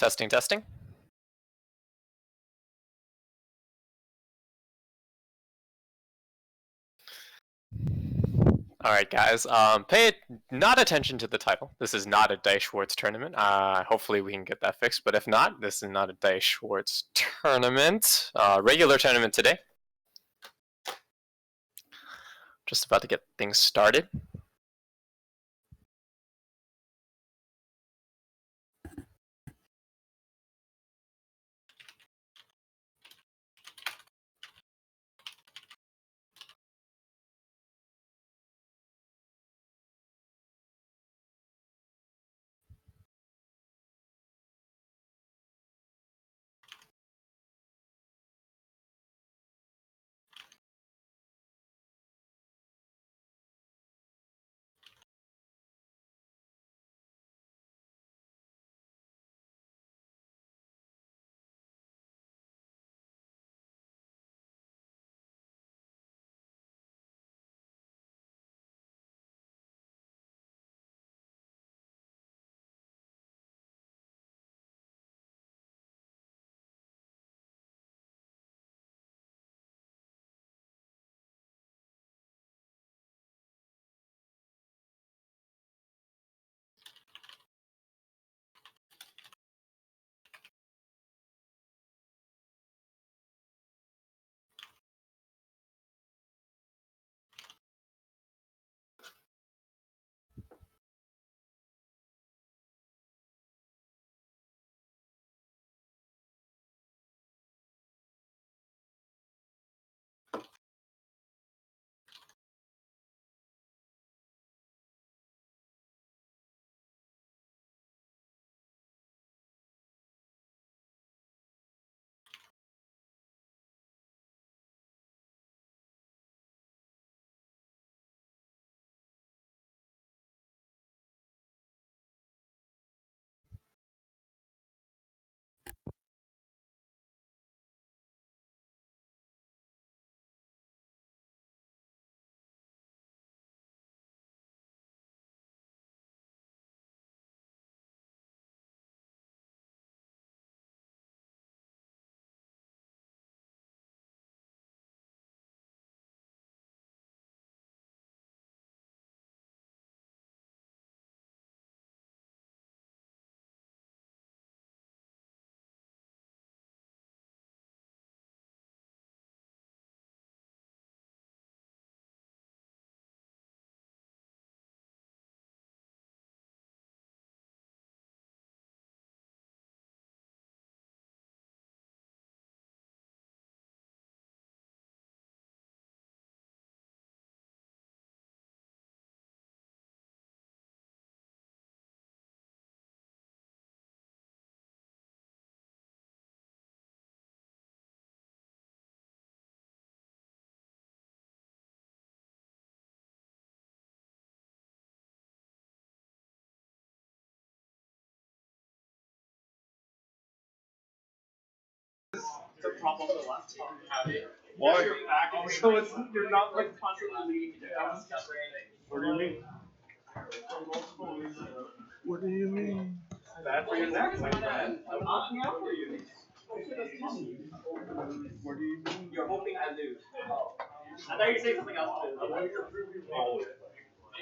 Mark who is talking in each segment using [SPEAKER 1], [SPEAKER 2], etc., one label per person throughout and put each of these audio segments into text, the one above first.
[SPEAKER 1] Testing, testing. All right, guys. Pay not attention to the title. This is not a Dice Schwarz tournament. Hopefully we can get that fixed. But if not, this is not a Dice Schwarz tournament. Regular tournament today. Just about to get things started.
[SPEAKER 2] The problem with the laptop. Why? So it's you're not like constantly leaning down. What do you mean? What do you mean? Bad for your neck, my friend. I'm looking out for you. What do you mean? You're hoping I lose. Oh. I thought you were saying something else too.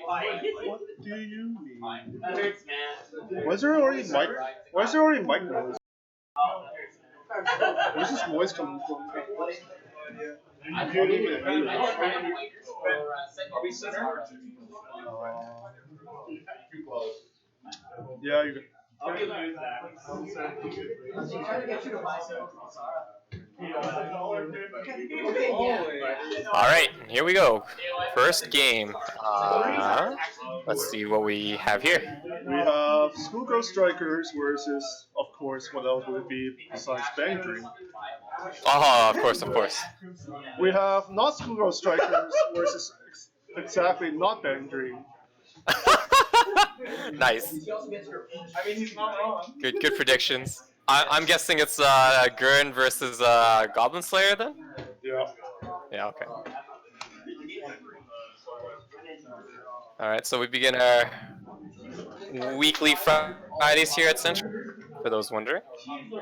[SPEAKER 2] What do you mean? That hurts, man. Why is there already mic? Why is there already mic noise? Where's this noise coming from? I can't even hear it. Are we center? Yeah, you can. I'll be like that. I'm trying to get you to buy
[SPEAKER 1] All right, here we go. First game. Let's see what we have here.
[SPEAKER 2] We have Schoolgirl Strikers versus, of course, what else would it be besides Bang Dream?
[SPEAKER 1] Oh, of course, of course.
[SPEAKER 2] We have not Schoolgirl Strikers versus exactly not Bang Dream.
[SPEAKER 1] Nice.
[SPEAKER 2] I mean, he's not wrong.
[SPEAKER 1] Good predictions. I'm guessing it's Gurn versus Goblin Slayer then?
[SPEAKER 2] Yeah.
[SPEAKER 1] Yeah, okay. Alright, so we begin our weekly Fridays here at Central. for those wondering.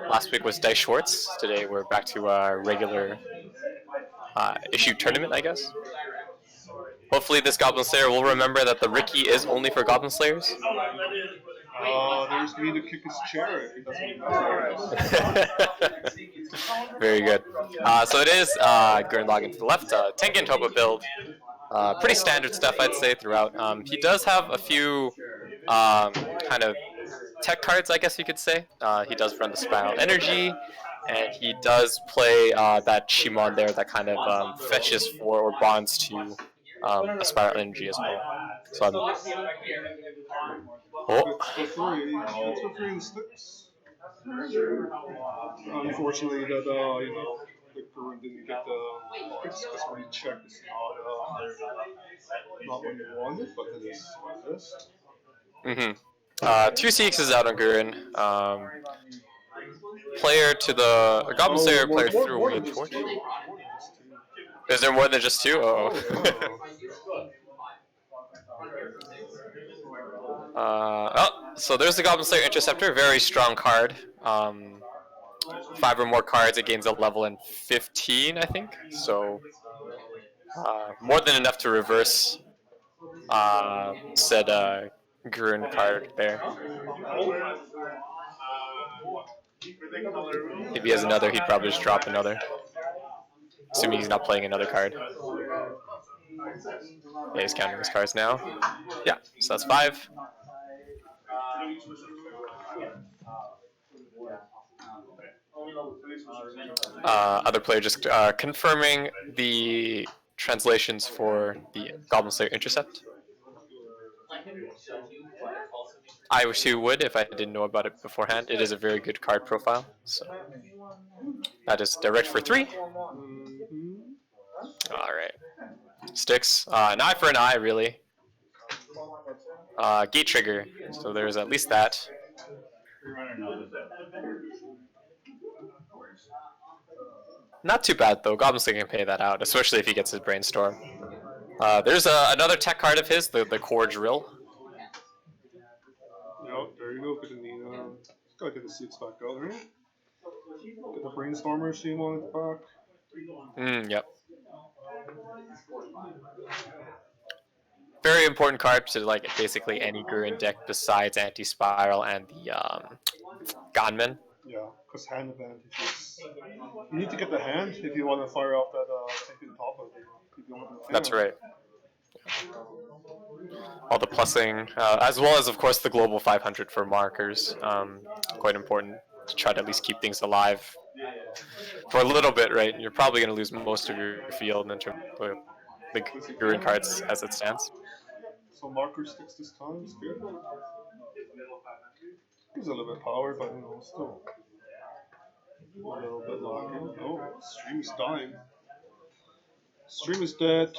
[SPEAKER 1] Last week was Dice Schwartz. Today we're back to our regular issue tournament, I guess. Hopefully this Goblin Slayer will remember that the Ricky is only for Goblin Slayers.
[SPEAKER 2] There's me to kick his chair if he doesn't know.
[SPEAKER 1] Very good. So it is Gurren Lagann to the left, Tengen Toba build. Pretty standard stuff, I'd say, throughout. He does have a few kind of tech cards, I guess you could say. He does run the Spiral Energy, and he does play that Shimon there that kind of fetches for or bonds to a Spiral Energy as well. So
[SPEAKER 2] That's for free in sticks. Unfortunately, that the Gurren didn't get the fix because when you check, it's not what you wanted, but it is what it is.
[SPEAKER 1] Mm-hmm. 2 CXs out on Gurren. Player to the Goblin Slayer, player through a weird torch. Is there more than just 2? So there's the Goblin Slayer Interceptor, very strong card. 5 or more cards, it gains a level in 15, I think. So more than enough to reverse said Gurren card there. If he has another, he'd probably just drop another. Assuming he's not playing another card. Yeah, he's counting his cards now. Yeah, so that's 5. Other player just confirming the translations for the Goblin Slayer Intercept. I too would if I didn't know about it beforehand. It is a very good card profile. So that is direct for 3. Alright. Sticks. An eye for an eye, really. Gate trigger. So there's at least that. Not too bad though. Goblin Slayer can pay that out, especially if he gets his Brainstorm. There's another tech card of his, the Core Drill.
[SPEAKER 2] Yep, there you go. Gotta get the seats back out, right? Get the Brainstormer Shimon at the back.
[SPEAKER 1] Yep. Very important card to like basically any Gurren deck besides Anti-Spiral and the Gunman.
[SPEAKER 2] Yeah, because hand advantages. You need to get the hand if you want to fire off that second top of it.
[SPEAKER 1] That's right. All the plussing, as well as of course the global 500 for markers. Quite important to try to at least keep things alive for a little bit, right? You're probably going to lose most of your field in terms of the Gurren cards as it stands.
[SPEAKER 2] So marker sticks this time is good. Gives a little bit of power, but still a little bit lacking. Oh, stream is dying. Stream is dead.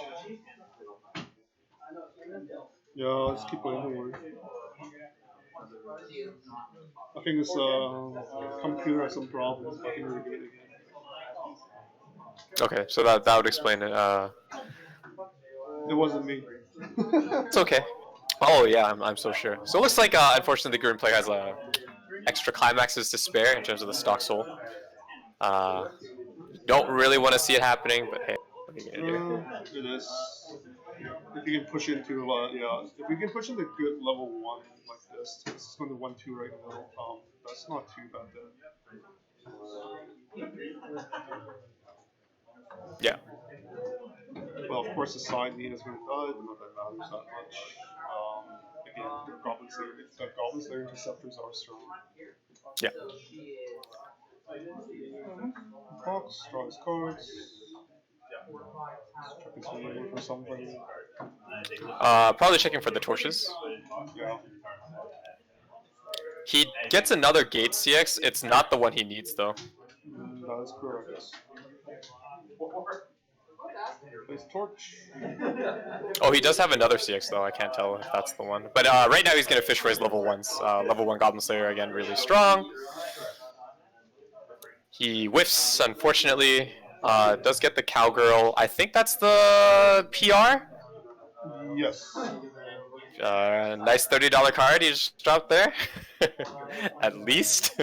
[SPEAKER 2] Yeah, let's keep playing, don't worry. I think this computer has some problems. I think we're good again.
[SPEAKER 1] Okay, so that would explain it.
[SPEAKER 2] It wasn't me.
[SPEAKER 1] It's okay. Oh yeah, I'm so sure. So it looks like unfortunately the Gurren player has extra climaxes to spare in terms of the stock soul. Don't really want to see it happening, but hey, what are you gonna do?
[SPEAKER 2] It is. If you can push into if we can push into good level 1 like this, it's going to 1-2 right now. That's not too bad then.
[SPEAKER 1] Yeah.
[SPEAKER 2] Well, of course the side need is going to die, but not that matters that much. Again, the Goblin Slayer interceptors are strong.
[SPEAKER 1] Yeah.
[SPEAKER 2] Box, draw his cards. Checking something for somebody.
[SPEAKER 1] Probably checking for the torches.
[SPEAKER 2] Yeah.
[SPEAKER 1] He gets another gate CX. It's not the one he needs though.
[SPEAKER 2] That is correct. Place torch.
[SPEAKER 1] Oh, he does have another CX though. I can't tell if that's the one. But right now he's gonna fish for his level 1s. Level 1 Goblin Slayer again, really strong. He whiffs, unfortunately. Does get the Cowgirl. I think that's the PR?
[SPEAKER 2] Yes.
[SPEAKER 1] Nice $30 card you just dropped there. At least.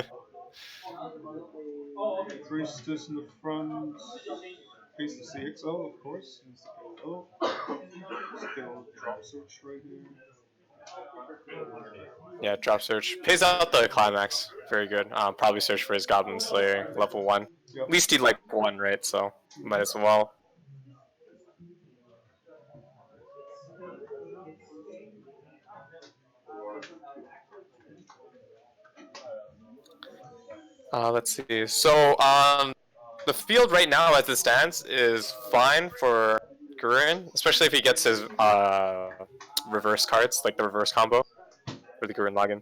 [SPEAKER 2] Priestess in the front. Face the CXO, of course. Needs to go low. Still drop search right here.
[SPEAKER 1] Yeah, drop search. Pays out the climax. Very good. Probably search for his Goblin Slayer, level 1.
[SPEAKER 2] Yep.
[SPEAKER 1] At least he'd like 1, right? So, might as well. Let's see. So, the field right now as it stands is fine for Gurren, especially if he gets his reverse cards, like the reverse combo for the Gurren Lagann.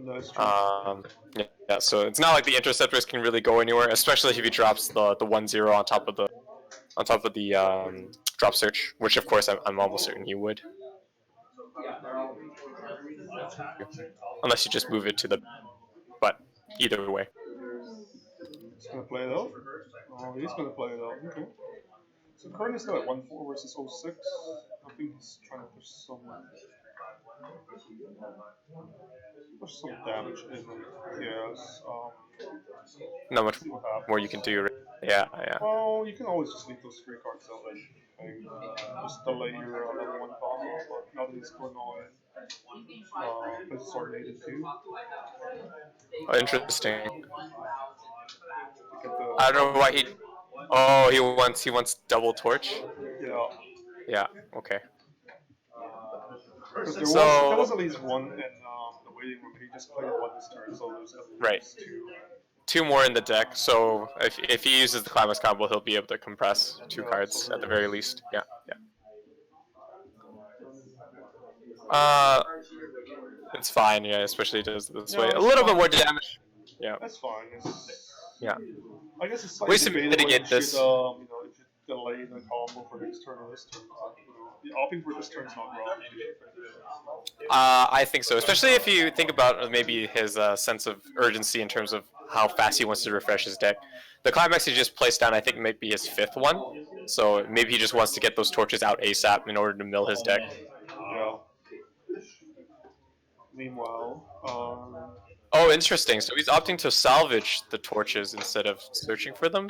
[SPEAKER 2] Nice true.
[SPEAKER 1] Yeah, so it's not like the interceptors can really go anywhere, especially if he drops the 1-0 on top of the drop search, which of course I'm almost certain he would. Unless you just move it to the, but either way.
[SPEAKER 2] He's gonna play it out. Oh, he's gonna play it out. Okay. So currently still at 1-4 versus 0-6. I think he's trying to push some damage in. Yes.
[SPEAKER 1] Not much
[SPEAKER 2] See what happens.
[SPEAKER 1] more you can do. Yeah.
[SPEAKER 2] Well, you can always just leave those 3 cards out and just delay your level 1 combo, but nothing is going on. Places are needed too.
[SPEAKER 1] Oh, interesting.
[SPEAKER 2] To get the
[SPEAKER 1] I don't know why he. Oh, he wants double torch.
[SPEAKER 2] yeah.
[SPEAKER 1] Yeah. Okay.
[SPEAKER 2] Because
[SPEAKER 1] So-
[SPEAKER 2] there was at least one in the waiting room. He just played one this turn, so there's at
[SPEAKER 1] Right.
[SPEAKER 2] least 2.
[SPEAKER 1] 2 more in the deck, so if he uses the climax combo, he'll be able to compress 2
[SPEAKER 2] Yeah,
[SPEAKER 1] cards
[SPEAKER 2] so
[SPEAKER 1] at the very least. Yeah. It's fine. Yeah, especially it does this way. A
[SPEAKER 2] it's
[SPEAKER 1] little bit
[SPEAKER 2] fine.
[SPEAKER 1] more damage. Yeah.
[SPEAKER 2] That's fine.
[SPEAKER 1] Yeah.
[SPEAKER 2] I guess it's
[SPEAKER 1] Ways to
[SPEAKER 2] debatable
[SPEAKER 1] mitigate
[SPEAKER 2] if you
[SPEAKER 1] this.
[SPEAKER 2] should, if you delay the combo for next turn or this turn. Opting for this turn is not wrong.
[SPEAKER 1] I think so, especially if you think about maybe his sense of urgency in terms of how fast he wants to refresh his deck. The climax he just placed down, I think, might be his 5th one, so maybe he just wants to get those torches out ASAP in order to mill his deck.
[SPEAKER 2] Yeah. Meanwhile,
[SPEAKER 1] Oh, interesting. So he's opting to salvage the torches instead of searching for them.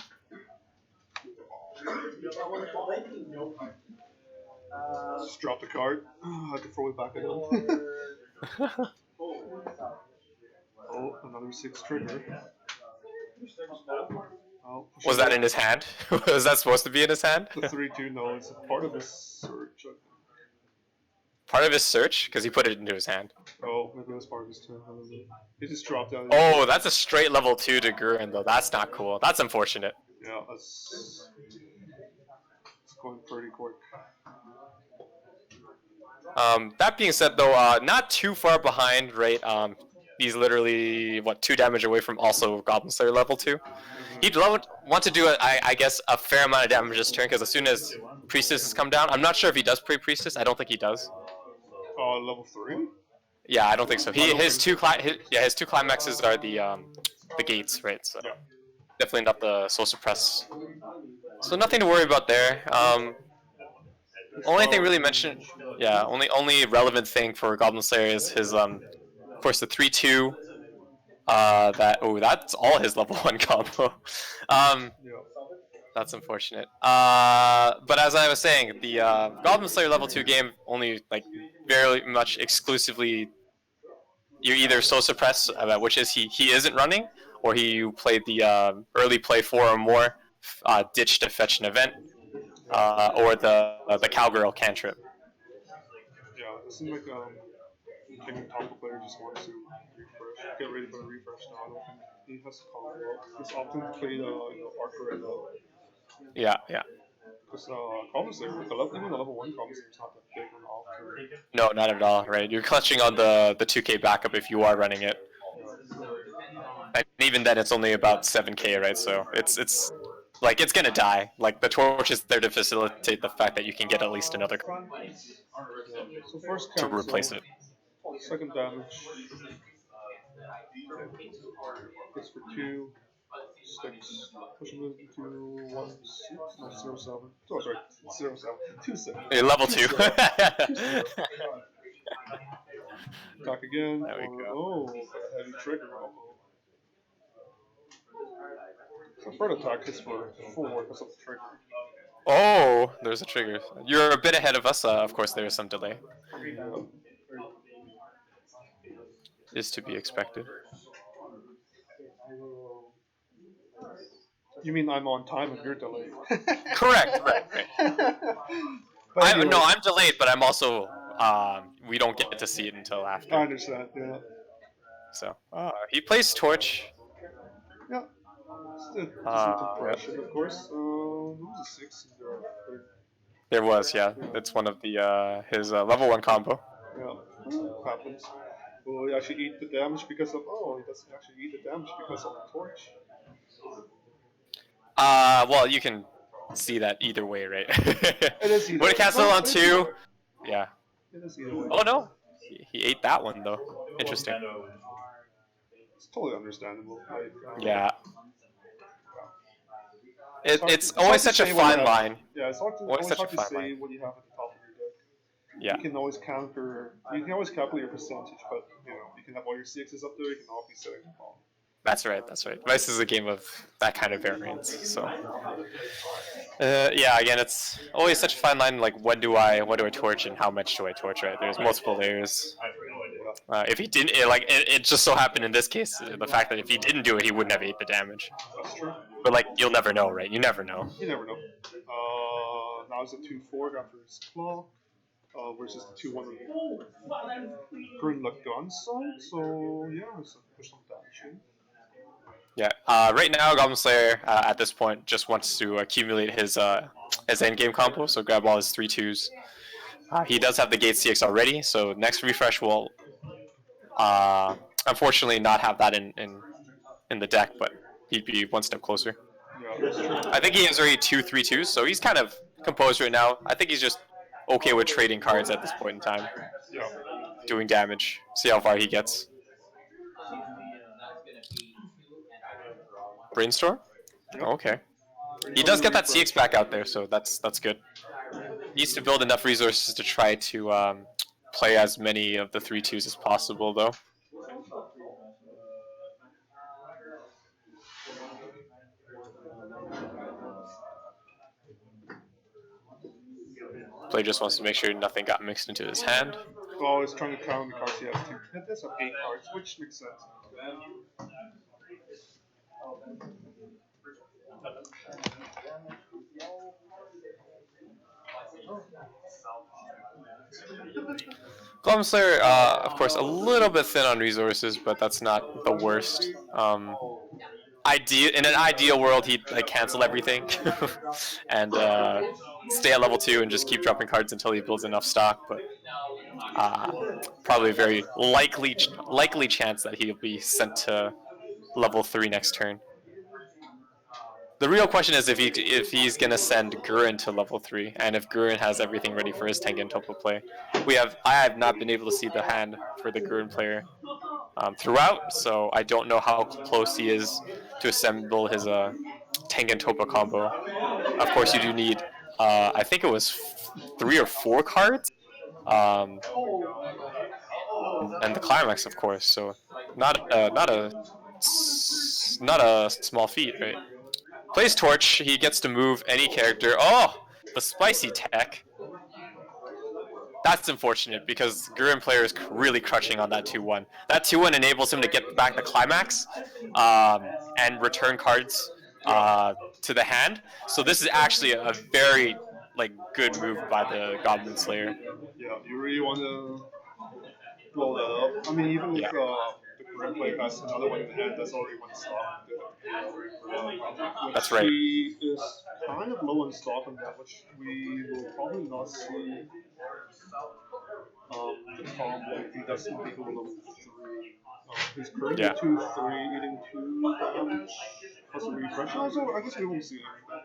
[SPEAKER 2] just drop the card. I have to throw it back at him. Oh, another 6 trigger. Oh,
[SPEAKER 1] Was that in his hand? Was that supposed to be in his hand?
[SPEAKER 2] The 3-2, no, it's a part of his search.
[SPEAKER 1] Part of his search? Because he put it into his hand.
[SPEAKER 2] Oh, maybe it was part of his turn. He just dropped down.
[SPEAKER 1] Oh, that's a straight level 2 to Gurren, though. That's not cool. That's unfortunate.
[SPEAKER 2] Yeah, it's going pretty quick.
[SPEAKER 1] That being said, though, not too far behind, right? He's literally, 2 damage away from also Goblin Slayer level 2. He'd want to do, I guess, a fair amount of damage this turn, because as soon as Priestesses come down, I'm not sure if he does pre-Priestess. I don't think he does.
[SPEAKER 2] Level 3?
[SPEAKER 1] Yeah, I don't think so. His two climaxes are the gates, right? So definitely not the soul suppress. So nothing to worry about there. Only thing really mentioned, only relevant thing for Goblin Slayer is his of course the 3-2. That's all his level 1 combo. That's unfortunate. But as I was saying, the Goblin Slayer level 2 game only very much exclusively you either soul suppress, which is he isn't running, or you played the early play 4 or more, ditch to fetch an event, or the cowgirl cantrip.
[SPEAKER 2] Yeah, it seems like King Taco player just wants to refresh, get ready for the refresh now. I don't think he has to call it out. He's often played Archer and
[SPEAKER 1] Yeah.
[SPEAKER 2] because Goblin Slayer, even the level 1 Goblin Slayer is not that big on Alter.
[SPEAKER 1] No, not at all. Right, you're clutching on the 2K backup if you are running it. And even then, it's only about 7K, right? So it's gonna die. Like the torch is there to facilitate the fact that you can get at least another
[SPEAKER 2] So first
[SPEAKER 1] to
[SPEAKER 2] cancel,
[SPEAKER 1] replace it.
[SPEAKER 2] second damage. Hits for 2. Sticks. Push him into 1 6. No, 0 7. Oh, sorry. 0 7. 2 6.
[SPEAKER 1] Level 2.
[SPEAKER 2] Attack again.
[SPEAKER 1] There we go.
[SPEAKER 2] Oh, heavy trigger. So third attack is for 4 because of the trigger.
[SPEAKER 1] Oh, there's a trigger. You're a bit ahead of us. Of course, there is some delay.
[SPEAKER 2] Yeah.
[SPEAKER 1] Is to be expected.
[SPEAKER 2] You mean I'm on time and you're delayed?
[SPEAKER 1] Correct. Right.
[SPEAKER 2] But anyway,
[SPEAKER 1] No, I'm delayed, but I'm also. We don't get to see it until after.
[SPEAKER 2] I understand. Yeah.
[SPEAKER 1] So he plays Torch.
[SPEAKER 2] Yeah. It's a decent
[SPEAKER 1] Yeah.
[SPEAKER 2] impression, of course. There was a 6 in there.
[SPEAKER 1] There was, yeah. It's one of the his level 1 combo.
[SPEAKER 2] Yeah. Happens. Will he actually eat the damage because of? Oh, he doesn't actually eat the damage because of the torch.
[SPEAKER 1] Well, you can see that either way, right?
[SPEAKER 2] It is either
[SPEAKER 1] Would
[SPEAKER 2] way.
[SPEAKER 1] it cancel
[SPEAKER 2] No,
[SPEAKER 1] on
[SPEAKER 2] it is
[SPEAKER 1] 2?
[SPEAKER 2] either way.
[SPEAKER 1] Yeah.
[SPEAKER 2] It is either way.
[SPEAKER 1] Oh no, he ate that one though. Interesting.
[SPEAKER 2] It's totally understandable.
[SPEAKER 1] Yeah. It's
[SPEAKER 2] hard
[SPEAKER 1] always
[SPEAKER 2] to
[SPEAKER 1] such a
[SPEAKER 2] say what you
[SPEAKER 1] fine
[SPEAKER 2] have.
[SPEAKER 1] line.
[SPEAKER 2] Yeah, it's hard to,
[SPEAKER 1] Always
[SPEAKER 2] always
[SPEAKER 1] such a
[SPEAKER 2] hard to
[SPEAKER 1] fine
[SPEAKER 2] say
[SPEAKER 1] line.
[SPEAKER 2] what you have at the top of your deck.
[SPEAKER 1] Yeah.
[SPEAKER 2] You can always counter. You can always calculate your percentage, but you can have all your sixes up there. You can all be setting them all.
[SPEAKER 1] That's right. Weiss is a game of that kind of variance. So, yeah. Again, it's always such a fine line. Like, when do I torch and how much do I torch? Right? There's multiple layers. If he didn't, it just so happened in this case, the fact that if he didn't do it, he wouldn't have ate the damage.
[SPEAKER 2] That's true.
[SPEAKER 1] But like, you'll never know, right? You never know.
[SPEAKER 2] You never know. Now it's a 2-4 after his claw. Versus the 2-1 Gurren Lagann side. So yeah, it's push some damage in.
[SPEAKER 1] Yeah. Right now, Goblin Slayer at this point just wants to accumulate his endgame combo. So grab all his 3/2s. He does have the Gate CX already, so next refresh will unfortunately not have that in the deck, but he'd be one step closer.
[SPEAKER 2] Yeah,
[SPEAKER 1] I think he has already 2 3/2s, so he's kind of composed right now. I think he's just okay with trading cards at this point in time.
[SPEAKER 2] Yeah.
[SPEAKER 1] Doing damage. See how far he gets. Brainstorm?
[SPEAKER 2] Yep.
[SPEAKER 1] Okay. He does get that CX back out there, so that's good. Needs to build enough resources to try to play as many of the 3/2s as possible, though. Player just wants to make sure nothing got mixed into his hand.
[SPEAKER 2] Well, he's trying to count the cards he has too. It does have 8 cards, which makes sense.
[SPEAKER 1] Goblin Slayer, of course, a little bit thin on resources, but that's not the worst. In an ideal world, he'd cancel everything and stay at level 2 and just keep dropping cards until he builds enough stock. But probably a very likely chance that he'll be sent to level 3 next turn. The real question is if he's gonna send Gurren to level 3, and if Gurren has everything ready for his Tengen Toppo play. I have not been able to see the hand for the Gurren player throughout, so I don't know how close he is to assemble his Tengen Toppo combo. Of course, you do need I think it was 3 or 4 cards, and the climax, of course. So not a small feat, right? Plays Torch, he gets to move any character. Oh, the spicy tech. That's unfortunate because Gurren player is really crushing on that 2/1. That 2/1 enables him to get back the climax and return cards to the hand. So this is actually a very good move by the Goblin Slayer.
[SPEAKER 2] Yeah, you really want to blow that up. I mean, even if the Gurren player has another one in the hand, that's already one stock.
[SPEAKER 1] That's right.
[SPEAKER 2] He is kind of low on stock on that, which we will probably not see the combo if he doesn't take a level 3. He's currently 2-3, eating 2 damage plus a refresh. So I guess we won't see anything.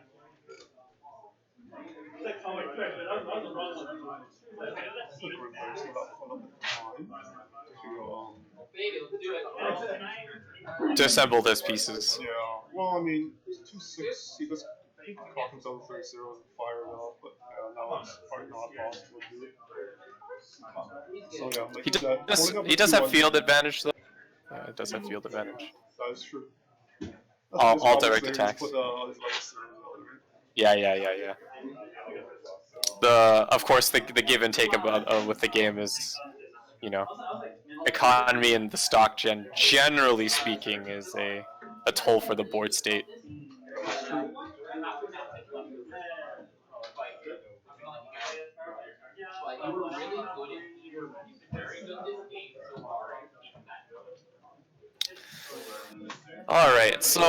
[SPEAKER 1] To assemble those pieces.
[SPEAKER 2] Yeah. Well, I mean, 2-6. He does caught himself 3-0 and fired off, but now it's probably not possible to do it. So yeah, like holding up
[SPEAKER 1] He
[SPEAKER 2] the
[SPEAKER 1] does have
[SPEAKER 2] 2-1.
[SPEAKER 1] field advantage though. Yeah, it does have field advantage.
[SPEAKER 2] That is true.
[SPEAKER 1] All direct attacks.
[SPEAKER 2] Put, his level 0 out, right?
[SPEAKER 1] Yeah. Of course, the give and take with the game is, you know, economy and the stock generally speaking is a toll for the board state.
[SPEAKER 2] That's true.
[SPEAKER 1] All right, so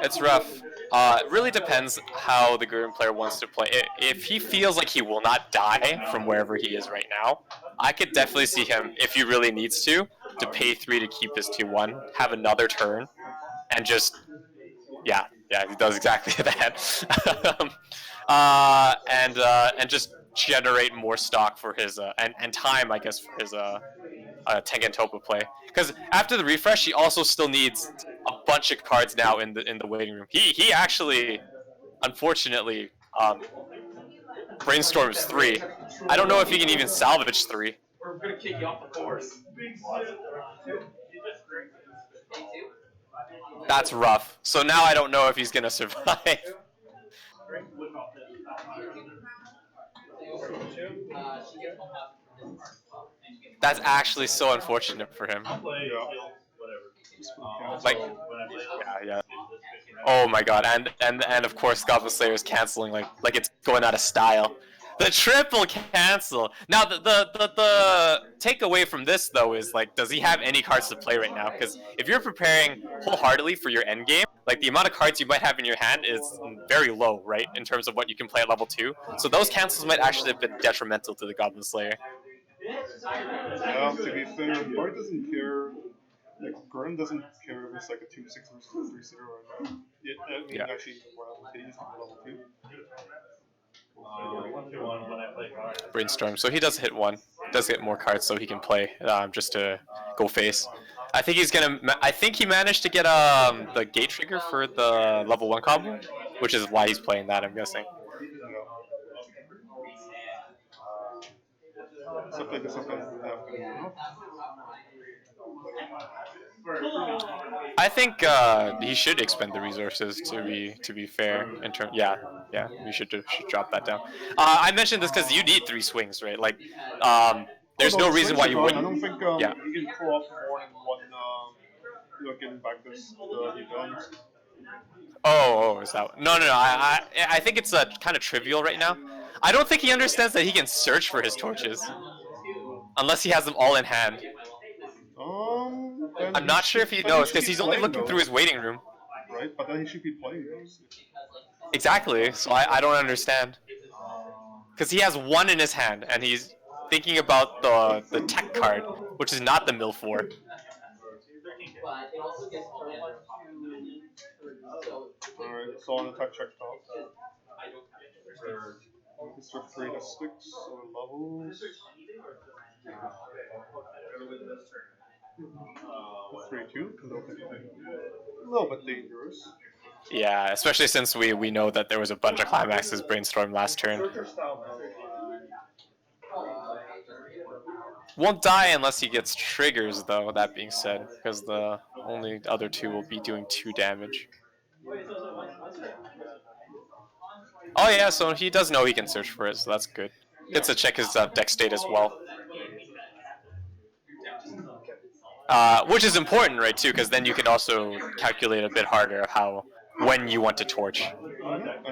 [SPEAKER 1] it's rough. It really depends how the Gurren player wants to play. If he feels like he will not die from wherever he is right now, I could definitely see him, if he really needs to pay 3 to keep this 2-1, have another turn, and just, yeah, he does exactly that. And just generate more stock for his, and time, I guess, for his Tengen Toppa play. Because after the refresh, he also still needs a bunch of cards now in the waiting room. He actually, unfortunately, brainstorms 3. I don't know if he can even salvage 3.
[SPEAKER 3] We're gonna kick you off the force.
[SPEAKER 1] That's rough. So now I don't know if he's gonna survive. That's actually so unfortunate for him. Like, yeah. Oh my god, and of course Goblin Slayer is canceling like it's going out of style. The triple cancel. Now the takeaway from this though is like, does he have any cards to play right now? Because if you're preparing wholeheartedly for your end game, like the amount of cards you might have in your hand is very low, right? In terms of what you can play at level 2. So those cancels might actually have been detrimental to the Goblin Slayer.
[SPEAKER 2] Yeah, to be fair, Bart doesn't care. Like, Gurren doesn't care if it's like a 2-6 versus a 3-0 right now.
[SPEAKER 1] Yeah.
[SPEAKER 2] Actually, more advantageous to level 2.
[SPEAKER 1] Brainstorm. So he does hit 1. Does get more cards so he can play just to go face. I think he's gonna. I think he managed to get the gate trigger for the level 1 combo, which is why he's playing that, I'm guessing. I think he should expend the resources to be fair. In term, yeah, we should drop that down. I mentioned this because you need 3 swings, right? Like, there's no reason why you wouldn't.
[SPEAKER 2] I don't think you can pull off more than one. Getting back this event.
[SPEAKER 1] Oh, is that? No. I think it's kind of trivial right now. I don't think he understands that he can search for his torches, unless he has them all in hand. I'm not sure if he knows because he's only looking through his waiting room.
[SPEAKER 2] Right, but then he should be playing those.
[SPEAKER 1] Exactly. So I don't understand. Because he has 1 in his hand, and he's thinking about the tech card, which is not the mill 4.
[SPEAKER 2] Alright, so on the tech check top. It's for 3 to 6 levels. 3-2, a little bit dangerous.
[SPEAKER 1] Yeah, especially since we know that there was a bunch of climaxes brainstorm last turn. Won't die unless he gets triggers, though, that being said, because the only other 2 will be doing 2 damage. Oh yeah, so he does know he can search for it, so that's good. Gets to check his deck state as well. Which is important, right, too, because then you can also calculate a bit harder when you want to torch.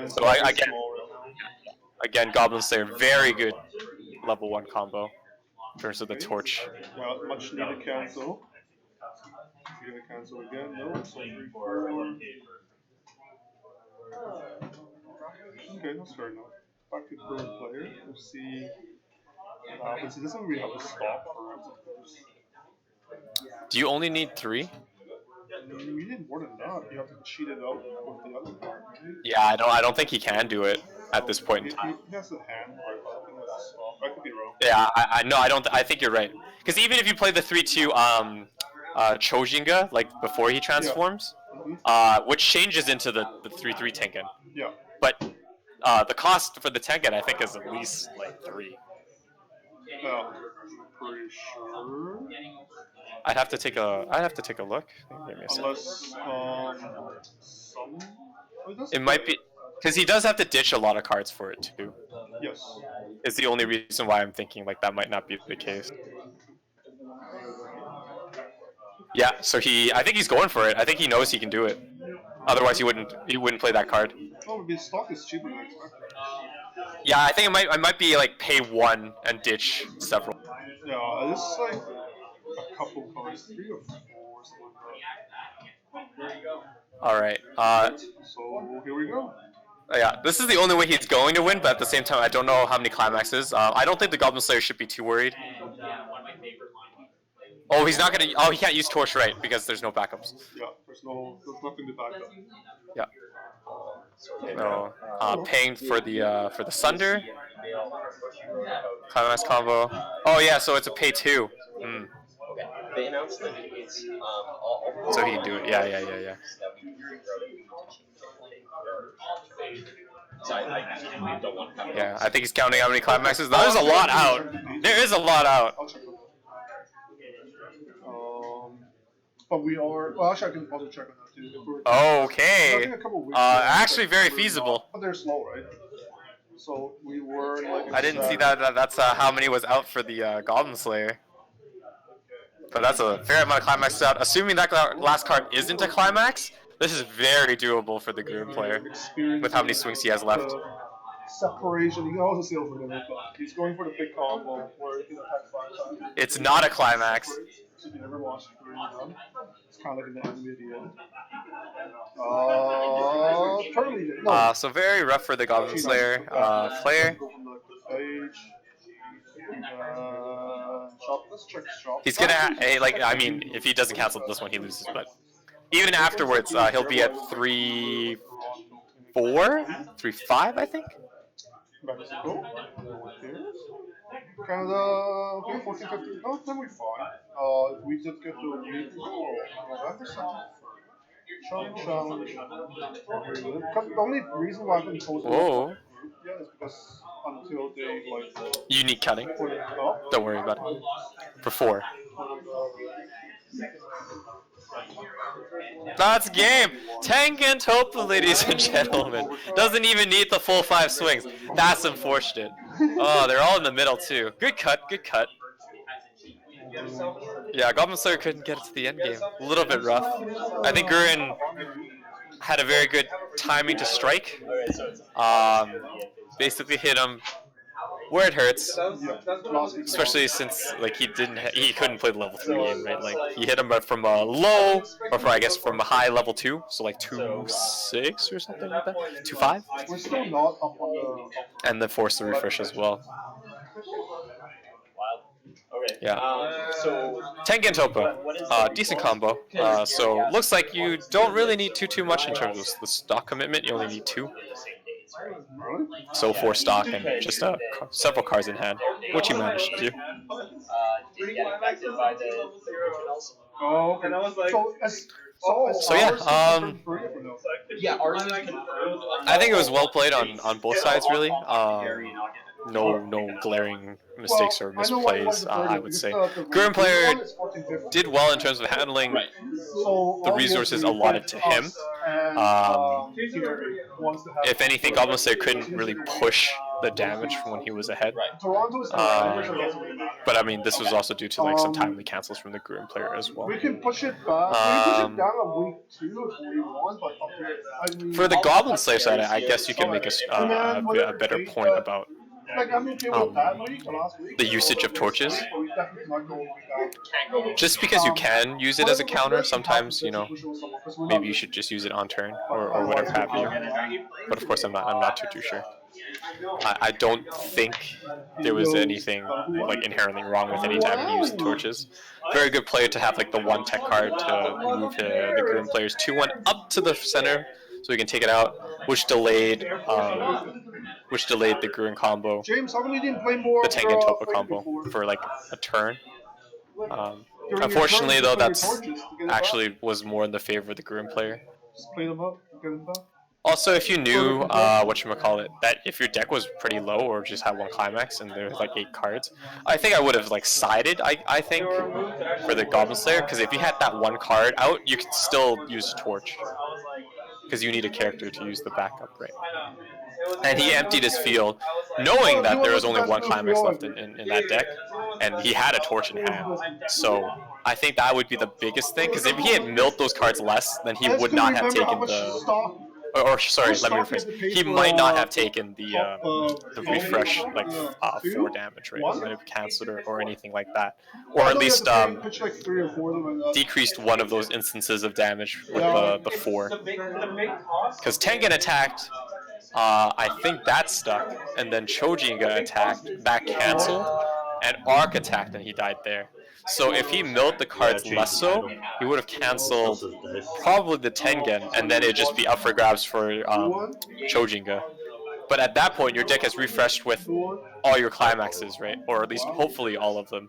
[SPEAKER 1] So again, Goblin Slayer, very good level 1 combo in terms of the torch.
[SPEAKER 2] Yeah, much needed cancel. You're gonna cancel again? No, so 3-4. Okay, that's fair enough. Back to current player. We'll see what happens. He doesn't really have a stop for it.
[SPEAKER 1] Do you only need 3?
[SPEAKER 2] You need more than that. You have to cheat it out with the other card. Right?
[SPEAKER 1] Yeah, I don't think he can do it at this point in time.
[SPEAKER 2] He has a hand, right? I don't think that's a stop. I could be wrong.
[SPEAKER 1] Yeah, I don't. I think you're right. Because even if you play the 3-2 Chojinga like before he transforms, which changes into the 3/3 Tengen.
[SPEAKER 2] Yeah.
[SPEAKER 1] But the cost for the Tengen, I think, is at least like 3.
[SPEAKER 2] Pretty sure.
[SPEAKER 1] I'd have to take a look. Give me a second.
[SPEAKER 2] Unless some.
[SPEAKER 1] It might be because he does have to ditch a lot of cards for it too.
[SPEAKER 2] Yes.
[SPEAKER 1] Is the only reason why I'm thinking like that might not be the case. Yeah, so I think he's going for it. I think he knows he can do it. Otherwise, he wouldn't play that card.
[SPEAKER 2] Oh, maybe stock is cheaper than expected.
[SPEAKER 1] Yeah, I think I might be like pay 1 and ditch several.
[SPEAKER 2] Yeah, this is like a couple cards, 3 or 4 or something like that.
[SPEAKER 1] All right.
[SPEAKER 2] So here we go.
[SPEAKER 1] Yeah, this is the only way he's going to win, but at the same time, I don't know how many climaxes. I don't think the Goblin Slayer should be too worried. Oh, he's not gonna. Oh, he can't use Torch, right? Because there's no backups.
[SPEAKER 2] Yeah, there's nothing to back up.
[SPEAKER 1] Yeah. No. Paying for the Sunder. Climax combo. Oh yeah, so it's a pay 2. Mm.
[SPEAKER 4] They announced that it's
[SPEAKER 1] So he can do it. Yeah. Yeah, I think he's counting how many climaxes. There's a lot out. There is a lot out.
[SPEAKER 2] I'll check on that. But we are. Well, actually, I can also check on that too.
[SPEAKER 1] Okay. Actually, very feasible.
[SPEAKER 2] But they're slow, right? So we were like.
[SPEAKER 1] I didn't see that. That's how many was out for the Goblin Slayer. But that's a fair amount of climaxes out. Assuming that last card isn't a climax, this is very doable for the Grim player with how many swings he has left.
[SPEAKER 2] Separation. You can also see over there. He's going for the big combo where he can attack 5 times.
[SPEAKER 1] It's not a climax.
[SPEAKER 2] If you never watched it, it's kind of like in the anime at the end.
[SPEAKER 1] So very rough for the Goblin Slayer player. He's gonna I mean, if he doesn't cancel this one, he loses. But even afterwards, he'll be at 3-4, 3-5, I think.
[SPEAKER 2] Mexico. Canada, okay, 14, 15. Oh, then we're fine. If we did get the week, November 7th. Challenge. The only reason why I've been told to is because until they
[SPEAKER 1] unique cutting.
[SPEAKER 2] put it up.
[SPEAKER 1] Don't worry about it. For 4. That's game. Tengen Topa, ladies and gentlemen. Doesn't even need the full 5 swings. That's unfortunate. Oh, they're all in the middle too. Good cut. Yeah, Goblin Slayer couldn't get it to the end game. A little bit rough. I think Gurren had a very good timing to strike. Basically hit him where it hurts, especially since he couldn't play the level 3 game, right? Like he hit him from a low, or from a high level 2, so like 2-6 or something like that, 2-5.
[SPEAKER 2] We're still not up on the.
[SPEAKER 1] And then force the refresh as well. Yeah. Tengen Topa, decent combo. So looks like you don't really need too much in terms of the stock commitment. You only need 2. So 4 stock and just several cards in hand, which you managed to do.
[SPEAKER 2] Oh, okay.
[SPEAKER 1] So yeah,
[SPEAKER 4] yeah, ours is confirmed.
[SPEAKER 1] I think it was well played on both sides, really. No glaring mistakes or misplays, I would say. Gurren player did well in terms of handling the resources allotted to him. If anything, Goblin Slayer couldn't really push the damage from when he was ahead. But I mean, this was also due to some timely cancels from the Gurren player as well.
[SPEAKER 2] We can push it back. We can push it down a week 2 if we want, but
[SPEAKER 1] for the Goblin Slayer side, I guess you can make a better point about the usage of torches. Just because you can use it as a counter, sometimes maybe you should just use it on turn or whatever have you. But of course, I'm not too sure. I don't think there was anything inherently wrong with any time he used torches. Very good player to have the 1 tech card to move the Gurren player's 2-1 up to the center so he can take it out, which delayed the Gurren combo,
[SPEAKER 2] James, how come you didn't play more
[SPEAKER 1] the Tengen Topa combo for a turn. Unfortunately though, that's actually was more in the favor of the Gurren player.
[SPEAKER 2] Just clean them up, get them back.
[SPEAKER 1] Also, if you knew, whatchamacallit, that if your deck was pretty low or just had one climax and there was like 8 cards, I think I would have like sided, I think, for the Goblin Slayer, because if you had that one card out, you could still use Torch. Because you need a character to use the backup, right? And he emptied his field, knowing that there was only one climax left in that deck, and he had a Torch in hand. So I think that would be the biggest thing, because if he had milled those cards less, then he would not have taken the... Or sorry, let me rephrase. He might not have taken the refresh, like 4 damage, right? He might have canceled or anything like that, or at least decreased one of those instances of damage with the 4. Because Tengen attacked, I think that stuck, and then Chojinga attacked, that canceled, and Arc attacked and he died there. So if he milled the cards less so, he would have canceled probably the Tengen, and then it'd just be up for grabs for Chojinga. But at that point, your deck has refreshed with all your climaxes, right? Or at least hopefully all of them.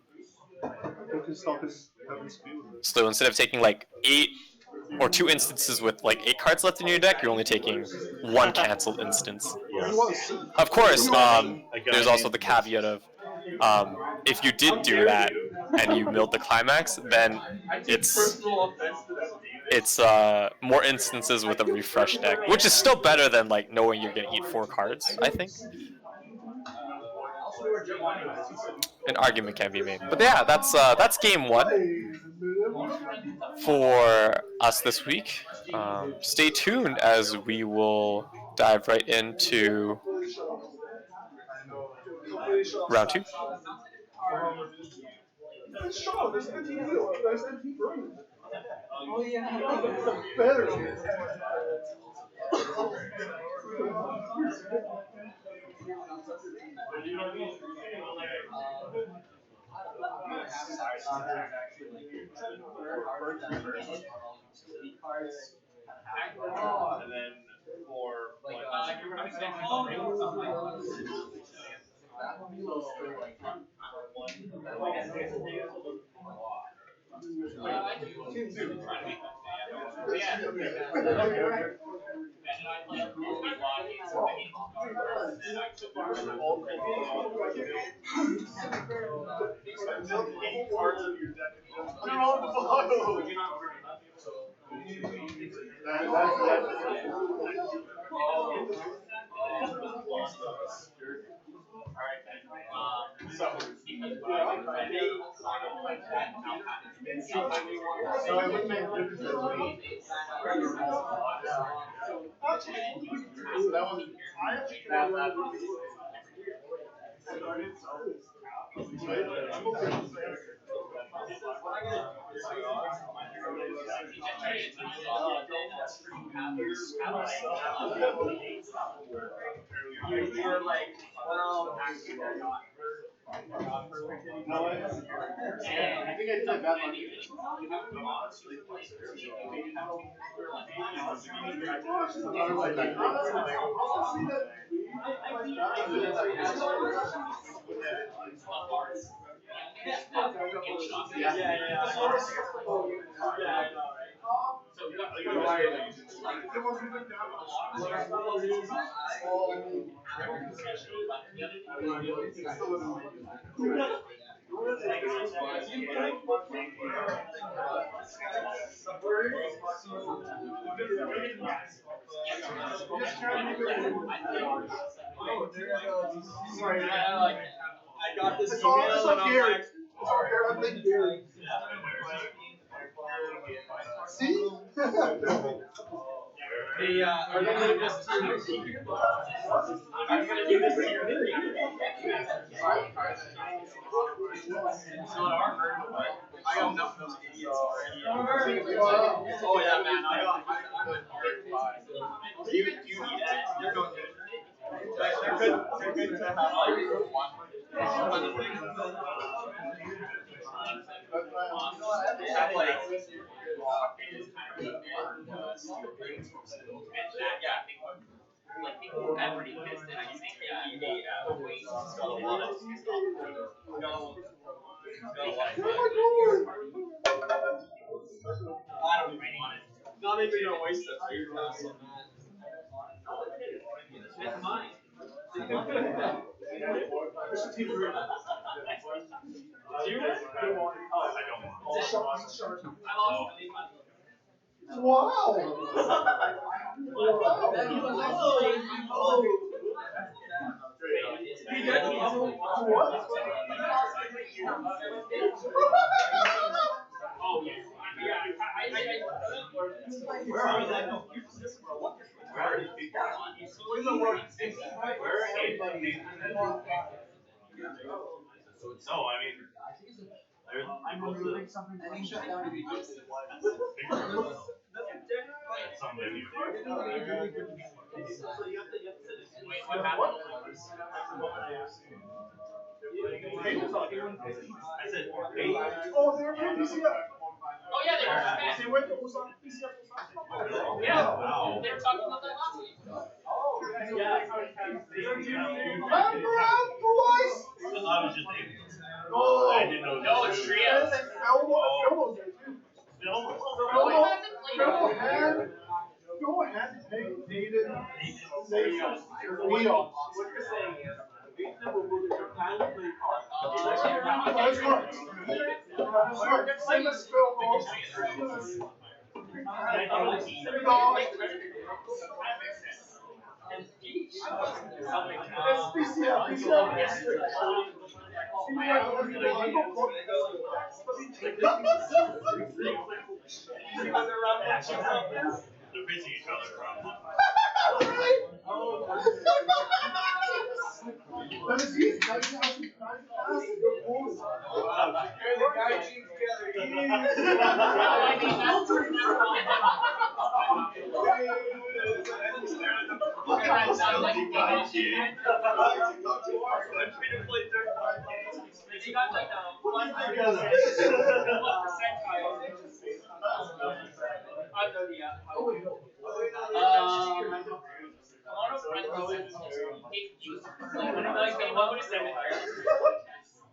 [SPEAKER 1] So instead of taking like 8 or 2 instances with like 8 cards left in your deck, you're only taking 1 canceled instance. Of course, there's also the caveat of if you did do that and you milled the climax, then it's more instances with a refresh deck, which is still better than like knowing you're gonna eat 4 cards, I think. An argument can be made, but yeah, that's game 1 for us this week. Stay tuned as we will dive right into round 2.
[SPEAKER 2] Oh yeah, better.
[SPEAKER 3] And then for I got this email and I'm like,
[SPEAKER 2] See?
[SPEAKER 3] hey, are you gonna give this to your Are you gonna give this to your It's not our version, but I got enough of those idiots already. Oh yeah, man, I'm a hard buy. You need eggs, they're going good. They're good to have Not even gonna waste a 3 pass on that. It's mine.
[SPEAKER 2] Wow!
[SPEAKER 3] No, I mean, I'm doing something. I think shut down to be some venue. Wait, what happened? I said, hey.
[SPEAKER 2] Oh, they're from PCF.
[SPEAKER 3] Oh yeah, they were.
[SPEAKER 2] They went to Osaka PCF.
[SPEAKER 3] Yeah, wow. They were talking about that last week.
[SPEAKER 2] Oh,
[SPEAKER 3] yeah.
[SPEAKER 2] Weiss?
[SPEAKER 3] I was just thinking.
[SPEAKER 2] Oh,
[SPEAKER 3] I didn't know. No, it's Trias.
[SPEAKER 2] Elbows there too. Go ahead, dated Leon.
[SPEAKER 3] What you're saying is,
[SPEAKER 2] That's right. Same as Phil.
[SPEAKER 3] They're facing each other around.
[SPEAKER 2] That is easy. That is actually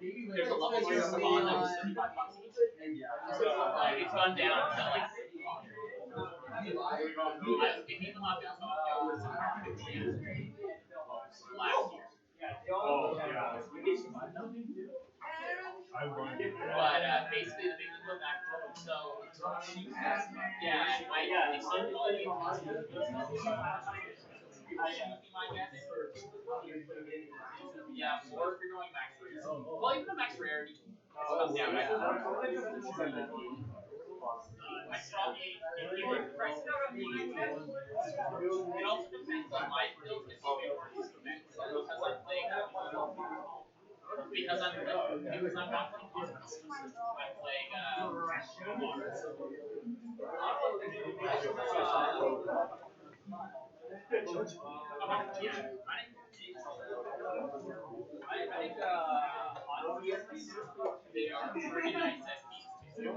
[SPEAKER 3] There's a level here of on that was it's gone down to like last year.
[SPEAKER 2] Oh, yeah.
[SPEAKER 3] But basically the big thing went back. So yeah, I decided my guess. Yeah, or if you're going max rarity. Well, even the max rarity comes down. I probably if you were to price it out on the it also depends on my build if you make more use of it. Because I'm playing because I'm not playing Cosmos. I'm playing Water. I think honestly they are pretty nice SPs too. They're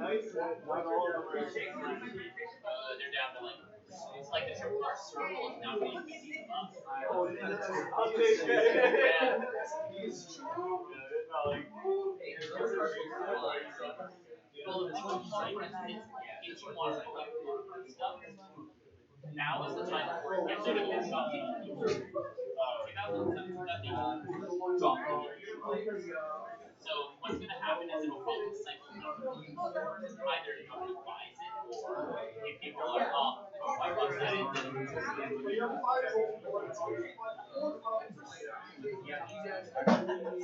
[SPEAKER 3] down to like it's like the triple R circle is now being 50 bucks. Well, the thing with like is if you want to like stuff, now is the time for it. If they don't shop, 2007 so what's going to happen is it'll probably cycle either nobody buys it or if people are off, $5 that in.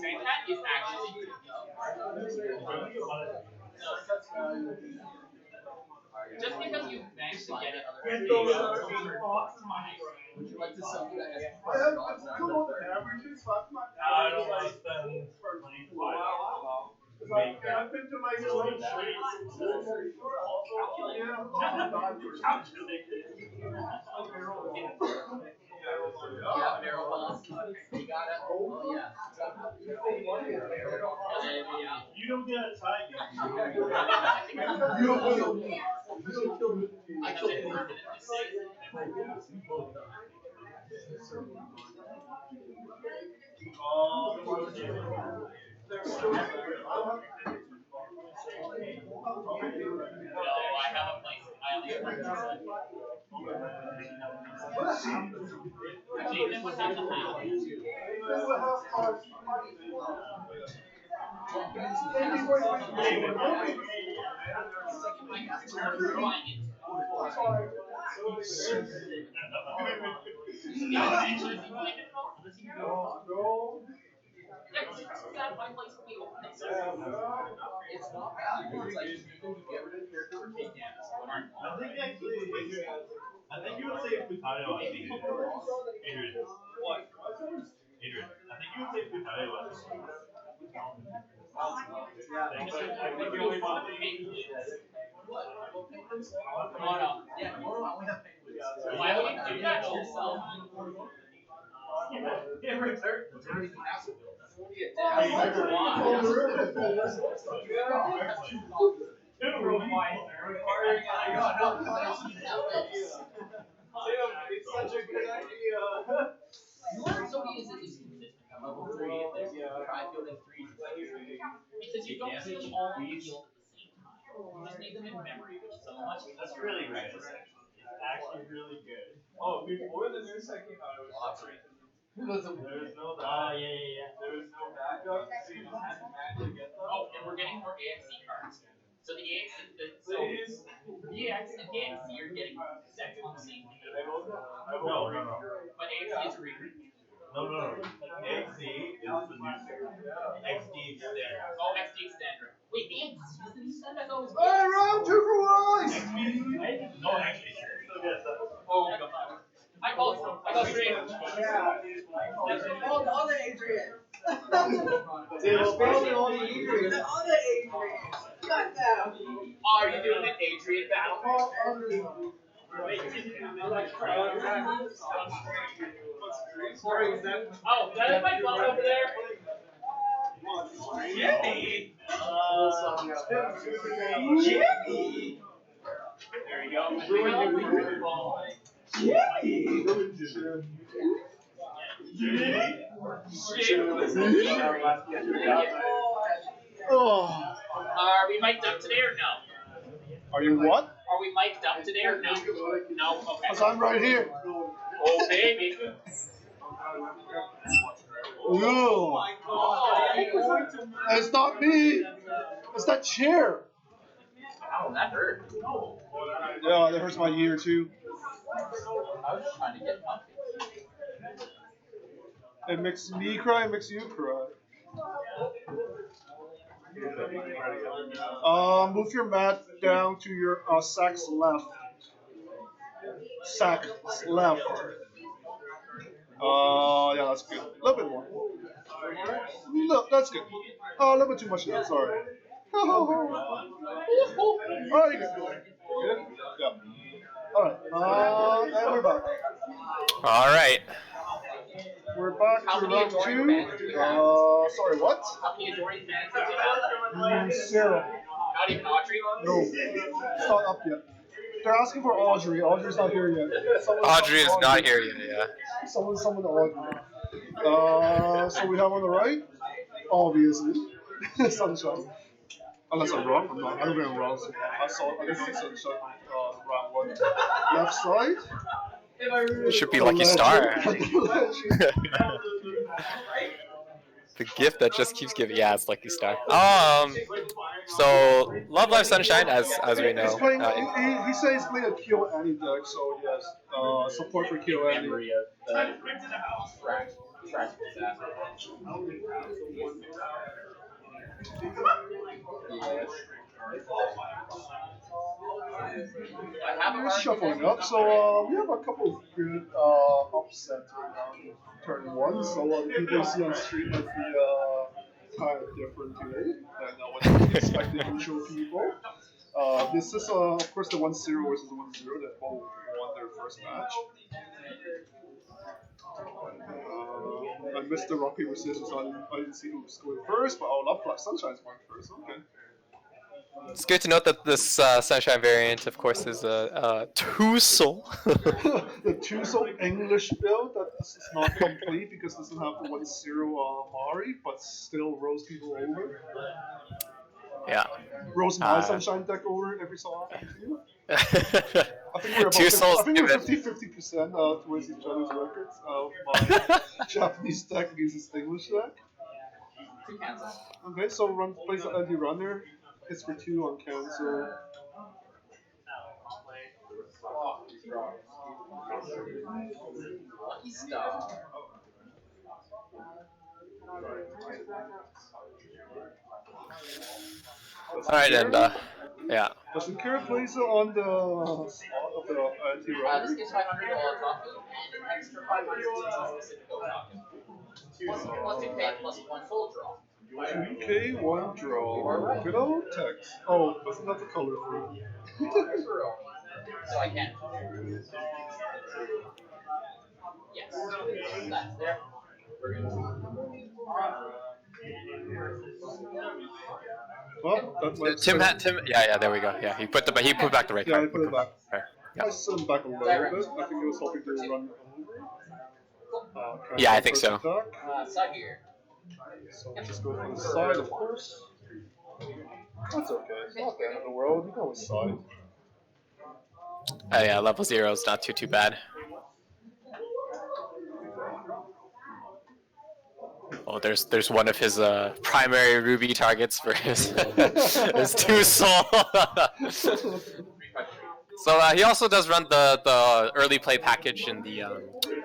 [SPEAKER 3] Sandcat is actually just because you managed to get it,
[SPEAKER 5] would you like to sell me that?
[SPEAKER 2] I
[SPEAKER 3] don't
[SPEAKER 2] want to spend I've been to my
[SPEAKER 5] Yeah, barrel balls. You got it. Oh yeah.
[SPEAKER 2] You don't get a tie game.
[SPEAKER 5] You killed me. I killed him.
[SPEAKER 3] I have a place. I only have
[SPEAKER 5] It's not bad. It's like you can get rid of character or take damage.
[SPEAKER 3] I think actually, Adrian, I think you would say Futayo on Adrian. What? Adrian, I think you would say Futayo on
[SPEAKER 5] Yeah.
[SPEAKER 3] I think you would probably.
[SPEAKER 5] Oh no. Yeah, no, we have penguins.
[SPEAKER 3] Why would you do that?
[SPEAKER 5] Yourself.
[SPEAKER 3] Yeah, right there.
[SPEAKER 5] It's already massive build. That's only a
[SPEAKER 3] Two real quiet. It's such a good idea.
[SPEAKER 5] You learn so easy is consistent. At level 3, if there's try fielding 3 because you don't see them all on the field at the same time. You just need them in memory, which is a much
[SPEAKER 3] That's really good. It's actually really good. Oh, before the new second, I was there was no there was no backup, so you just had to manually get them.
[SPEAKER 5] Oh, and we're getting more AXC cards. So the AXC, the EX and the AXC are getting set on the same thing.
[SPEAKER 3] No.
[SPEAKER 5] But AXC is reprint.
[SPEAKER 3] No. XD is the new standard. XD extender.
[SPEAKER 5] Oh, XD extender. Wait, the AXC is the new standard? I thought it was
[SPEAKER 2] Hey, round 2 for Weiss!
[SPEAKER 3] No, actually, still gets that.
[SPEAKER 5] Oh, my God. I called 3.
[SPEAKER 6] Oh, the other Adrian.
[SPEAKER 3] The other
[SPEAKER 6] The other Adrian. Got them.
[SPEAKER 5] Oh, are you doing an Adrian battle? Oh, that is my phone over there.
[SPEAKER 3] Jimmy!
[SPEAKER 6] Jimmy.
[SPEAKER 5] There you go.
[SPEAKER 2] Oh.
[SPEAKER 5] Are we mic'd up today or no?
[SPEAKER 2] Are you what?
[SPEAKER 5] Are we mic'd up today or no? No? Okay.
[SPEAKER 2] Because I'm right here.
[SPEAKER 5] Oh, baby.
[SPEAKER 2] No. It's not me. It's that chair.
[SPEAKER 5] Ow, that hurt.
[SPEAKER 2] Yeah, that hurts my ear too.
[SPEAKER 5] I was just trying to get pumped.
[SPEAKER 2] It makes me cry, it makes you cry. Move your mat down to your sack's left. Sack left. Yeah, that's good. A little bit more. Look, that's good. Oh, a little bit too much now, sorry. Alright, good. Good? Yeah. Alright, and we're back.
[SPEAKER 1] All right.
[SPEAKER 2] We're back
[SPEAKER 5] How
[SPEAKER 2] to
[SPEAKER 5] many
[SPEAKER 2] round
[SPEAKER 5] Adoring
[SPEAKER 2] 2.
[SPEAKER 5] fans do you have?
[SPEAKER 2] Sorry, what?
[SPEAKER 5] How many Adoring fans do you have?
[SPEAKER 2] 0.
[SPEAKER 5] Not even Audrey?
[SPEAKER 2] No, it's not up yet. They're asking for Audrey. Audrey's not here yet.
[SPEAKER 1] Audrey is not here yet. Yeah.
[SPEAKER 2] Someone Audrey. So we have on the right, obviously, Sunshine. Unless I'm wrong, I'm not. I don't think I'm wrong. So I didn't see Sunshine round 1. Left side.
[SPEAKER 1] It should be Lucky Star. The gift that just keeps giving. Yeah, it's Lucky Star. So Love Live Sunshine, as we know.
[SPEAKER 2] He's playing, he says he's playing a Kill Annie deck, so yes, support for Kill Annie. We're shuffling up, so we have a couple of good upsets right now in turn 1. So the people you see on stream might be kind of different today than what you expect the usual people. This is of course the 1-0 versus the 1-0 that both won their first match. I missed the rock paper scissors, so I didn't see who was going first, but Love Live Sunshine's going first. Okay.
[SPEAKER 1] It's good to note that this Sunshine variant, of course, is a two-soul.
[SPEAKER 2] The two-soul English build that is not complete because it doesn't have the 1-0 Mari, but still rolls people over.
[SPEAKER 1] Yeah.
[SPEAKER 2] Rolls my Sunshine deck over every so often too. I think we're about
[SPEAKER 1] Two souls
[SPEAKER 2] I think we're
[SPEAKER 1] given.
[SPEAKER 2] 50-50% towards each other's records of my Japanese deck against his English deck.
[SPEAKER 5] Two cancels.
[SPEAKER 2] Okay, so run plays the Eddie Runner, hits for 2 on cancel.
[SPEAKER 5] Lucky Star.
[SPEAKER 1] Alright, and yeah.
[SPEAKER 2] Does the Kira plays on the slot of the Eddie
[SPEAKER 5] This
[SPEAKER 2] Runner?
[SPEAKER 5] gives $500 token and an extra 500 specific token. Plus 2K plus 1 full draw.
[SPEAKER 2] 2K, 1 draw. Good old text. Oh, wasn't that the color for it?
[SPEAKER 5] So I can. Yes. That's there. We're good.
[SPEAKER 2] Well, that might
[SPEAKER 1] Tim yeah, there we go. Yeah, he put back the right
[SPEAKER 2] Yeah,
[SPEAKER 1] card.
[SPEAKER 2] I put it back.
[SPEAKER 1] Right.
[SPEAKER 2] I sent him back a little bit. I think he was hoping to run over.
[SPEAKER 1] Yeah, I think so.
[SPEAKER 5] Side here.
[SPEAKER 2] So just go for the side, of course. That's okay. It's not the end of the world. You can always side.
[SPEAKER 1] Oh yeah, level 0 is not too bad. Oh, there's one of his primary ruby targets for his his 2 soul. So he also does run the early play package in the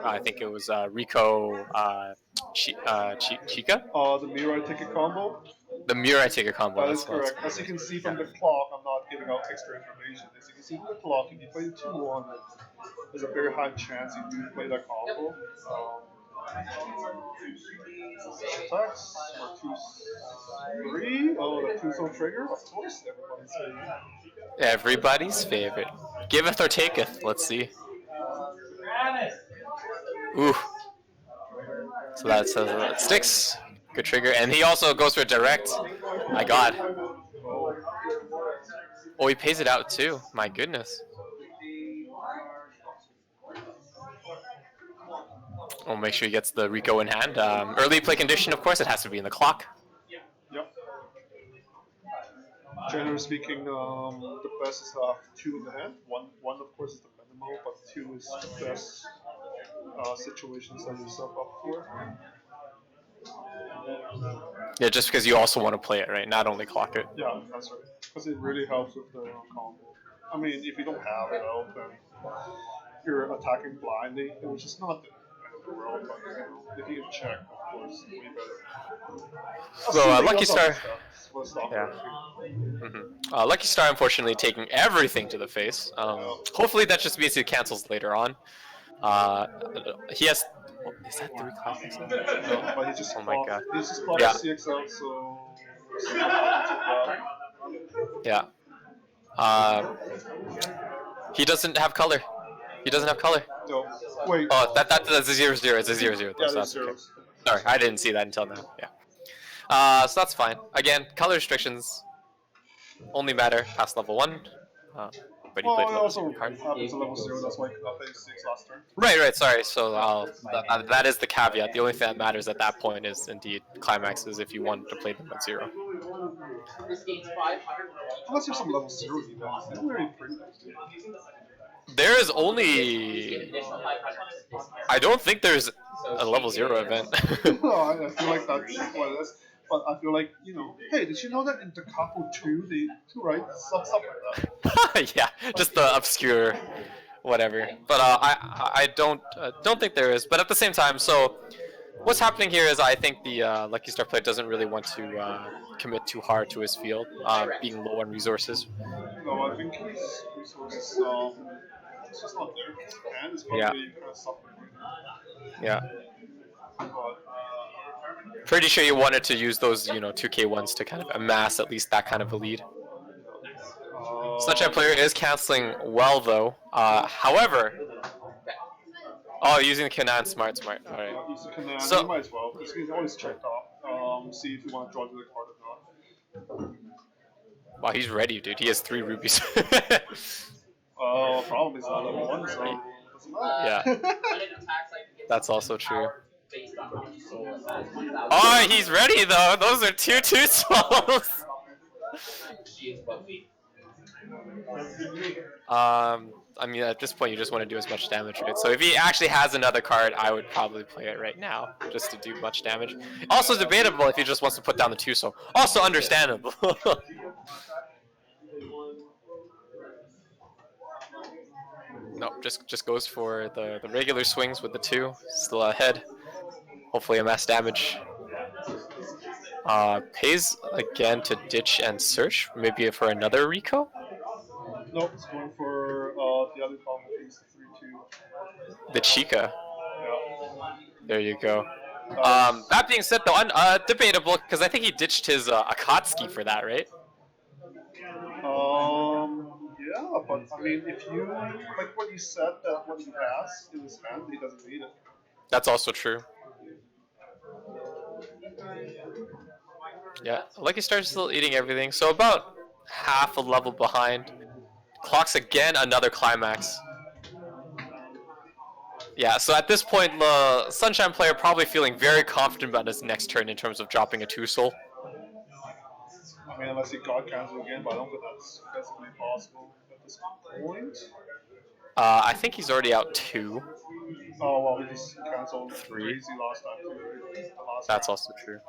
[SPEAKER 1] I think it was Rico Chica.
[SPEAKER 2] The Mirai ticket combo.
[SPEAKER 1] The Mirai ticket combo.
[SPEAKER 2] That is correct. As you can see from the clock, I'm not giving out extra information. As you can see from the clock, if you play the 2-1, there's a very high chance you do play that combo. Attacks, 2-3. Oh, the 2 soul trigger. Of course, everybody's favorite.
[SPEAKER 1] Everybody's favorite. Giveth or taketh. Let's see. Ooh. So that says it sticks. Good trigger. And he also goes for a direct. My god. Oh, he pays it out too. My goodness. Oh, make sure he gets the Rico in hand. Early play condition, of course, it has to be in the clock.
[SPEAKER 2] Yep. Generally speaking, the best is 2 in the hand. One of course, is the minimal, but 2 is the best situation to set yourself up for.
[SPEAKER 1] Yeah, just because you also want to play it, right? Not only clock it.
[SPEAKER 2] Yeah, that's right. Because it really helps with the combo. I mean, if you don't have it out, then you're attacking blindly, which is not the end of the world, but you know, if you can check, of course, way better.
[SPEAKER 1] So, Lucky Star.
[SPEAKER 2] Yeah.
[SPEAKER 1] Lucky Star, unfortunately, taking everything to the face. Hopefully that just means he cancels later on. He has... Is that 3 classics?
[SPEAKER 2] No, but he just
[SPEAKER 1] my god.
[SPEAKER 2] He's just clocked CXL, so...
[SPEAKER 1] Yeah. He doesn't have color. He doesn't have color.
[SPEAKER 2] No. Wait.
[SPEAKER 1] Oh, that's a 0/0. It's a 0/0.
[SPEAKER 2] Yeah,
[SPEAKER 1] So that's okay.
[SPEAKER 2] zeros.
[SPEAKER 1] Sorry, I didn't see that until now. Yeah. So that's fine. Again, color restrictions only matter past level 1. But he played
[SPEAKER 2] Well, it
[SPEAKER 1] level
[SPEAKER 2] also
[SPEAKER 1] 0 card.
[SPEAKER 2] happens at level 0, that's why I could not play 6 last turn.
[SPEAKER 1] Right. Sorry. So that is the caveat. The only thing that matters at that point is indeed climaxes if you want to play them at 0.
[SPEAKER 5] This game's 500.
[SPEAKER 2] Unless there's some level 0 events, they don't really bring them.
[SPEAKER 1] There is only... I don't think there's a level 0 event.
[SPEAKER 2] No, I feel like that's what it is. But I feel like, you know, hey, did you know that in Takapo 2, they right? Stuff like that.
[SPEAKER 1] Yeah, just the obscure whatever. But I don't think there is. But at the same time, so what's happening here is I think the Lucky Star player doesn't really want to commit too hard to his field, being low on resources.
[SPEAKER 2] No, I think his resources, it's just not there. His hand is probably kind of suffering right now.
[SPEAKER 1] Yeah.
[SPEAKER 2] But,
[SPEAKER 1] pretty sure you wanted to use those, 2K1s to kind of amass at least that kind of a lead. Sunshine player is canceling well though. However, using the Kanan, smart. All right.
[SPEAKER 2] Using Kanan,
[SPEAKER 1] so
[SPEAKER 2] you might as well. Because you can always check off. See if you want to draw to the card or not.
[SPEAKER 1] Wow, he's ready, dude. He has 3 rubies.
[SPEAKER 2] Problem is not level 1, so it doesn't matter.
[SPEAKER 1] Yeah. That's also true. Oh, he's ready though. Those are 2 souls. I mean, at this point, you just want to do as much damage, right? So if he actually has another card, I would probably play it right now, just to do much damage. Also debatable if he just wants to put down the 2-so. Also understandable. No, just goes for the regular swings with the 2. Still ahead. Hopefully a mass damage. Pays again to ditch and search, maybe for another Rico?
[SPEAKER 2] Nope, it's going for the other combo piece, the 3-2.
[SPEAKER 1] The Chica.
[SPEAKER 2] Yeah.
[SPEAKER 1] There you go.
[SPEAKER 2] That
[SPEAKER 1] That being said, though, debatable, because I think he ditched his Akatsuki for that, right?
[SPEAKER 2] yeah, but I mean, if you like what you said that what he has in his hand, he doesn't need it.
[SPEAKER 1] That's also true. Yeah, Lucky Star's still eating everything, so about half a level behind. Clocks again another climax. Yeah, so at this point, the Sunshine player probably feeling very confident about his next turn in terms of dropping a 2-soul.
[SPEAKER 2] I mean, unless he God cancel again, but I don't think that's physically possible at this point.
[SPEAKER 1] I think he's already out 2.
[SPEAKER 2] Oh, well, he just canceled
[SPEAKER 1] 3.
[SPEAKER 2] crazy last time, too, right? The last
[SPEAKER 1] That's
[SPEAKER 2] round.
[SPEAKER 1] also true.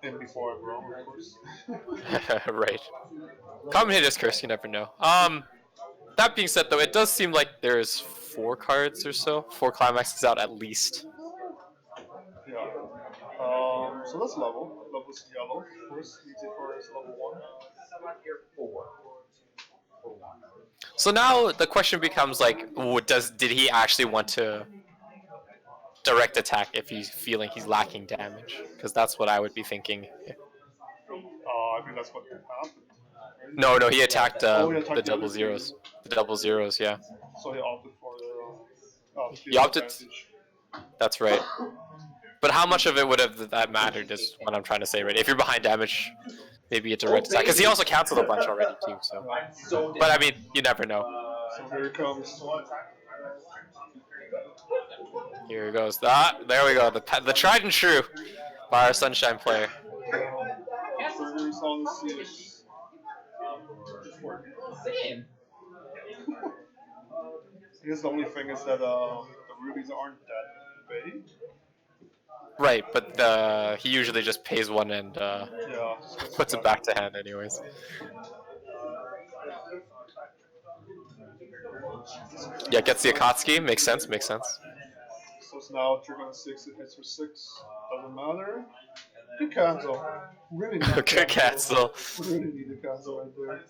[SPEAKER 2] And before I'm wrong, of course.
[SPEAKER 1] Right. Commentator's curse, you never know. That being said, though, it does seem like there's 4 cards or so. 4 climaxes out at least.
[SPEAKER 2] Yeah. So that's level. Level's yellow, of course. Needs it for his level 1.
[SPEAKER 1] So now the question becomes like, did he actually want to direct attack if he's feeling he's lacking damage? Because that's what I would be thinking.
[SPEAKER 2] I think that's what happened.
[SPEAKER 1] No, he attacked,
[SPEAKER 2] he attacked
[SPEAKER 1] the
[SPEAKER 2] the
[SPEAKER 1] double
[SPEAKER 2] other
[SPEAKER 1] zeros.
[SPEAKER 2] two.
[SPEAKER 1] The double zeros, yeah.
[SPEAKER 2] So he opted for the
[SPEAKER 1] He opted.
[SPEAKER 2] advantage.
[SPEAKER 1] That's right. But how much of it would have that mattered is what I'm trying to say, right? If you're behind damage, maybe a direct attack. Because he also canceled a bunch already too, so. But I mean, you never know.
[SPEAKER 2] So here it comes.
[SPEAKER 1] Here it goes. Ah, there we go. The tried and true by our Sunshine player.
[SPEAKER 2] Burgers on the seats. I guess the only thing is that the rubies aren't that big.
[SPEAKER 1] Right, but he usually just pays 1 and
[SPEAKER 2] Yeah,
[SPEAKER 1] puts it back to hand anyways. Yeah, gets the Akatsuki. Makes sense.
[SPEAKER 2] So it's now trigger on 6, it hits for 6. Doesn't matter. Good cancel. Really need
[SPEAKER 1] Good cancel.
[SPEAKER 2] Really need a cancel right there.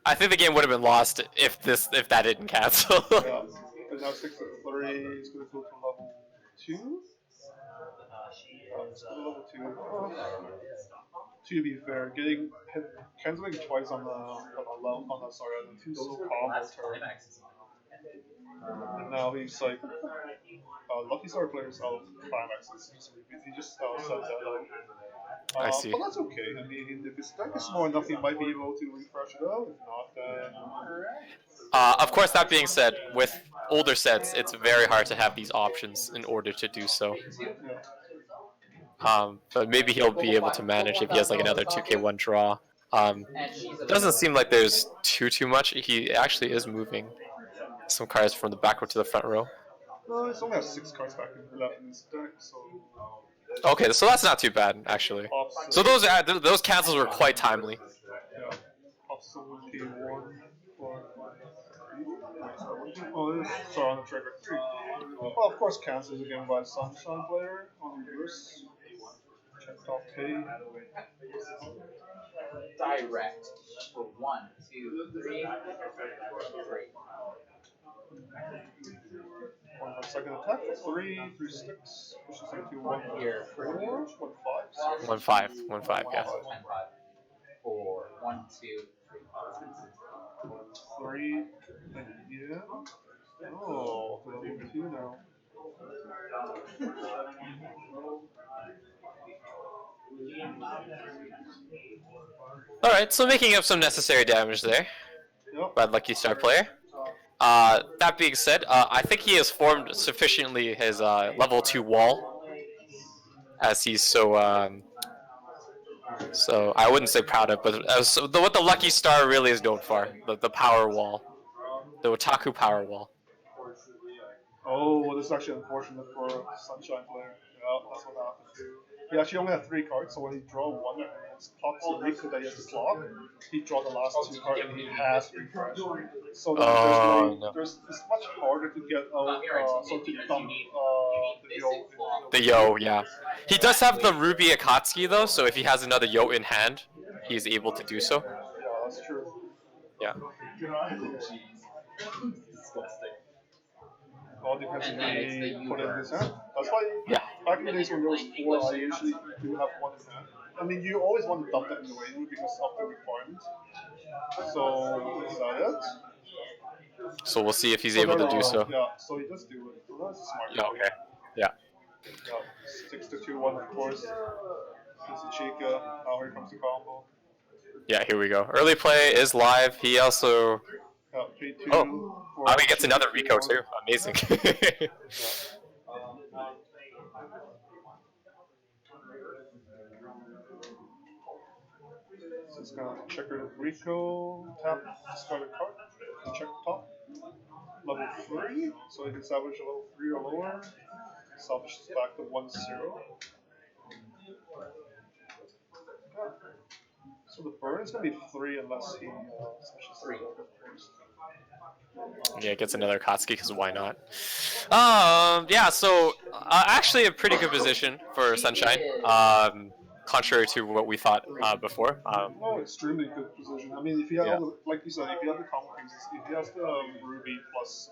[SPEAKER 1] I think the game would have been lost if that didn't cancel.
[SPEAKER 2] Yeah. And now 6 to 3 is going to go to level 2. Let's go to level 2. To be fair, canceling twice on the 2-soul combo turn. And now he's like, Lucky Star players out climaxes. He just sends that out.
[SPEAKER 1] I see.
[SPEAKER 2] But that's okay. I mean, if his deck is small enough, he might be able to refresh it out. If not, then.
[SPEAKER 1] Of course, that being said, with older sets, it's very hard to have these options in order to do so.
[SPEAKER 2] Yeah.
[SPEAKER 1] But maybe he'll be able to manage if he has like another 2k1 draw. Doesn't seem like there's too much. He actually is moving some cards from the back row to the front row.
[SPEAKER 2] No, it's only has 6 cards back left in his deck, so.
[SPEAKER 1] Okay, so that's not too bad actually. So those cancels were quite timely.
[SPEAKER 2] Yeah. Offset 1k1. Oh, sorry, on the trigger 3. Well, of course, cancels again by Sunshine player on reverse. Check top pay.
[SPEAKER 5] Direct for 1, 2, 3, 3.
[SPEAKER 2] One for second attack for 3, 3 sticks. Pushes into 1 here. 4, 1 5.
[SPEAKER 1] 1-5, yeah.
[SPEAKER 5] 4, 1, 2,
[SPEAKER 2] 3. Yeah. Oh, level 2 now.
[SPEAKER 1] Alright, so making up some necessary damage there by Lucky Star player. That being said, I think he has formed sufficiently his level 2 wall, as he's so So I wouldn't say proud of, but so what the Lucky Star really is known for, the power wall, the Otaku power wall.
[SPEAKER 2] Oh, this is actually unfortunate for Sunshine player. Yeah, that's what happened. He actually only had 3 cards, so when he draw one and it's clocked to the Riku that he has to slot, he draw the last 2 cards and he has refresh. So then
[SPEAKER 1] No.
[SPEAKER 2] it's much harder to get out, so to dump the Yo.
[SPEAKER 1] The Yo, yeah. He does have the Ruby Akatsuki though, so if he has another Yo in hand, he's able to do so.
[SPEAKER 2] Yeah, that's true.
[SPEAKER 1] Yeah.
[SPEAKER 2] All depends if he put it in his hand. That's why
[SPEAKER 1] Yeah.
[SPEAKER 2] back in the days when there was 4, I usually do have 1 in hand. I mean, you always want to dump that anyway because of the requirement. So, is that it?
[SPEAKER 1] So we'll see if he's able to do so.
[SPEAKER 2] Yeah, so he does do it. So that's smart.
[SPEAKER 1] Yeah, okay. Yeah.
[SPEAKER 2] Yeah, 6 to 2-1, of course. This is Chica. Now here comes the combo.
[SPEAKER 1] Yeah, here we go. Early play is live. He also...
[SPEAKER 2] Yeah, 3-2.
[SPEAKER 1] Oh, he gets another Rico too. Amazing.
[SPEAKER 2] So it's gonna checker Rico, tap, discard a card, check top. Level 3, so he can salvage a level 3 or lower. Salvage is back to 1-0. So the burn is gonna be 3 unless he smashes 3.
[SPEAKER 1] Yeah, gets another Akatsuki because why not? Yeah, so actually a pretty good position for Sunshine. Contrary to what we thought before.
[SPEAKER 2] Oh, extremely good position. I mean, if you have,
[SPEAKER 1] Yeah.
[SPEAKER 2] like you said, if you have the combo pieces, if he has the Ruby plus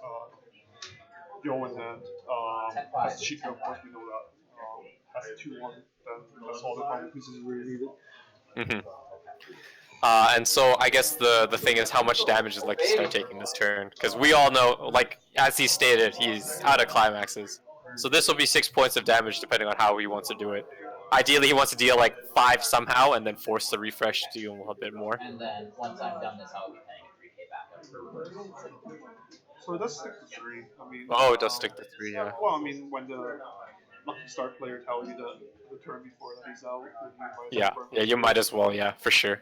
[SPEAKER 2] Yo in hand, has Chica, of course we know that, has 2-1, then that's all the combo pieces really needed.
[SPEAKER 1] Mm-hmm. And so I guess the thing is how much damage is Lucky Star taking this turn, because we all know, like as he stated, he's out of climaxes. So this will be 6 points of damage depending on how he wants to do it. Ideally, he wants to deal like 5 somehow, and then force the refresh to deal a little bit more.
[SPEAKER 5] And then once I'm done this, I'll be paying a 3K backup for reverse.
[SPEAKER 2] So it does stick to 3. I mean.
[SPEAKER 1] Oh, it does stick to 3, yeah.
[SPEAKER 2] Well, I mean, when the Lucky Star player tells you the turn before that he's out, then you might.
[SPEAKER 1] Yeah, you might as well, yeah, for sure.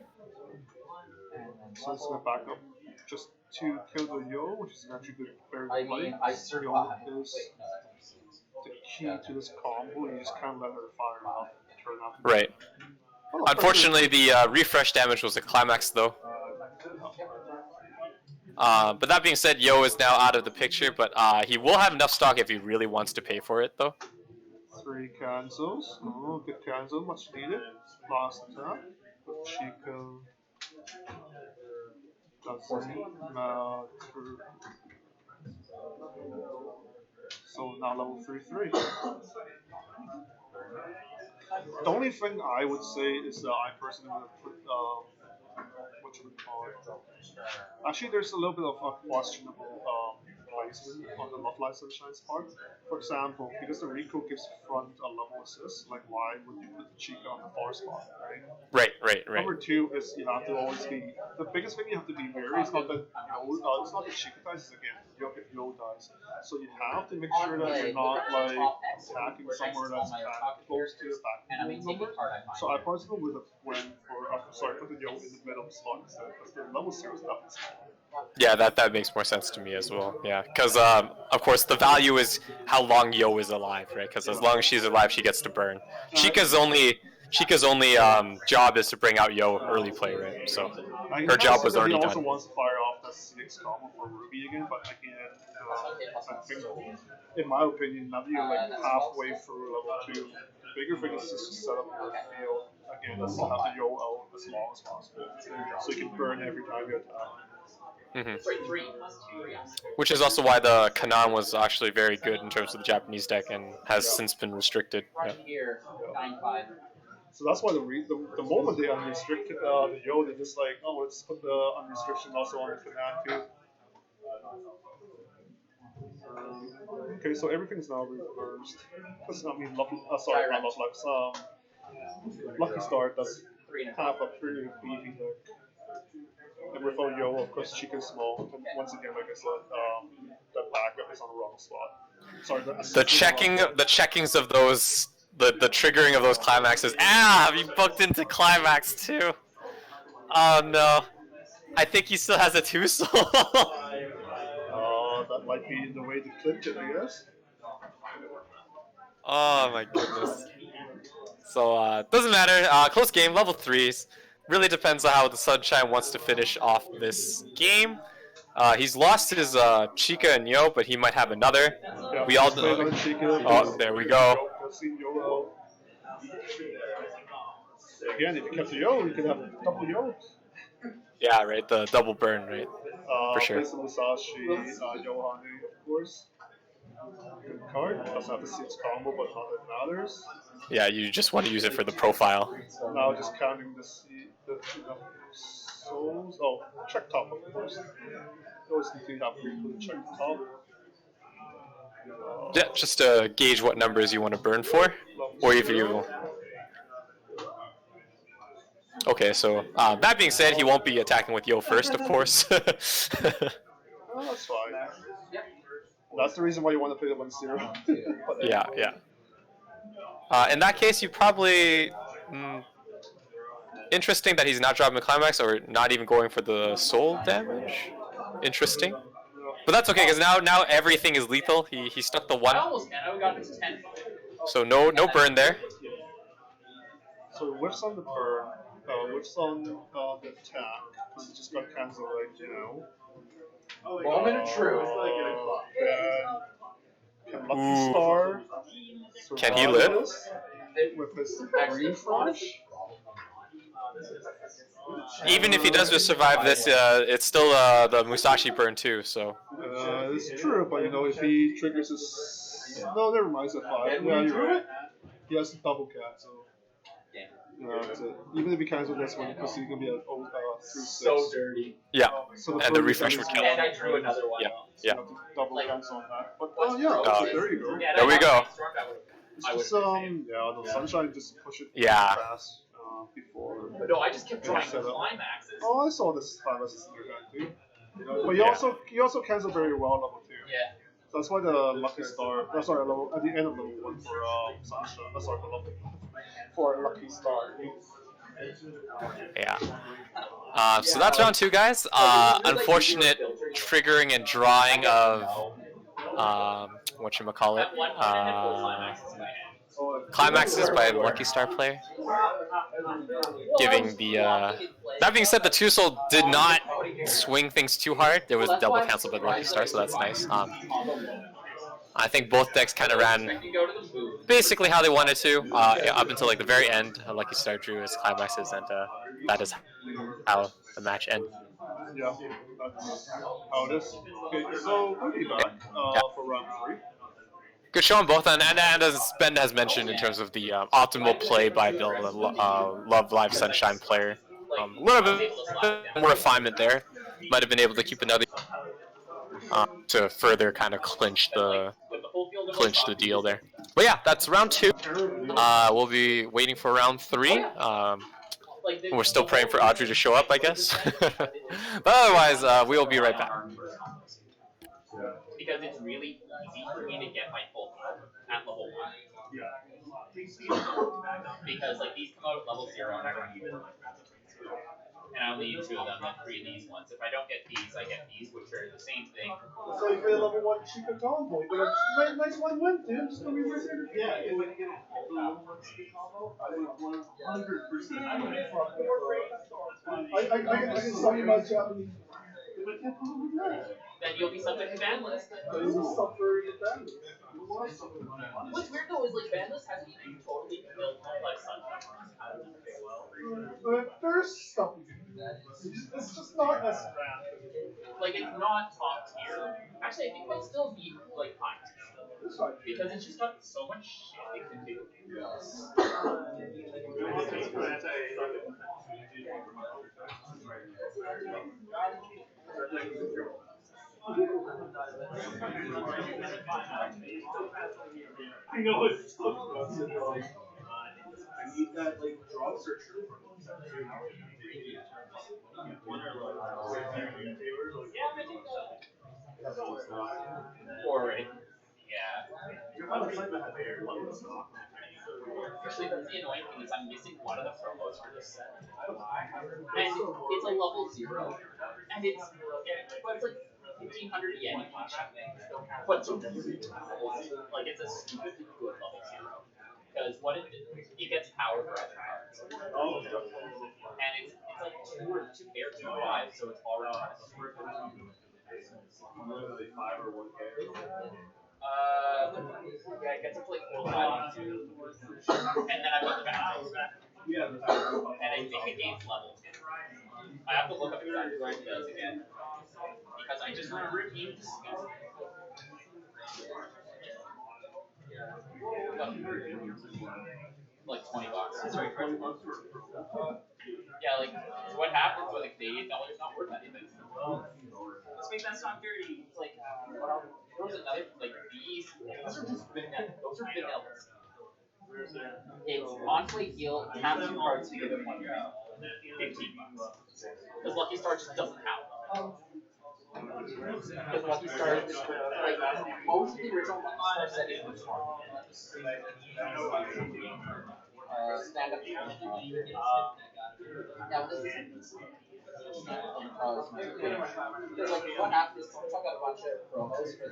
[SPEAKER 2] So it's gonna back up just to kill the Yo, which is actually good. Very
[SPEAKER 5] I
[SPEAKER 2] good
[SPEAKER 5] mean,
[SPEAKER 2] play.
[SPEAKER 5] I survived.
[SPEAKER 2] Yo is the key to this combo. You just can't let her fire off. Turn off.
[SPEAKER 1] Right.
[SPEAKER 2] Oh,
[SPEAKER 1] Unfortunately, the refresh damage was a climax, though. But that being said, Yo is now out of the picture, but he will have enough stock if he really wants to pay for it, though.
[SPEAKER 2] 3 cancels. Oh, good cancel. Much needed. Last attack. Chica. Doesn't matter. So now level 3-3. The only thing I would say is that I personally would have put what you would call it. Actually, there's a little bit of a questionable placement on the Love Live Sunshine's part. For example, because the Rico gives front a level assist, like why would you put the Chica on the far spot, right?
[SPEAKER 1] Right.
[SPEAKER 2] Number 2 is you have to always be, the biggest thing you have to be wary is not that it's not that Chica dies, it's again if Yo dies. So you have to make sure that you're not like attacking somewhere that's close to the back number. So I personally would have went for put the Yo in the middle spot instead, because the level 0 is definitely smaller.
[SPEAKER 1] Yeah, that makes more sense to me as well. Yeah, because of course the value is how long Yo is alive, right? Because as long as she's alive, she gets to burn. Chica's only job is to bring out Yo early play, right? So her job was already
[SPEAKER 2] he
[SPEAKER 1] done.
[SPEAKER 2] also wants to fire off that 6 combo for Ruby again, but again, I think, in my opinion, now that you're like halfway through level 2, the bigger thing is just to set up your field again, just to have the Yo out as long as possible, so you can burn every time you attack.
[SPEAKER 1] Which is also why the Kanan was actually very good in terms of the Japanese deck and has since been restricted. Yeah.
[SPEAKER 2] So that's why the moment they unrestricted the Yo, they're just like, oh, let's put the unrestriction also on the Kanan too. Okay, so everything's now reversed. Because, I mean, not Love Live. Lucky Star does have a pretty beefy deck. And without Yo, of course, Chica's small. And once again, like I said, the backup is on the wrong spot. Sorry,
[SPEAKER 1] the checkings of those the triggering of those climaxes. Ah, you booked into climax too. Oh no. I think he still has a 2-soul.
[SPEAKER 2] That might be the way to clinch it, I guess.
[SPEAKER 1] Oh my goodness. So doesn't matter. Close game, level 3s. Really depends on how the Sunshine wants to finish off this game. He's lost his Chica and Yo, but he might have another.
[SPEAKER 2] Yeah,
[SPEAKER 1] We all
[SPEAKER 2] play another Chica.
[SPEAKER 1] Oh, there we go.
[SPEAKER 2] Again, if you kept the Yo, you could have double Yo.
[SPEAKER 1] Yeah, right. The double burn, right? For sure.
[SPEAKER 2] Play some Musashi, Yohane, of course. Good card. Doesn't have to see its combo, but not that matters.
[SPEAKER 1] Yeah, you just want to use it for the profile.
[SPEAKER 2] So now just counting the souls. Oh, check top, of course. You always need to have frequent check top.
[SPEAKER 1] Yeah, just to gauge what numbers you want to burn for, or if you. Okay, so that being said, he won't be attacking with Yo first, of course.
[SPEAKER 2] Oh, that's fine. That's the reason why you want to play the 1-0.
[SPEAKER 1] Yeah, yeah. In that case, you probably. Interesting that he's not dropping the climax or not even going for the soul damage. Interesting. But that's okay, because now everything is lethal. He stuck the 1.
[SPEAKER 5] I almost can. I got his 10.
[SPEAKER 1] So no burn there.
[SPEAKER 2] So whiffs on the burn, whiffs on the attack, because it just got cancelled right now.
[SPEAKER 3] Moment of truth.
[SPEAKER 2] Can Lucky Star
[SPEAKER 1] Can he live?
[SPEAKER 2] with his refresh?
[SPEAKER 1] Even if he does just survive this, it's still the Musashi burn too. So.
[SPEAKER 2] It's true, but you know if he triggers his, no, never mind. It's a 5. Yeah, you're right. He has a double cat, so. That's it. Even if he cancels this one, because he's gonna be at 3-6.
[SPEAKER 3] So dirty.
[SPEAKER 1] Yeah,
[SPEAKER 2] So
[SPEAKER 1] and the refresh would kill
[SPEAKER 3] And
[SPEAKER 1] him.
[SPEAKER 3] I drew another one.
[SPEAKER 1] Yeah,
[SPEAKER 2] So
[SPEAKER 1] yeah.
[SPEAKER 2] you have to double cancel on that. But yeah, there you go.
[SPEAKER 1] There we go.
[SPEAKER 2] It's just the Sunshine just push it
[SPEAKER 1] Yeah.
[SPEAKER 2] fast before.
[SPEAKER 3] But no, I just kept drawing
[SPEAKER 2] Set up.
[SPEAKER 3] climaxes.
[SPEAKER 2] Oh, I saw this climaxes in your hand too. But you also cancel very well on level 2.
[SPEAKER 3] Yeah.
[SPEAKER 2] So that's why the Lucky Star. Sorry, level at the end of level 1 for Sunshine. Sorry, for Lucky Star.
[SPEAKER 1] Yeah. So that's round 2, guys. Unfortunate triggering and drawing of whatchamacallit, climaxes by Lucky Star player. Giving the that being said, the 2-soul did not swing things too hard. There was double cancel by Lucky Star, so that's nice. I think both decks kind of ran basically how they wanted to, up until like the very end. Lucky Star drew his climaxes, and that is how the match ended.
[SPEAKER 2] Yeah, that's how it is. Okay, so we'll be back for round 3.
[SPEAKER 1] Good show on both, and as Ben has mentioned in terms of the optimal play by the Love Live Sunshine player, a little bit more refinement there. Might have been able to keep another to further kind of clinch the deal there. But yeah, that's round 2. We'll be waiting for round 3. We're still praying for Audrey to show up, I guess. But otherwise, we will be right back.
[SPEAKER 5] Because it's really easy for me to get my full power at level 1. Because like these come out at level 0 and I run even. And I only use 2 of them, then 3 of these ones. If I don't get these, I get these, which are the same thing.
[SPEAKER 2] So you play level 1 Chica combo. Nice 1 dude. Just go reverse it. Yeah. I can sell you my Japanese.
[SPEAKER 5] Then you'll be subject to ban list. What's weird though is like ban list hasn't even totally built like Sunshine.
[SPEAKER 2] There's stuff. It's just not as bad.
[SPEAKER 5] Like it's not top tier. Actually, I think it might still be like high tier. Because it's just got so much shit it can do.
[SPEAKER 2] I know it's I need that like drop searcher.
[SPEAKER 5] Or yeah. Actually, the annoying thing is I'm missing one of the promos for this set. And it's a level 0. And it's like 1,500 yen each. But it's like it's a stupidly good level 0. Because what it gets power for other cards. And it's like 2 or 2 pair 2/5, so it's already yeah, it gets up to like 4/5 on 2. And then I've got the back. And I think it gains level 2. I have to look up exactly where it does again. Because I just remember it being disgusting. Like $20. Yeah, like what happens with a Canadian dollar is not worth anything. Let's make that sound dirty. It's like there was another like these are just those are vanillas. It's on-play heal, tap 2 cards to give it 1 $15. Because Lucky Star just doesn't have them. Because Lucky Star is like most of the original Lucky Star settings were smart. Stand up. Yeah, this is because like what happened is Toronto got a bunch of promos for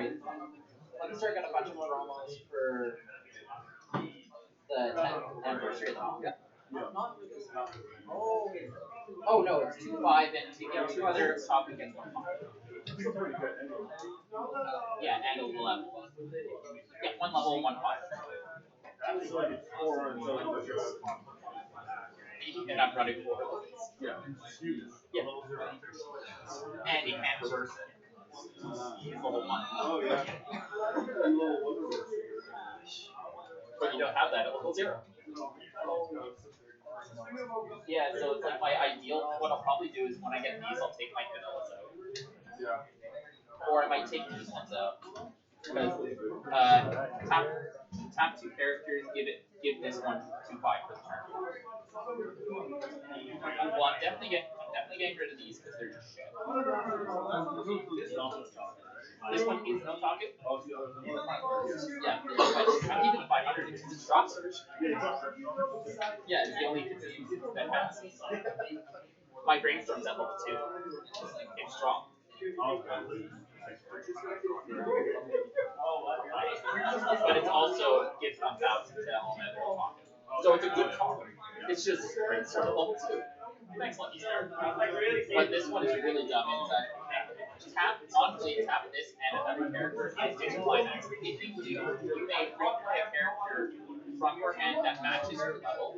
[SPEAKER 5] the Lucky Star got a bunch of promos for the 10th anniversary of the manga. Oh no, it's 2/5 and to get 2 other topic gets 1/5. Yeah, and a level. Yeah, 1 level, 1/5. And I'm running 4 levels. Yeah. And you can't reverse it. It's level 1. Oh yeah. But you don't have that at level 0. Yeah, so it's like my ideal. What I'll probably do is when I get these, I'll take my vanillas out. Yeah. Or I might take these ones out. Because tap 2 characters, give this one 2/5 for the turn. Well, I'm definitely getting rid of these because they're just shit. This one is no target. Yeah, I'm keeping the 500 because it's drop surge. Yeah, it's the only consistency that passes. My brainstorm's at level 2. It's strong. But it's also gives 1,000 to all my other pockets. So it's a good card. It's just brainstorm at level 2. Thanks, Lucky Star. But this one is really dumb. It's tap this and another character and digital climax. If you do, you may replay a character from your hand that matches your level.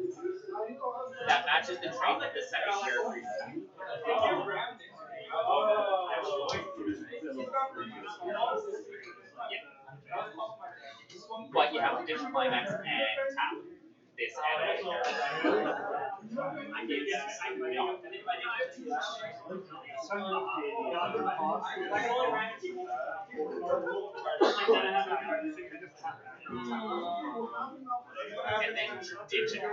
[SPEAKER 5] That matches the trait of the second character you have. Yeah. But you have to digital climax and tap this and and then digital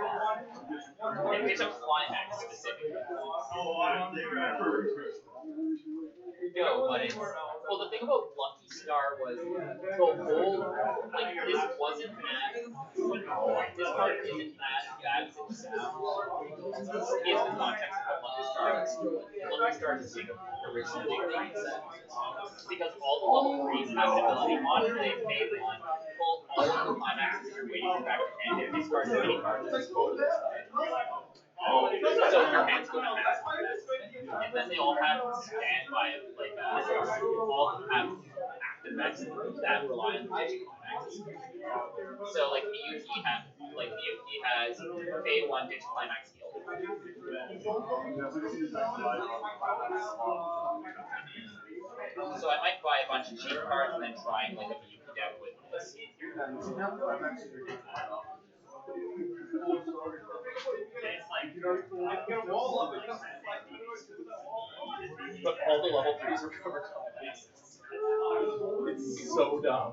[SPEAKER 5] and digital climax specifically. No, but it's well. The thing about Lucky Star was the whole like this wasn't as this part isn't as bad as it sounds in the context of what Lucky Star is. Lucky Star is like original big brain set because all the level 3s have an ability on play pay 1, pull all of the climaxes you're waiting for back to hand and discard as many cards as go to the side. So your hands go to max and then they all have standby, like all of them have active effects that rely on digital climaxes. So like BUT has pay 1 digital climax heal. So I might buy a bunch of cheap cards and then try like a BUT deck with this. But all the level 3s recover climax. It's so dumb.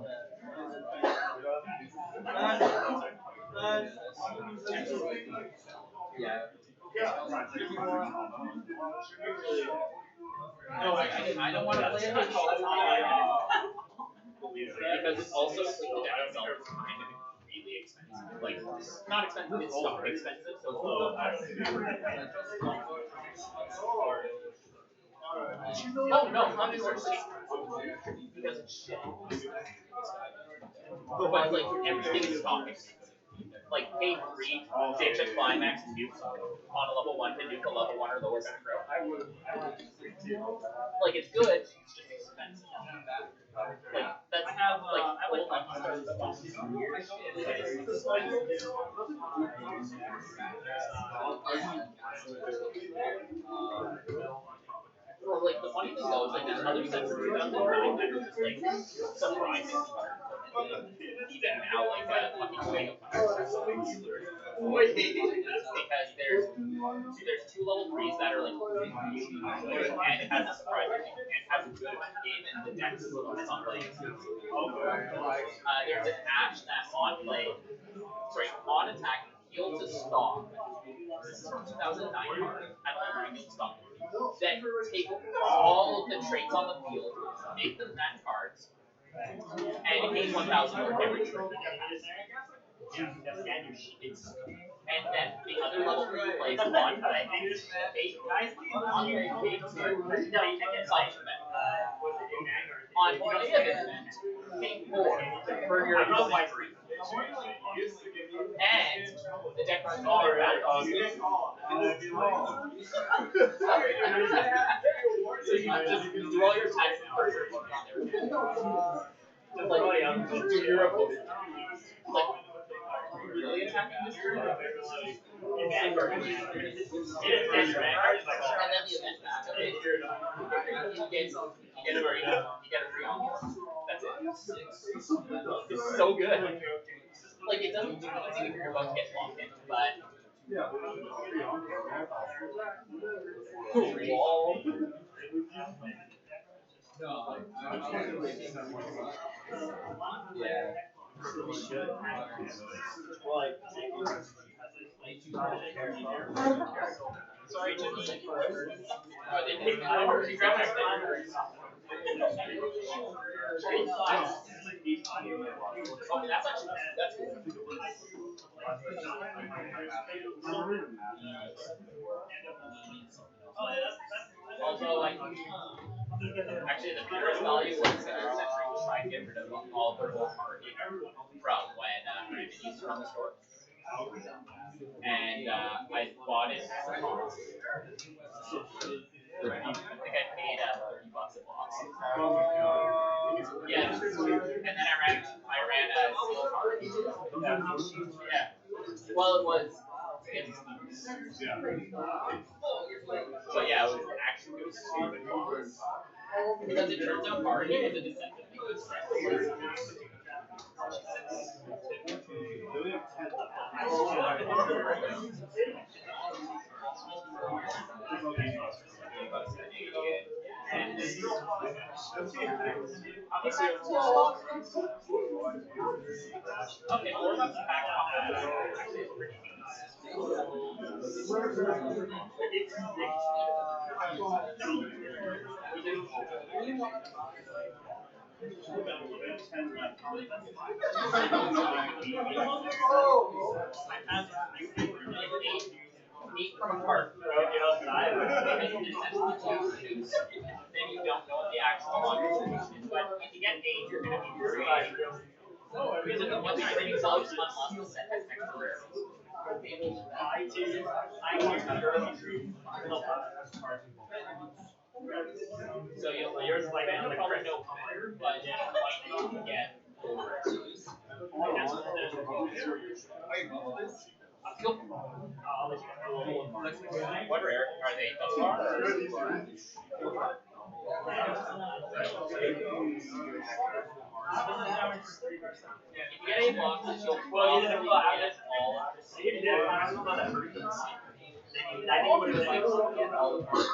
[SPEAKER 5] Yeah. No, I don't want to play it all the time. Because it's also like the deck itself is kind of really expensive. Like, not expensive, it's stock expensive, so it's a little Oh no, Lucky Stars cheap. Because it's shit. But like, everything is stock expensive. Like, pay 3, ditch a climax nuke on a level 1 to nuke a level 1 or lower back row. Like, it's good, it's just expensive. Like, that's how, like, old Lucky Stars stuff is weird shit, but it's expensive. Well, like, the funny thing though is, like, there's other sets of 2009 that are just, like, surprisingly better. Even now, like, fucking Wing of Fire. Because there's 2 level 3s that are, like, really good, and it has a surprisingly, and it has a good game, and the deck is a little on play. There's an Ash that on play, on attack, heal to stop. This is from 2009 card, at all rebuild stock. Then take all of the traits on the field, make them that cards, and gain 1,000 for every trait. And then the other level 3 plays on play, on play event, pay 4 for your free. And the deck runs all around. So you just do all your attacks and cards on there. Like, you're opposed. Like, really attacking this turn? And then the event back of it, you get a free on. That's it. It's so good. Like, it doesn't do anything if you're about to get locked in, but wall. Yeah. Sorry, Jimmy. Oh, they did. She grabbed my phone. Okay, that's actually that's cool. Although, like, actually, the purest value was Century was trying to get rid of all their old party from when it used to run the store. And I bought it at a cost. I think I paid $30 a box. Yeah, and then I ran a seal card. Yeah. Well, it was. But yeah, it was stupid box. Because it turns out Barney is a deceptively good wrestler. Okay, well, we're about to back off that. Actually, it's pretty neat. Neat from a card. Because you essentially choose then you don't know what the actual contribution is. But if you get 8, you're going to be creating. Because if what's creating sells unless the set has extra rares. So yours is like probably no color, but you get over it. What rare are they? If you get 8 boxes, you'll probably get all of the same.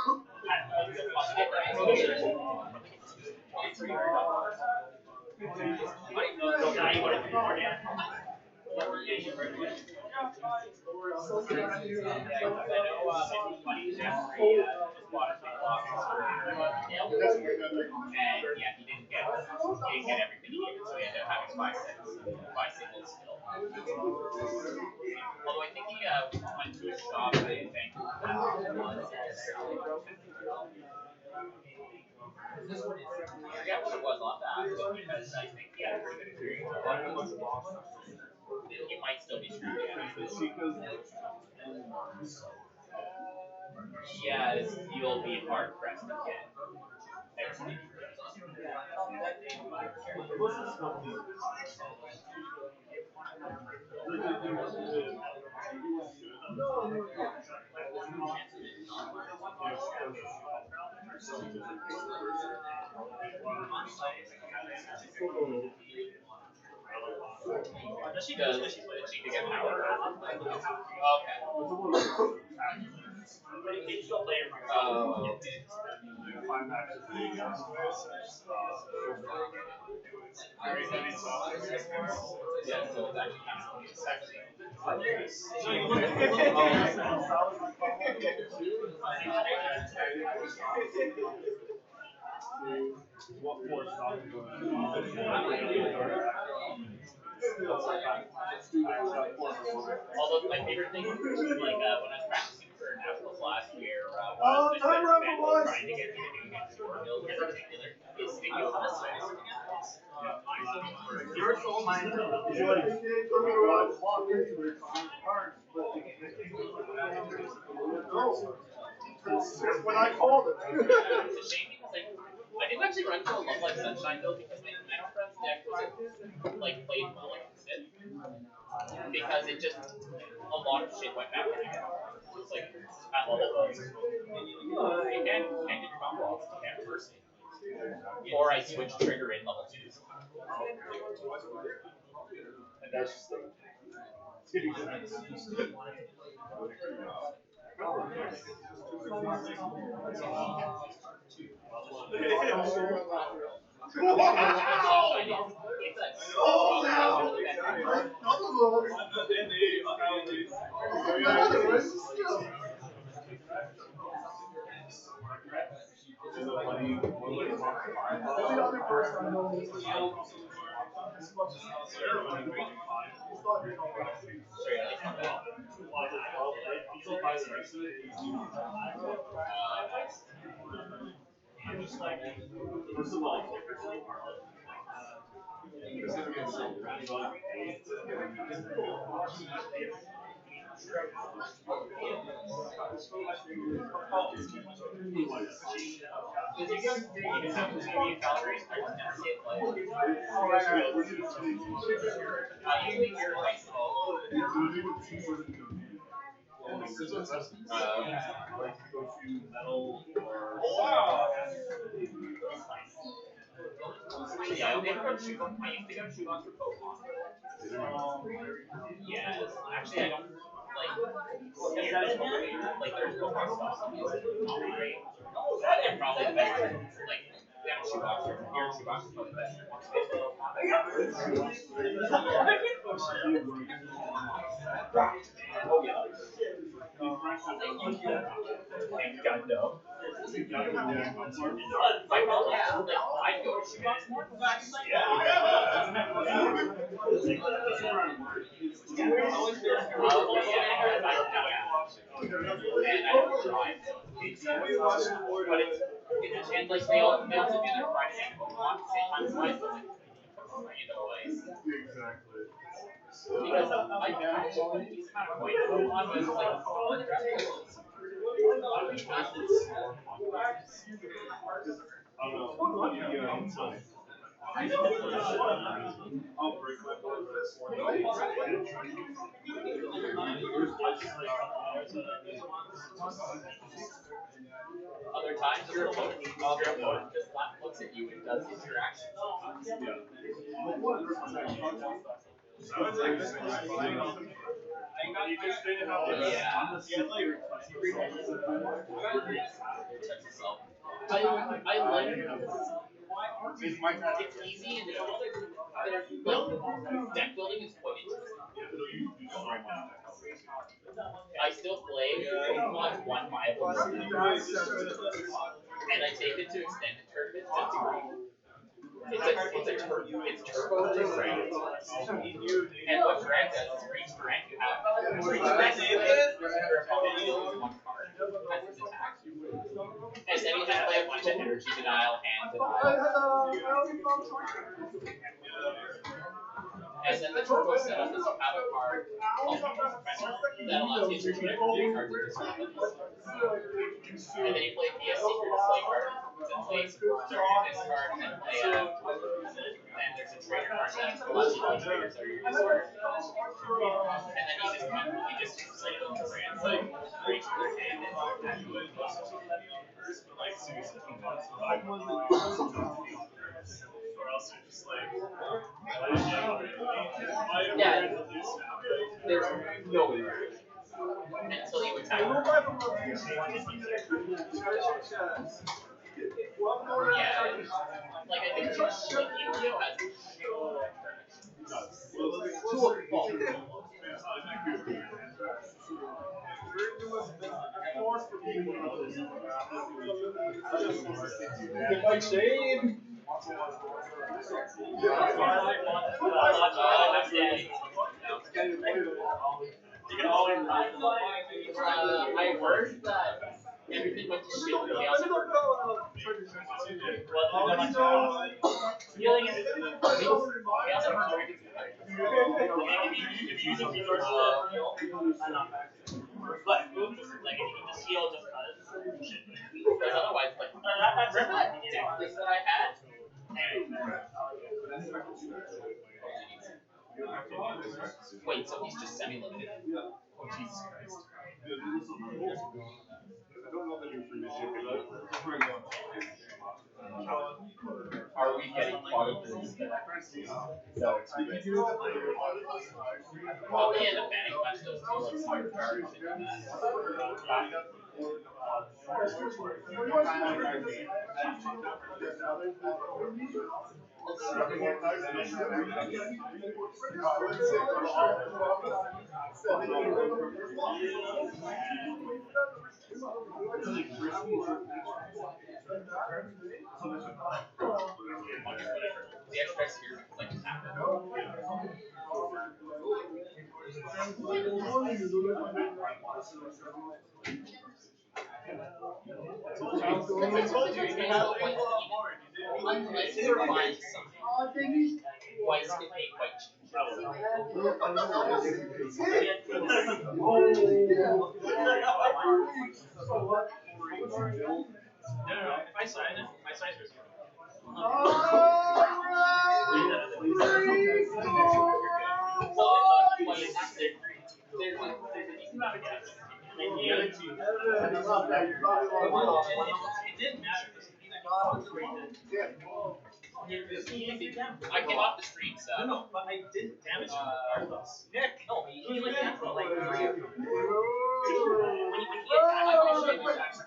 [SPEAKER 5] And yeah, he didn't get didn't get everything he needed, so he ended up having 5 sets, 5 singles still. Although I think he went to a shop in Vancouver that was necessarily broken. I forget what it was on that, because I think he had a pretty good experience with that. He might still be screwed, yeah. You'll be hard pressed to get everything. Does she does? Does she play? Does she get power? Okay. Can you still play her? Oh, okay. Yeah, so it's actually.
[SPEAKER 2] What force
[SPEAKER 5] Although my favorite thing, like when I was practicing for nationals last year, was trying to get me to do against your build in particular, is sticking with the Swiss.
[SPEAKER 3] You're so mine.
[SPEAKER 2] When I called it.
[SPEAKER 5] It's a shame because I didn't actually run into a Love Life Sunshine build because my friend's deck wasn't like played well against it. Because it just a lot of shit went back in it. It's like at level 1. You can't get your combo off, you can't reverse it. Or I switch trigger in level 2.
[SPEAKER 2] And that's just
[SPEAKER 5] Did you guys see Calgary? I just never see it play. Usually hear Weiss at all. Yeah, I only ever go to Shoebox. I used to go to Shoebox for Pokemon. Yes, actually I don't like there's Pokemon stuff is not great. And probably the best like we have a Shoebox here. Shoebox is probably the best Oh yeah. Got no. My mom, yeah, like I go to Shoebox more for that. And like they also do their Friday night Pokemon at the same time as Weiss, so like into Weiss. Because I actually a decent amount of points Pokemon was like
[SPEAKER 2] I'll break my board this morning.
[SPEAKER 5] other times your opponent just looks at you and does interaction. I like it because it's easy and deck building is quite interesting. I still play Pokemon's one viable and I take it to extended tournaments just to grieve. It's And what Grant does is for each Grant you have, for each Grant you play, your opponent uses one card as his attack. And then you just play a bunch of energy denial, hand denial. And then the turbo setup is you have a card called that allows you to retreat a card to discard them. And then you play a secret display card, then play a discard, and play a. And there's a trader card that allows you to play traders or your discard. And then you just cycle the brands like reach their hand and actually or else you're just like yeah, there's no way until you attack. Yeah, like I think just like Yu-Gi-Oh has I heard that everything went to shit. They also like if you can just heal just cause. Because otherwise, like, remember that deck list that I had? Wait, so he's just semi-limited? Oh, Jesus Christ.
[SPEAKER 2] I don't know that you're free to ship it.
[SPEAKER 3] Are we getting part of this? No, it's
[SPEAKER 5] Well, we end up banning a bunch of those two hard cards. The express here, like, unless you find something, Weiss can pay quite cheap. No, if I sign it, my size was there's a decent amount of gas. It didn't matter. I came off the stream, so. No, but I didn't damage him. Nick, no, he like damaged like 3 of them. When he attacked, I should have attacked.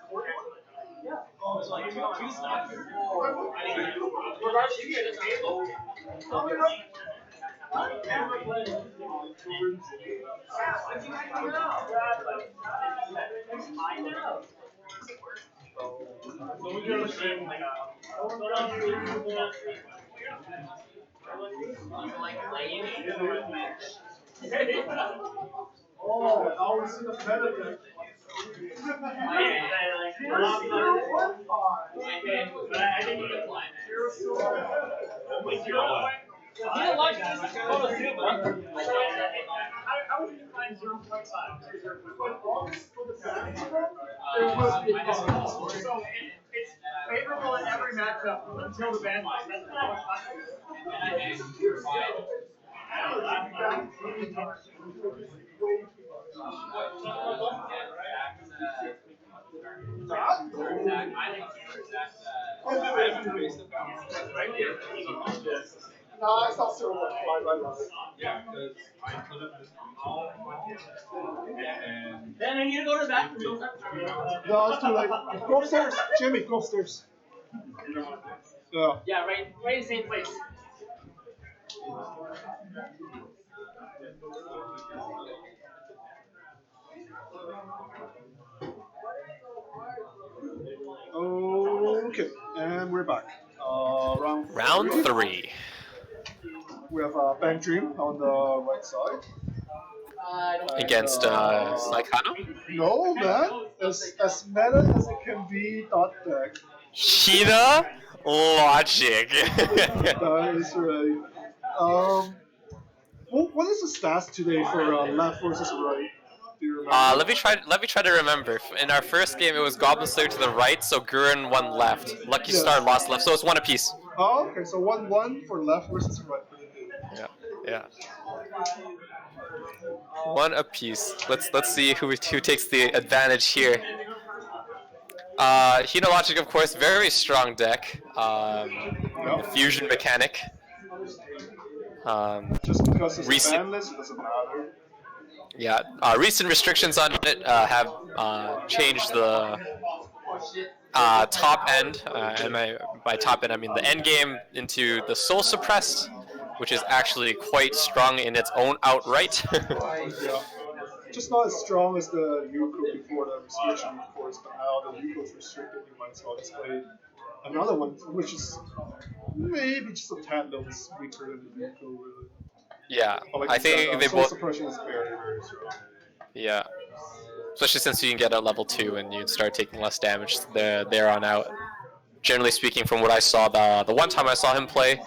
[SPEAKER 5] Yeah. Oh, it's like 2 stuff. Regardless, you get it.
[SPEAKER 2] Oh, I always see the benefit.
[SPEAKER 5] How would you find 0.5? So it's favorable in every matchup until the ban line.
[SPEAKER 2] No, it's not so much fun. I love it.
[SPEAKER 3] Yeah, because I could have just and
[SPEAKER 5] Then I need to go to the bathroom.
[SPEAKER 2] No, it's too late. Go upstairs. Jimmy, go upstairs.
[SPEAKER 5] Yeah, right in the same place.
[SPEAKER 2] Okay, and we're back. Round
[SPEAKER 1] Round 3.
[SPEAKER 2] We have Bank Dream on the right side.
[SPEAKER 1] Against Saikano?
[SPEAKER 2] No, man. As meta as it can be, dot deck.
[SPEAKER 1] Hina Logic.
[SPEAKER 2] That is right. What is the stats today for left versus right? Do you remember?
[SPEAKER 1] Let me try to remember. In our first game, it was Goblin Slayer to the right, so Gurren won left. Lucky
[SPEAKER 2] Yes.
[SPEAKER 1] Star lost left, so it's one apiece.
[SPEAKER 2] Oh, okay. So 1-1 for left versus right.
[SPEAKER 1] Yeah, yeah. One apiece. Let's see who takes the advantage here. Hina Logic, of course, very strong deck. The fusion mechanic.
[SPEAKER 2] Just because it's
[SPEAKER 1] recent,
[SPEAKER 2] bandless, it doesn't matter.
[SPEAKER 1] Yeah, recent restrictions on it have changed the top end, and by top end I mean the end game, into the soul suppressed, which is actually quite strong in its own outright.
[SPEAKER 2] Yeah. Just not as strong as the Yuko before the restriction, of course, but now the Yuko is restricted, you might as well just play another one, which is maybe just a tad levels weaker than the Yuko, really.
[SPEAKER 1] Yeah,
[SPEAKER 2] Like
[SPEAKER 1] I think they
[SPEAKER 2] soul
[SPEAKER 1] both.
[SPEAKER 2] suppression is very, very strong.
[SPEAKER 1] Yeah, especially since you can get at level 2 and you start taking less damage there on out. Generally speaking, from what I saw, the one time I saw him play,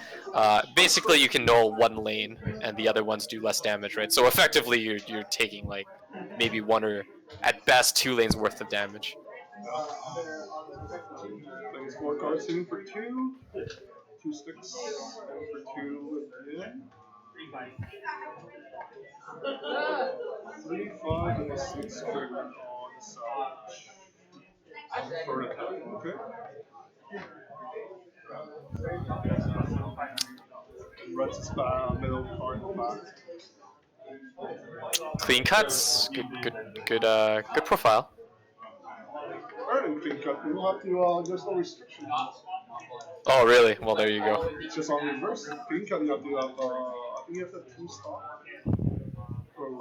[SPEAKER 1] basically you can null one lane and the other ones do less damage, right? So effectively you're taking like maybe one or at best 2 lanes worth of damage.
[SPEAKER 2] Plays 4 cards, hitting for 2, 2 sticks, hitting for 2 again. 3, 5, and a 6 trigger on salvage. For an attack, okay. Runs his middle card back.
[SPEAKER 1] Clean cuts, good profile.
[SPEAKER 2] Better than clean cut. You don't have to. There's no restriction.
[SPEAKER 1] Oh really? Well, there you go.
[SPEAKER 2] It's just on reverse. Clean cut, you have to have. I think you have to 2 stop.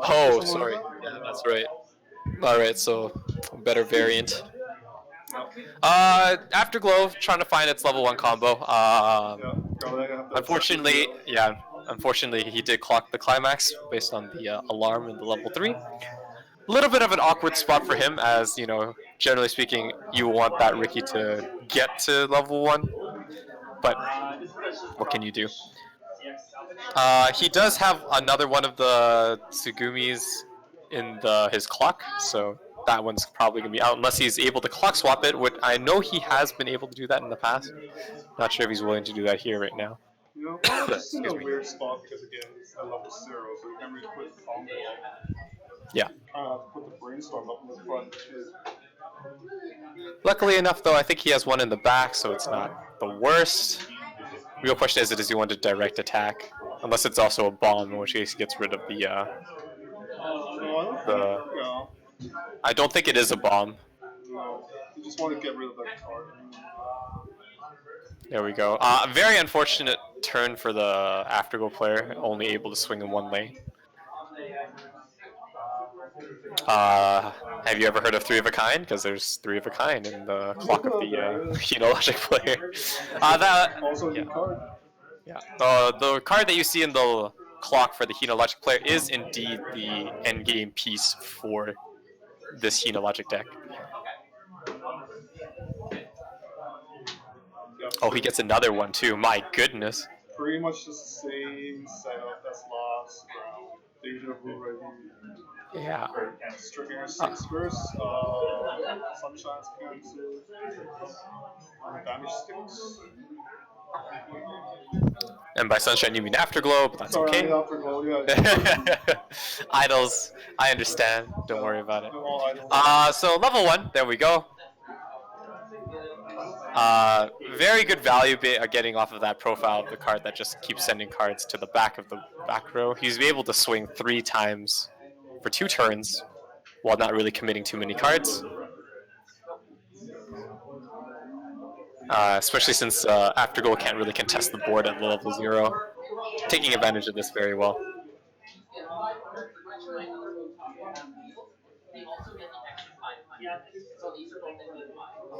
[SPEAKER 1] Oh, sorry. Yeah, that's right. All right, so better variant. Afterglow trying to find its level 1 combo. Unfortunately, he did clock the climax based on the alarm in the level 3. A little bit of an awkward spot for him, as you know, generally speaking, you want that Ricky to get to level 1, but what can you do? He does have another one of the Tsugumis in his clock, so that one's probably going to be out unless he's able to clock swap it, which I know he has been able to do that in the past. Not sure if he's willing to do that here right now.
[SPEAKER 2] You know, well, it's in a weird spot because again, it's a level 0, so you can't really put the combo.
[SPEAKER 1] Yeah.
[SPEAKER 2] You kind of have to put the brainstorm up in the front too.
[SPEAKER 1] Luckily enough, though, I think he has one in the back, so it's not the worst. Real question is, does he want to direct attack? Unless it's also a bomb, in which case he gets rid of the. I don't think it is a bomb.
[SPEAKER 2] No, you just want to get rid of that card.
[SPEAKER 1] There we go. Very unfortunate turn for the Afterglow player, only able to swing in 1 lane. Have you ever heard of 3 of a kind? Because there's 3 of a kind in the clock of the Hina Logic player.
[SPEAKER 2] Also a card.
[SPEAKER 1] Yeah. The card that you see in the clock for the Hina Logic player is indeed the endgame piece for this Hina Logic deck. Oh, he gets another one too. My goodness.
[SPEAKER 2] Pretty much the same setup as last round. Deja vu right here.
[SPEAKER 1] Yeah.
[SPEAKER 2] Stricken 6 first. Sunshine's cancelled. Damage sticks.
[SPEAKER 1] And by sunshine you mean Afterglow, but that's okay.
[SPEAKER 2] Afterglow, yeah.
[SPEAKER 1] Idols, I understand. Don't worry about it. So level 1, there we go. Very good value getting off of that profile of the card that just keeps sending cards to the back of the back row. He's able to swing 3 times for 2 turns while not really committing too many cards. Especially since Afterglow can't really contest the board at level 0. Taking advantage of this very well.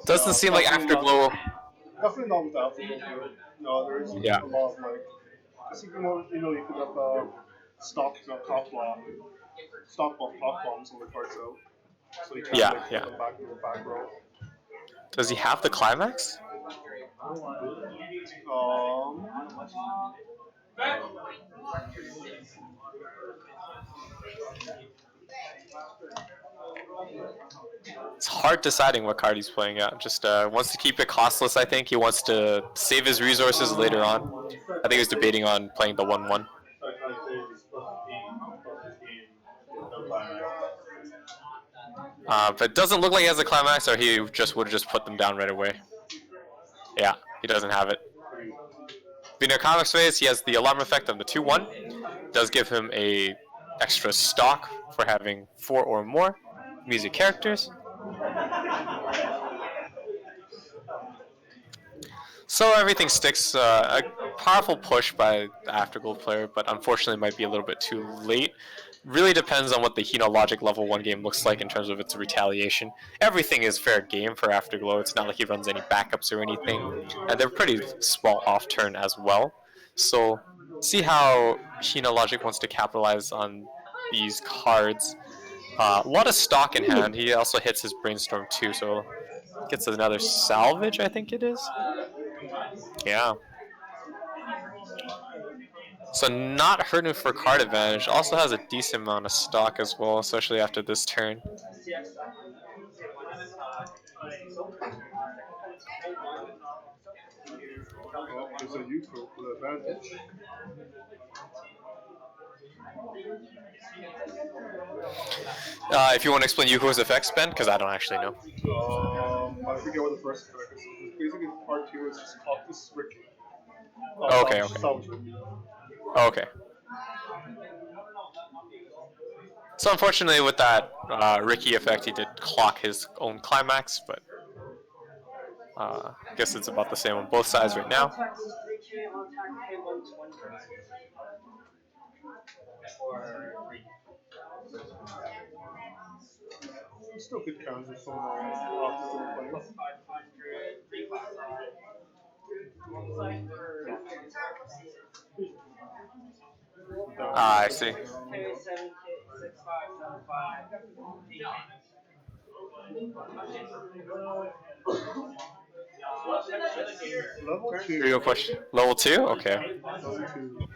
[SPEAKER 1] Doesn't seem like Afterglow.
[SPEAKER 2] Definitely not with Afterglow. No, there's a lot of like You could have stock bombs on the cards out, so you can
[SPEAKER 1] Yeah,
[SPEAKER 2] like
[SPEAKER 1] yeah.
[SPEAKER 2] put them back into the back row.
[SPEAKER 1] Does he have the climax?
[SPEAKER 2] Um,
[SPEAKER 1] It's hard deciding what card he's playing out. Just wants to keep it costless, I think. He wants to save his resources later on. I think he was debating on playing the 1/1. But it doesn't look like he has a climax, or he just would have just put them down right away. Yeah, he doesn't have it. Being a comics phase, he has the alarm effect of the 2/1. Does give him a extra stock for having 4 or more music characters. So everything sticks. A powerful push by the Afterglow player, but unfortunately might be a little bit too late. Really depends on what the Hino Logic level 1 game looks like in terms of its retaliation. Everything is fair game for Afterglow. It's not like he runs any backups or anything. And they're pretty small off turn as well. So see how Hino Logic wants to capitalize on these cards. A lot of stock in hand. He also hits his Brainstorm too, so gets another salvage, I think it is. Yeah. So not hurting for card advantage. Also has a decent amount of stock as well, especially after this turn.
[SPEAKER 2] well, there's a Yuko for the advantage.
[SPEAKER 1] If you want to explain Yuko's effects, Ben, because I don't actually know.
[SPEAKER 2] I forget what the first effect is. Basically, part 2 is just called this Ricky.
[SPEAKER 1] Okay.
[SPEAKER 2] Salvage Ricky.
[SPEAKER 1] Okay. So unfortunately with that Ricky effect, he did clock his own climax, but I guess it's about the same on both sides right now.
[SPEAKER 2] Still good counters from Afterglow players.
[SPEAKER 1] I see.
[SPEAKER 2] Level 2.
[SPEAKER 1] Real question. Level 2? Okay.
[SPEAKER 2] Level 2.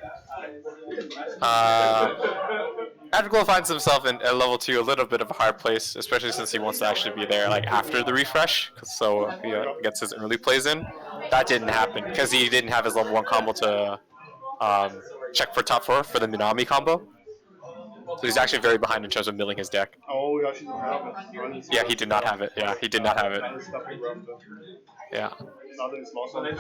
[SPEAKER 1] Afterglow finds himself in at level 2 a little bit of a hard place, especially since he wants to actually be there like after the refresh, so he gets his early plays in. That didn't happen because he didn't have his level 1 combo to check for top 4 for the Minami combo. So he's actually very behind in terms of milling his deck.
[SPEAKER 2] Oh, he actually don't have it.
[SPEAKER 1] Yeah, he did not have it. Yeah, he did not have it.
[SPEAKER 2] That's definitely rough though.
[SPEAKER 1] Yeah.
[SPEAKER 2] Now that it's lost on of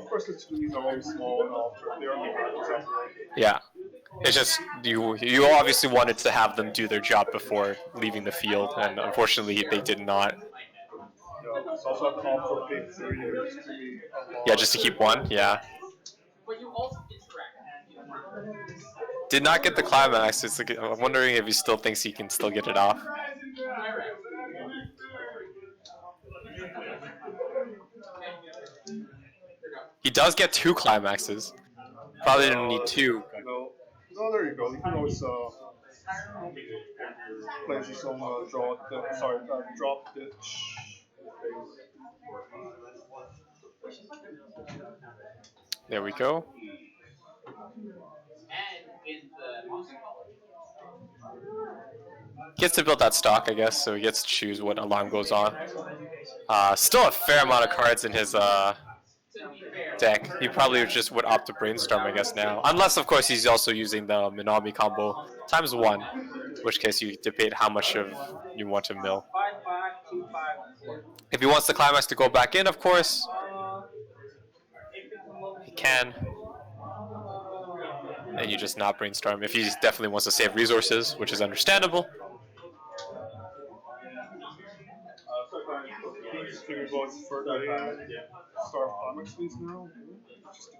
[SPEAKER 2] course the screens are always small and after they're only practice after.
[SPEAKER 1] Yeah. It's just you obviously wanted to have them do their job before leaving the field, and unfortunately they did not.
[SPEAKER 2] Yeah, it's also a call for pick 3 just to be a lot.
[SPEAKER 1] Yeah, just to keep one. Yeah. Did not get the climax. It's like, I'm wondering if he still thinks he can still get it off. He does get 2 climaxes. Probably didn't need 2.
[SPEAKER 2] No, there you go. You can always play his own drop ditch.
[SPEAKER 1] There we go. Gets to build that stock, I guess, so he gets to choose what alarm goes on. Still a fair amount of cards in his deck. He probably just would opt to brainstorm, I guess, now. Unless, of course, he's also using the Minami combo times 1, in which case you debate how much of you want to mill. If he wants the climax to go back in, of course, he can. And you just not brainstorm. If he definitely wants to save resources, which is understandable.
[SPEAKER 2] Start comics please now. Just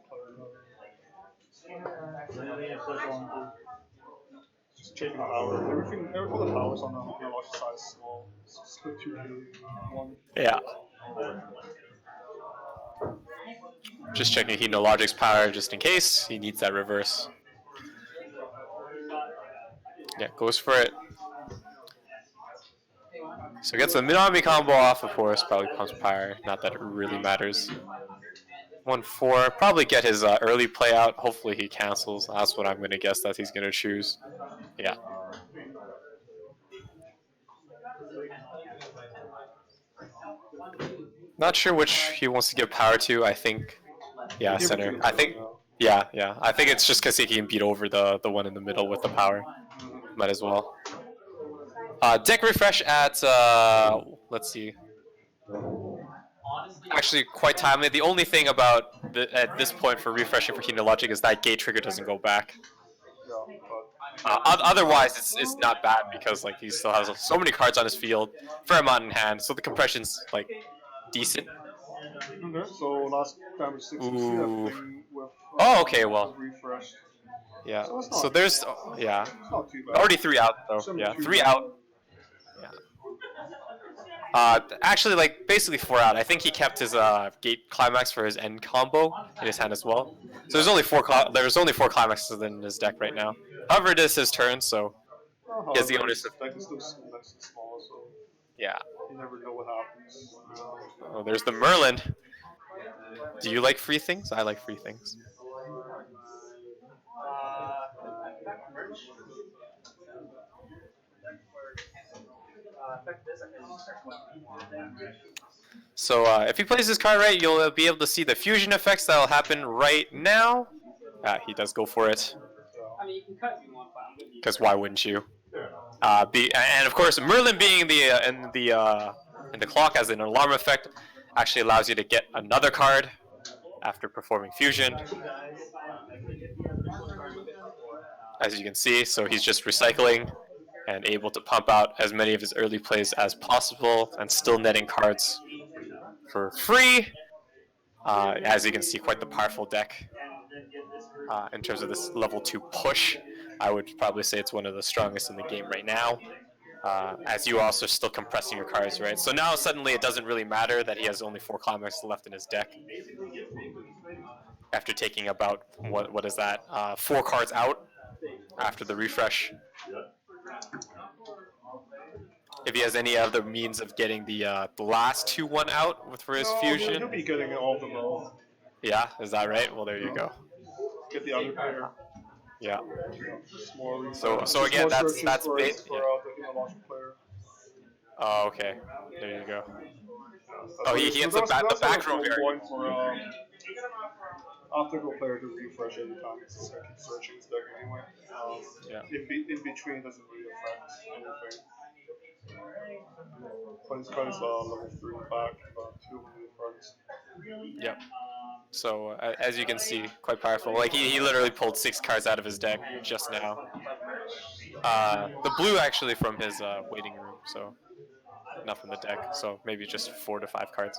[SPEAKER 2] just checking the power. Everything all the powers on the large size small. Split 2 1.
[SPEAKER 1] Yeah. Just checking Logic's power just in case he needs that reverse. Yeah, goes for it. So gets the mid-army combo off, of course, probably pumps power. Not that it really matters. 1-4, probably get his early play out. Hopefully he cancels. That's what I'm going to guess that he's going to choose. Yeah. Not sure which he wants to give power to. I think, yeah, center. I think, yeah. I think it's just because he can beat over the one in the middle with the power. Might as well. Deck refresh at, let's see. Actually, quite timely. The only thing about at this point for refreshing for Logic is that gate trigger doesn't go back. Otherwise, it's not bad because like he still has so many cards on his field, fair amount in hand, so the compression's like decent.
[SPEAKER 2] Okay, so last damage 6
[SPEAKER 1] Ooh.
[SPEAKER 2] with
[SPEAKER 1] Oh, okay, well.
[SPEAKER 2] refreshed.
[SPEAKER 1] Yeah.
[SPEAKER 2] So,
[SPEAKER 1] So there's yeah.
[SPEAKER 2] It's not too bad.
[SPEAKER 1] Already 3 out though. Yeah, 3 out. Yeah. Actually, like basically 4 out. I think he kept his gate climax for his end combo in his hand as well. So there's only 4. There's only 4 climaxes in his deck right now. However, it is his turn, so he has the onus of.
[SPEAKER 2] Deck is still nice and small, so
[SPEAKER 1] Yeah.
[SPEAKER 2] you never know what happens.
[SPEAKER 1] Oh, there's the Merlin. Do you like free things? I like free things. So if he plays this card right, you'll be able to see the fusion effects that'll happen right now. He does go for it. Because why wouldn't you? And of course, Merlin being in the clock as an alarm effect actually allows you to get another card after performing fusion. As you can see, so he's just recycling and able to pump out as many of his early plays as possible and still netting cards for free. As you can see, quite the powerful deck in terms of this level 2 push. I would probably say it's one of the strongest in the game right now. As you also still compressing your cards, right? So now suddenly it doesn't really matter that he has only 4 climaxes left in his deck. After taking about, what is that, 4 cards out after the refresh. If he has any other means of getting the last 2-1 out for his fusion.
[SPEAKER 2] He'll be getting all of them out.
[SPEAKER 1] Yeah, is that right? Well, there you go.
[SPEAKER 2] Get the other player.
[SPEAKER 1] Yeah.
[SPEAKER 2] So
[SPEAKER 1] again, that's
[SPEAKER 2] for
[SPEAKER 1] yeah.
[SPEAKER 2] the logic player.
[SPEAKER 1] Oh, okay. There you go. Oh, he hits the back row variant.
[SPEAKER 2] Optical player to refresh every time. It's just gonna keep searching his deck anyway. In between doesn't really affect anything. But his card is level 3 back, but 2 in the front.
[SPEAKER 1] Yep. So as you can see, quite powerful. Like he literally pulled 6 cards out of his deck just now. The blue actually from his waiting room, so not from the deck. So maybe just 4 to 5 cards.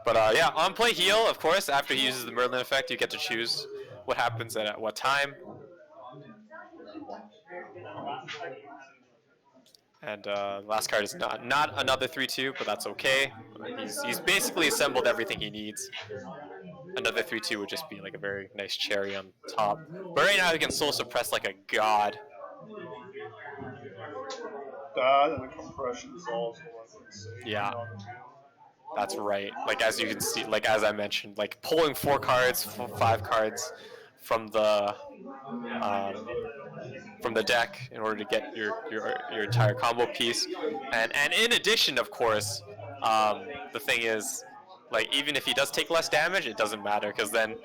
[SPEAKER 1] But yeah, on play heal, of course. After he uses the Merlin effect, you get to choose what happens and at what time. And last card is not another 3-2, but that's okay. He's basically assembled everything he needs. Another 3-2 would just be like a very nice cherry on top. But right now he can soul suppress like a god.
[SPEAKER 2] That and the compression is also like insane.
[SPEAKER 1] Yeah. That's right. Like as you can see, like as I mentioned, like pulling 4 cards, 5 cards from the deck in order to get your entire combo piece, and in addition, of course, the thing is, like even if he does take less damage, it doesn't matter because then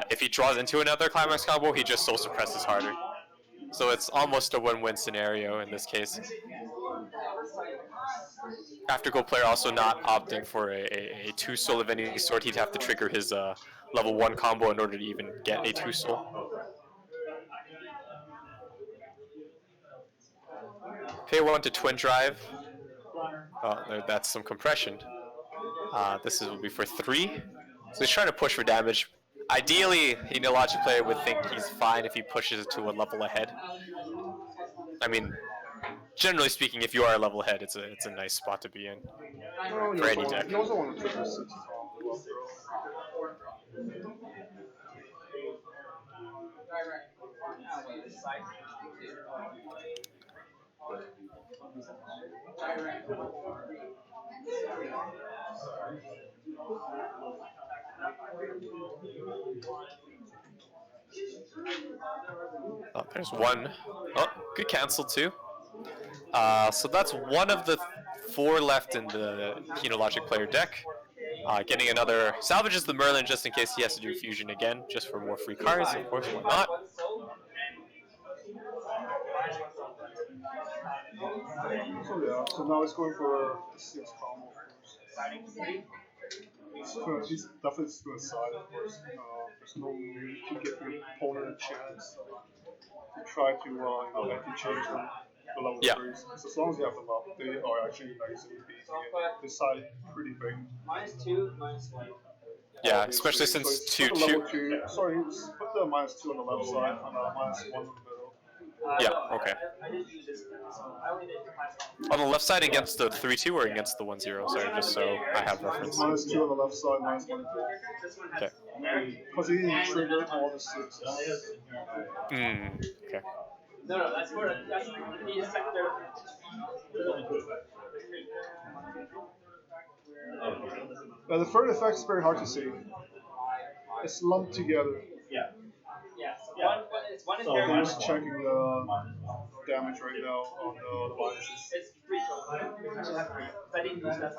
[SPEAKER 1] if he draws into another climax combo, he just soul suppresses harder. So it's almost a win-win scenario in this case. Afterglow player also not opting for a 2-soul of any sort. He'd have to trigger his level 1 combo in order to even get a 2-soul. Pay 1 to twin drive. Oh, that's some compression. This will be for 3. So he's trying to push for damage. Ideally, a logic player would think he's fine if he pushes it to a level ahead. I mean, generally speaking, if you are a level head, it's a nice spot to be in.
[SPEAKER 2] No,
[SPEAKER 1] For any deck.
[SPEAKER 2] You also want to trigger 6 as well.
[SPEAKER 1] Oh, there's one. Oh, good cancel too. So that's one of the 4 left in the Logic player deck. Getting another salvages the Merlin just in case he has to do fusion again, just for more free cards. Of course, why not?
[SPEAKER 2] So yeah, so now it's going for the 6 combo. He's definitely suicide, of course. There's no need to give your opponent a chance to try to anti-change them the level 3s. So as long as you have them up, they are actually nice and easy and decide pretty big.
[SPEAKER 5] -2,
[SPEAKER 1] Yeah, especially since
[SPEAKER 2] so put the level 2. Sorry, put the -2 on the left side and -1 in the middle.
[SPEAKER 1] Yeah, okay. On the left side against the 3-2 or against the 1-0? Sorry, just so I have reference.
[SPEAKER 2] -2 on the left side, -1 in the middle.
[SPEAKER 1] Okay.
[SPEAKER 2] Because he didn't trigger all the 6s.
[SPEAKER 1] Okay.
[SPEAKER 5] No, that's where he's sector.
[SPEAKER 2] The third effect is very hard to see. It's lumped together.
[SPEAKER 5] Yeah. It's one
[SPEAKER 2] So I'm just checking the damage right now on the biases.
[SPEAKER 5] It's 3 I didn't use that.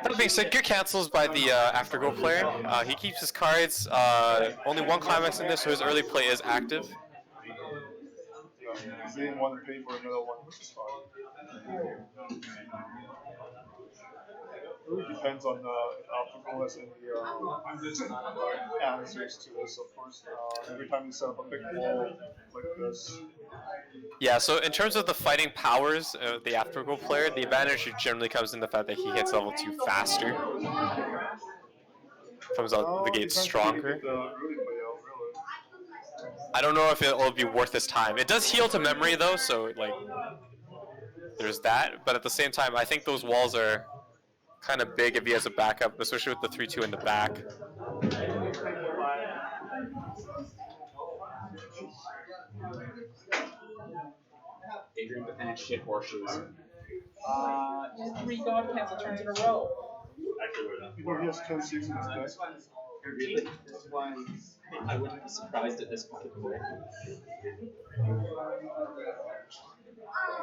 [SPEAKER 1] That being said, good cancels by the aftergo player. He keeps his cards. Only 1 climax in this, so his early play is active.
[SPEAKER 2] Yeah, he didn't want to pay for another one, which is fine. It really depends on if aftergo has any answers to this, of course. Every time you set up a big wall like this.
[SPEAKER 1] Yeah, so in terms of the fighting powers, the aftergo player, the advantage generally comes in the fact that he hits level 2 faster. Comes out the gate stronger. I don't know if it'll be worth his time. It does heal to memory though, so like there's that. But at the same time, I think those walls are kind of big if he has a backup, especially with the 3-2 in the back.
[SPEAKER 4] Adrian with that shit horseshoes.
[SPEAKER 5] Just 3 god cancel turns in a row.
[SPEAKER 2] You know he has 10-6 in his deck.
[SPEAKER 4] Really? That's why I wouldn't be surprised at this point.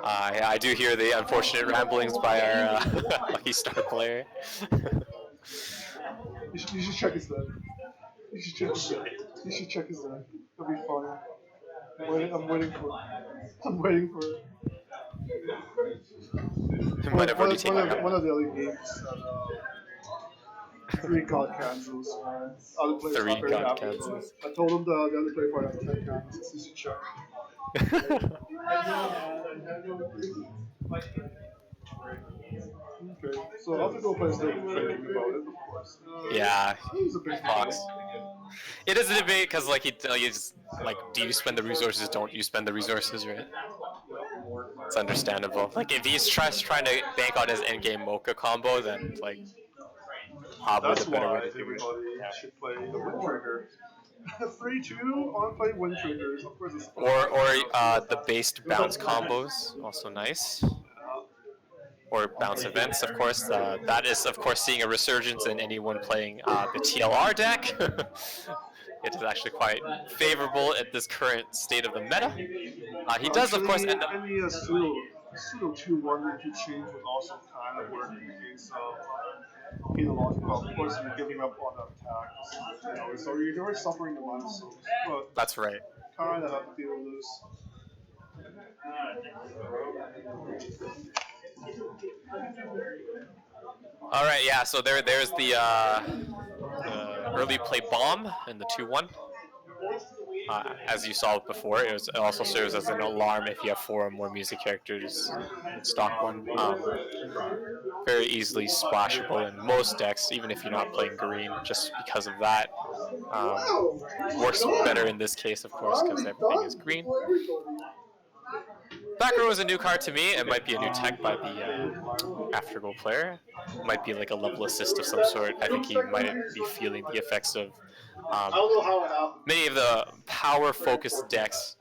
[SPEAKER 1] I do hear the unfortunate ramblings by our Lucky Star player.
[SPEAKER 2] You should check his deck. You should check his deck. You should check his deck. It'll be fun. I'm waiting for it. I'm waiting for it. One of the other games. 3 god cancels. Other players
[SPEAKER 1] 3
[SPEAKER 2] not very
[SPEAKER 1] god
[SPEAKER 2] happy.
[SPEAKER 1] cancels.
[SPEAKER 2] I told him the other player probably had 10 cancels. You should check. Okay, so aftergo players still thinking about it, of course.
[SPEAKER 1] Yeah,
[SPEAKER 2] He's a big
[SPEAKER 1] Fox.
[SPEAKER 2] boss.
[SPEAKER 1] It is a debate because like he just like, do you spend the resources? Don't you spend the resources? Right? It's understandable. Like if he's trying to bank on his endgame Mocha combo, then like probably
[SPEAKER 2] That's
[SPEAKER 1] the better
[SPEAKER 2] why
[SPEAKER 1] way to do it.
[SPEAKER 2] everybody should play the Wind Trigger. 3-2 on play Wind Triggers, of course. It's
[SPEAKER 1] Or the based bounce combos, also nice. Or bounce events, of course. That is, of course, seeing a resurgence in anyone playing the TLR deck. It is actually quite favorable at this current state of the meta. He does, of course, end up...
[SPEAKER 2] Any pseudo 2-1 interchange would also kind of work in case logical. Of course, you're giving up on the attack. So you're suffering the minus, but
[SPEAKER 1] that's right.
[SPEAKER 2] Kind of have to deal with this.
[SPEAKER 1] All right, yeah. So there's the early play bomb and the 2-1. As you saw before, it also serves as an alarm if you have 4 or more music characters in stock one. Very easily splashable in most decks, even if you're not playing green, just because of that. Works better in this case, of course, because everything is green. Back row is a new card to me. It might be a new tech by the after-goal player. Might be like a level assist of some sort. I think he might be feeling the effects of many of the power-focused decks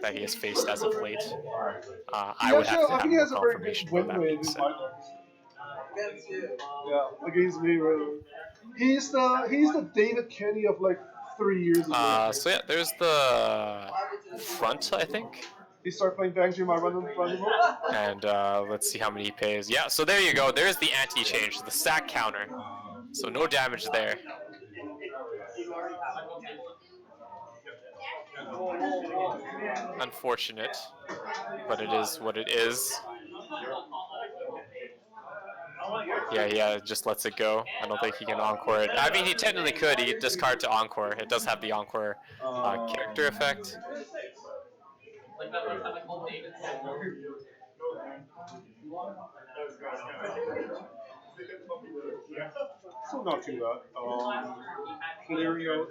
[SPEAKER 1] that he has faced as of late. I would have to have more confirmation about that being said.
[SPEAKER 2] Yeah, against me, really. He's the David Kenny of like 3 years ago.
[SPEAKER 1] So yeah, there's the front, I think.
[SPEAKER 2] He started playing Bang my run.
[SPEAKER 1] And let's see how many he pays. Yeah, so there you go. There's the anti-change, the sack counter. So no damage there. Unfortunate, but it is what it is. Yeah, just lets it go. I don't think he can encore it. I mean, he technically could. He could discard to encore. It does have the encore character effect.
[SPEAKER 2] Still not too bad. Clearing out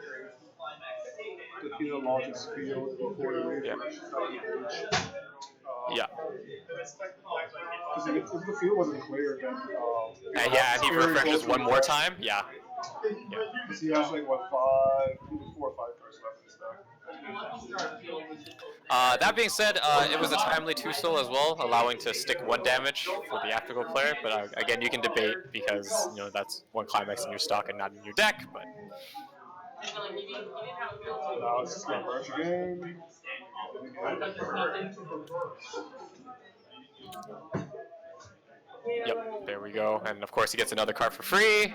[SPEAKER 2] the Philologic's field before the refresh.
[SPEAKER 1] Yeah.
[SPEAKER 2] Because if the field wasn't clear, then
[SPEAKER 1] yeah, and he refreshes one more time. Yeah.
[SPEAKER 2] Because he has like what 4 or 5 cards left in his deck.
[SPEAKER 1] That being said, it was a timely 2-soul as well, allowing to stick 1 damage for the aftergoal player. But again, you can debate because that's 1 climax in your stock and not in your deck. But
[SPEAKER 2] now it's gonna merge again.
[SPEAKER 1] Yep, there we go. And of course, he gets another card for free.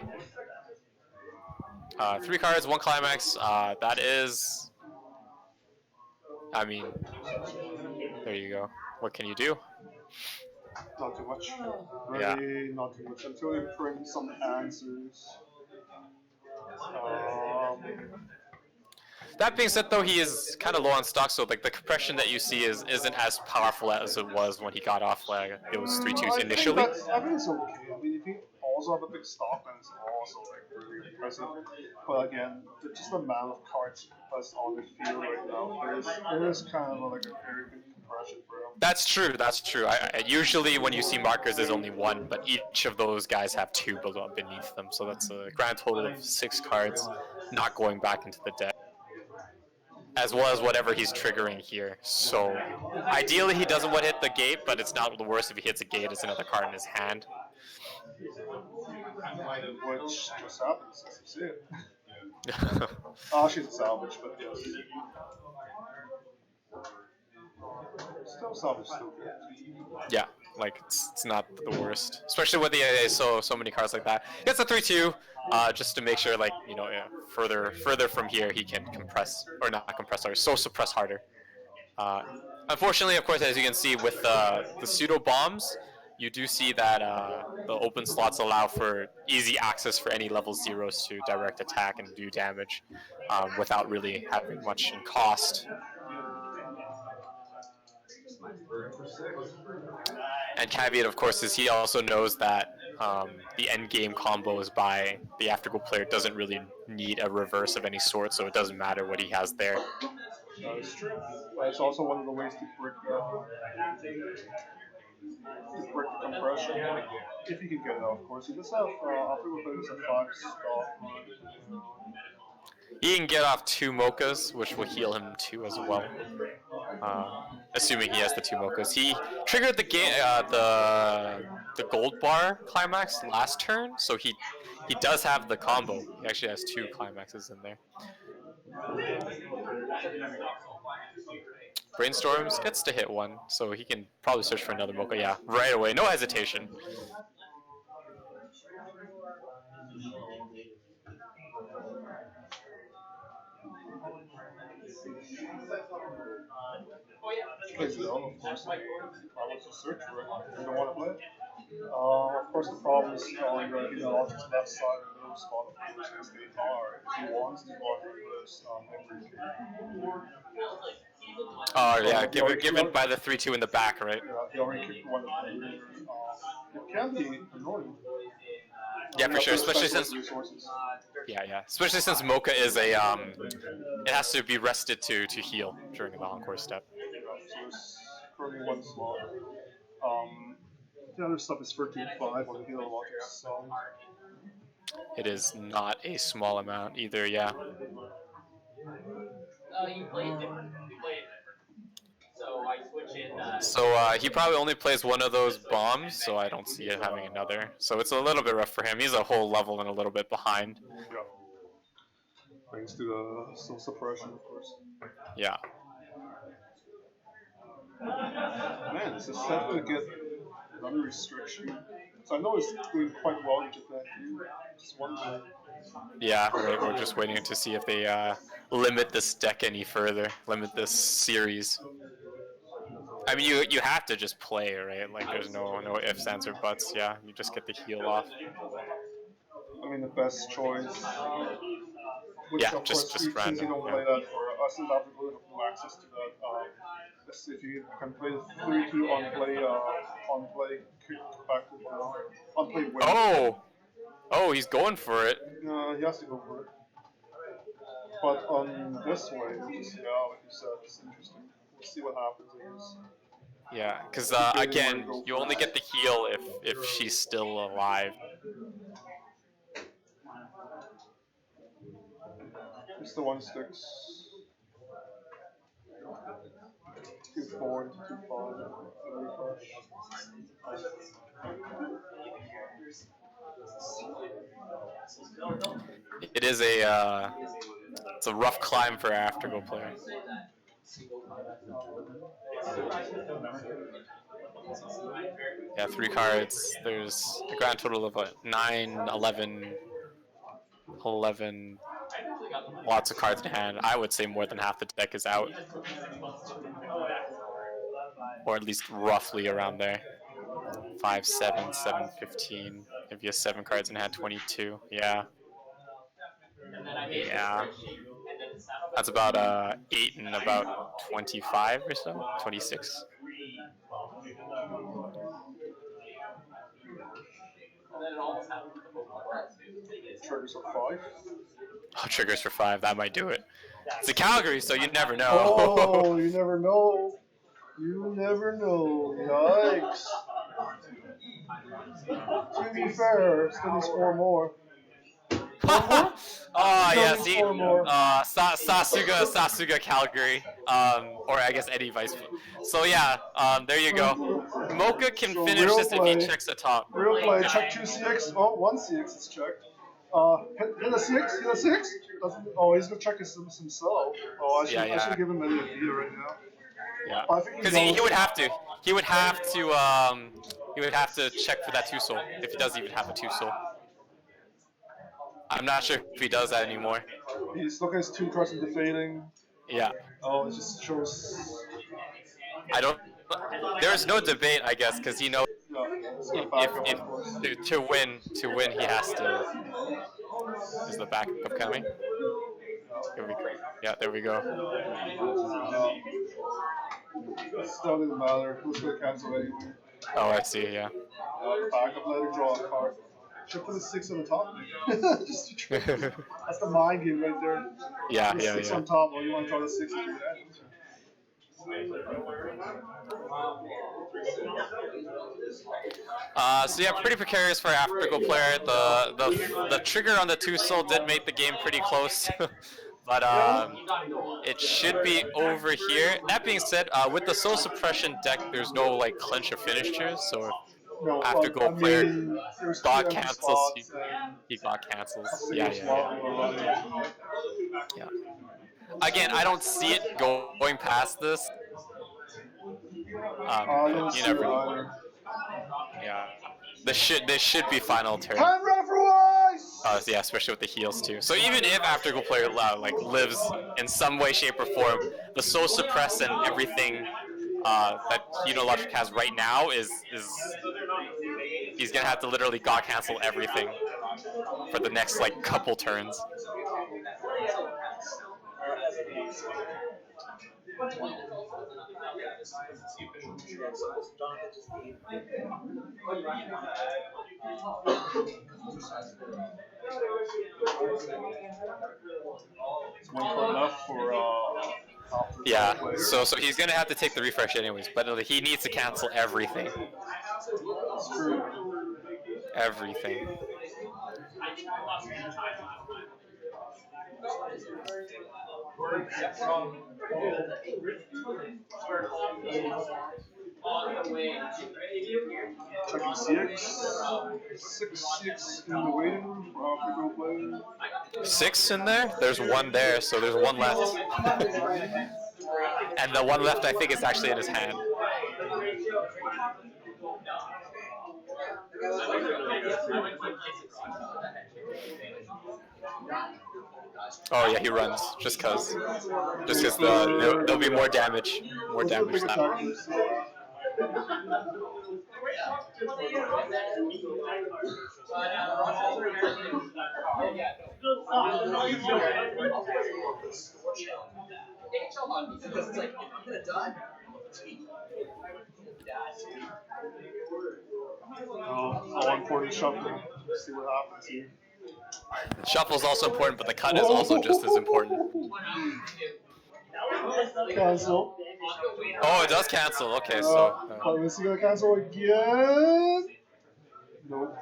[SPEAKER 1] 3 cards, 1 climax. That is. I mean, there you go. What can you do?
[SPEAKER 2] Not too much. Really, not too much. Until you print some answers.
[SPEAKER 1] That being said, though, he is kind of low on stock, so like the compression that you see isn't as powerful as it was when he got off like those 3-2s initially.
[SPEAKER 2] I think it's okay. I mean, if he also have a big stock, then it's also like really impressive. But again, just the amount of cards that's on the field right now, there is kind of like a very good compression for him.
[SPEAKER 1] That's true. That's true. I usually when you see markers, there's only 1, but each of those guys have 2 beneath them, so that's a grand total of 6 cards not going back into the deck, as well as whatever he's triggering here. So ideally he doesn't want to hit the gate, but it's not the worst if he hits a gate. It's another card in his hand.
[SPEAKER 2] Which just happens as you see it. She's a salvage, but yes. Still salvage, still good.
[SPEAKER 1] Yeah, like it's not the worst, especially with the so many cards like that. Gets a 3-2, just to make sure, like further from here he can compress or not compress, sorry, so suppress harder. Unfortunately, of course, as you can see with the pseudo bombs, you do see that the open slots allow for easy access for any level 0s to direct attack and do damage without really having much in cost. And caveat, of course, is he also knows that the end game combos by the aftergoal player doesn't really need a reverse of any sort, so it doesn't matter what he has there.
[SPEAKER 2] That is true. It's also one of the ways to break the compression. If you can get it, of course. He does have aftergoal players at 5 stock.
[SPEAKER 1] He can get off 2 mochas, which will heal him 2 as well. Assuming he has the 2 mochas. He triggered the gold bar climax last turn, so he does have the combo. He actually has 2 climaxes in there. Brainstorms gets to hit 1, so he can probably search for another mocha. Yeah, right away, no hesitation.
[SPEAKER 2] Plays it on, of course. I want to search for it. I don't want to play it. Of course, the problem is on the Philologic's left side of the middle spot, of course, because they are. If he wants to block reverse everything.
[SPEAKER 1] Oh yeah, given by the 3-2 in the back, right?
[SPEAKER 2] Yeah, he already kicked one of the rears. It can be annoying.
[SPEAKER 1] Yeah, for sure.
[SPEAKER 2] Have to
[SPEAKER 1] Especially
[SPEAKER 2] spend,
[SPEAKER 1] since
[SPEAKER 2] like, resources.
[SPEAKER 1] especially since Mocha is a it has to be rested to heal during the encore step.
[SPEAKER 2] So there's currently one slot. The other stuff is 13.5 on the healer logic, so
[SPEAKER 1] It is not a small amount either. Yeah.
[SPEAKER 5] You play it different. You play it different. So I switch in.
[SPEAKER 1] So he probably only plays one of those bombs, so I don't see it having another. So it's a little bit rough for him. He's a whole level and a little bit behind.
[SPEAKER 2] yeah. Thanks to the soul suppression, of course.
[SPEAKER 1] Yeah.
[SPEAKER 2] Man, is this set going to get another restriction? So I know it's doing quite well in Japan too. Just wondering.
[SPEAKER 1] Yeah, we're just waiting to see if they limit this deck any further, limit this series. I mean, you have to just play, right? Like, there's no ifs, ands, or buts. Yeah, you just get the heal off.
[SPEAKER 2] I mean, the best choice. Which,
[SPEAKER 1] Yeah,
[SPEAKER 2] of
[SPEAKER 1] just
[SPEAKER 2] course, since
[SPEAKER 1] random.
[SPEAKER 2] you don't play that for us in Africa, we have no access to that. If you can play 3-2 on play, kick back to on play win.
[SPEAKER 1] Oh, he's going for it.
[SPEAKER 2] He has to go for it. But on this way, which is, yeah, like you said, it's interesting. We'll see what happens in this.
[SPEAKER 1] Yeah, because again, you only get the heal if she's still alive.
[SPEAKER 2] It's the one sticks. 2-4 into 2-5. Refresh.
[SPEAKER 1] It is it's a rough climb for an Afterglow player. Yeah, 3 cards. There's a grand total of 9, 11, lots of cards in hand. I would say more than half the deck is out. Or at least roughly around there. 5, 7, 7, 15. If you have 7 cards in hand, 22. Yeah. Yeah. That's about 8 and about 25 or so. 26.
[SPEAKER 2] Triggers of 5.
[SPEAKER 1] Oh, triggers for 5. That might do it. It's a Calgary, so you never know.
[SPEAKER 2] Oh, you never know. You never know. Yikes. To be fair, still needs 4 more.
[SPEAKER 1] Oh yeah, see,
[SPEAKER 2] Four more.
[SPEAKER 1] Sasuga Calgary, or I guess Eddie Weiss. So yeah, there you go. Mocha can
[SPEAKER 2] So
[SPEAKER 1] finish
[SPEAKER 2] real
[SPEAKER 1] this if he
[SPEAKER 2] play.
[SPEAKER 1] checks the top.
[SPEAKER 2] Real play, check 2 CX. Oh, 1 CX is checked. Hit a 6, hit a 6. He's gonna check himself. Oh, I should give him a idea right now.
[SPEAKER 1] Yeah,
[SPEAKER 2] I think
[SPEAKER 1] because he would have to. He would have to check for that 2 soul if he does even have a 2 soul. I'm not sure if he does that anymore.
[SPEAKER 2] He's looking at his 2 cards and defeating.
[SPEAKER 1] Yeah.
[SPEAKER 2] Oh, it just shows.
[SPEAKER 1] I don't. There's no debate, I guess, because he knows to win he has to. Is the backup coming? Here we go. Yeah, there we go.
[SPEAKER 2] Still doesn't matter. Who's gonna cancel anyway?
[SPEAKER 1] Oh, I see. Yeah.
[SPEAKER 2] Backup, let her draw a card. Should put a 6 on the top. Just to try. That's the mind game right there.
[SPEAKER 1] Yeah,
[SPEAKER 2] put a 6 on top. Oh, you want to draw the 6 and do that?
[SPEAKER 1] So yeah, pretty precarious for Afterglow player. The trigger on the 2 soul did make the game pretty close, but it should be over here. That being said, with the soul suppression deck, there's no like clinch or finishers. So if Afterglow player God cancels, he God cancels. Yeah. Again, I don't see it going past this. But you never know. Yeah. This should be final turn.
[SPEAKER 2] Time run for Weiss!
[SPEAKER 1] Yeah, especially with the heals too. So even if Afterglow player like lives in some way, shape, or form, the soul suppress and everything that Logic has right now is he's gonna have to literally God cancel everything for the next like couple turns.
[SPEAKER 2] It's 1 card left for after
[SPEAKER 1] Yeah,
[SPEAKER 2] player.
[SPEAKER 1] so he's gonna have to take the refresh anyways, but he needs to cancel everything.
[SPEAKER 2] That's true.
[SPEAKER 1] Everything.
[SPEAKER 2] Checking CX. 6 in the waiting room for after go player.
[SPEAKER 1] 6 in there? There's 1 there, so there's 1 left. And the 1 left I think is actually in his hand. Oh yeah, he runs just cause there'll be more damage, that way.
[SPEAKER 2] I'll import shuffle. See what happens here.
[SPEAKER 1] Shuffle's also important, but the cut is also just as important.
[SPEAKER 2] Cancel.
[SPEAKER 1] Oh, it does cancel. Okay, so.
[SPEAKER 2] Is he gonna cancel again? Nope.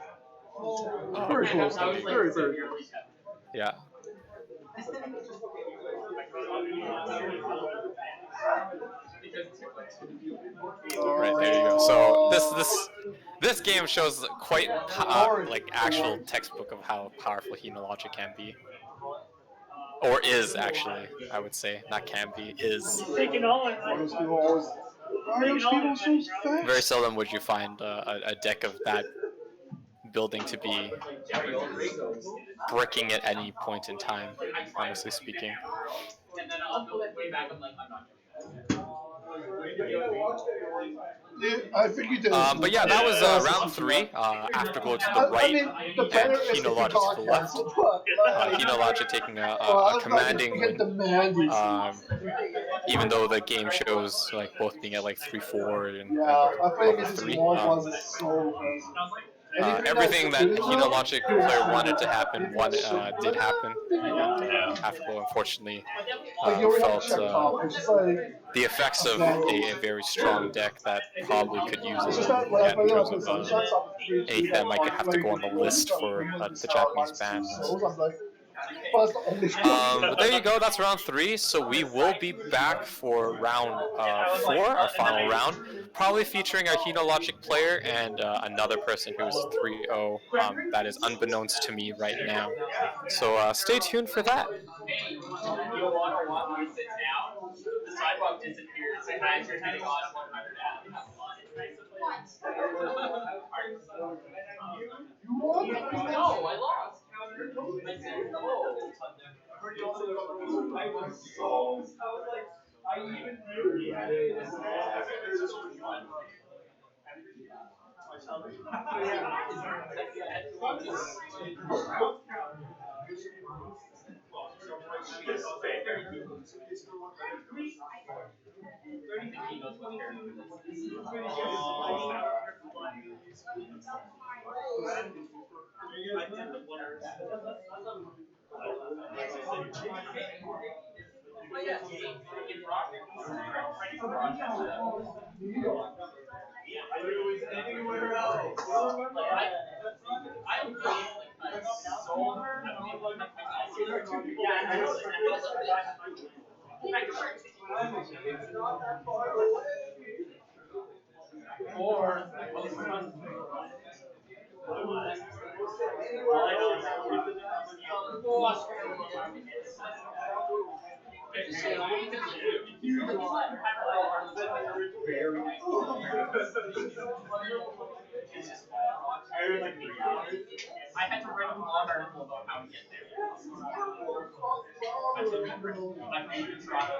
[SPEAKER 2] Very close. Very close.
[SPEAKER 1] Yeah. Right, there you go. So this game shows quite like actual textbook of how powerful Hino logic can be, or is actually. I would say not can be, is. Very seldom would you find a deck of that building to be bricking at any point in time, honestly speaking.
[SPEAKER 5] And then I'll go way back. I'm like, I'm not
[SPEAKER 2] Yeah, I think you did.
[SPEAKER 1] But yeah, that was round 3. Afterglow to the right, and Hino Logic to the left. Hino Logic taking a commanding win. Even though the game shows like both being at like 3-4 and
[SPEAKER 2] I think
[SPEAKER 1] 3.
[SPEAKER 2] Everything
[SPEAKER 1] that Hino Logic player wanted to happen, did happen, and Afterglow unfortunately felt the effects of a very strong deck that probably could use it in terms of anything that might have to go on the list for the Japanese ban. But there you go, that's round 3, so we will be back for round 4, our final round, probably featuring our Hino Logic player and another person who is 3-0, that is unbeknownst to me right now. So stay tuned for that.
[SPEAKER 5] The sidewalk disappears as you're heading on 100 Ave. No, I lost. I said no. I even anywhere else. I had to write a blog article about how to get there. I took my favorite Toronto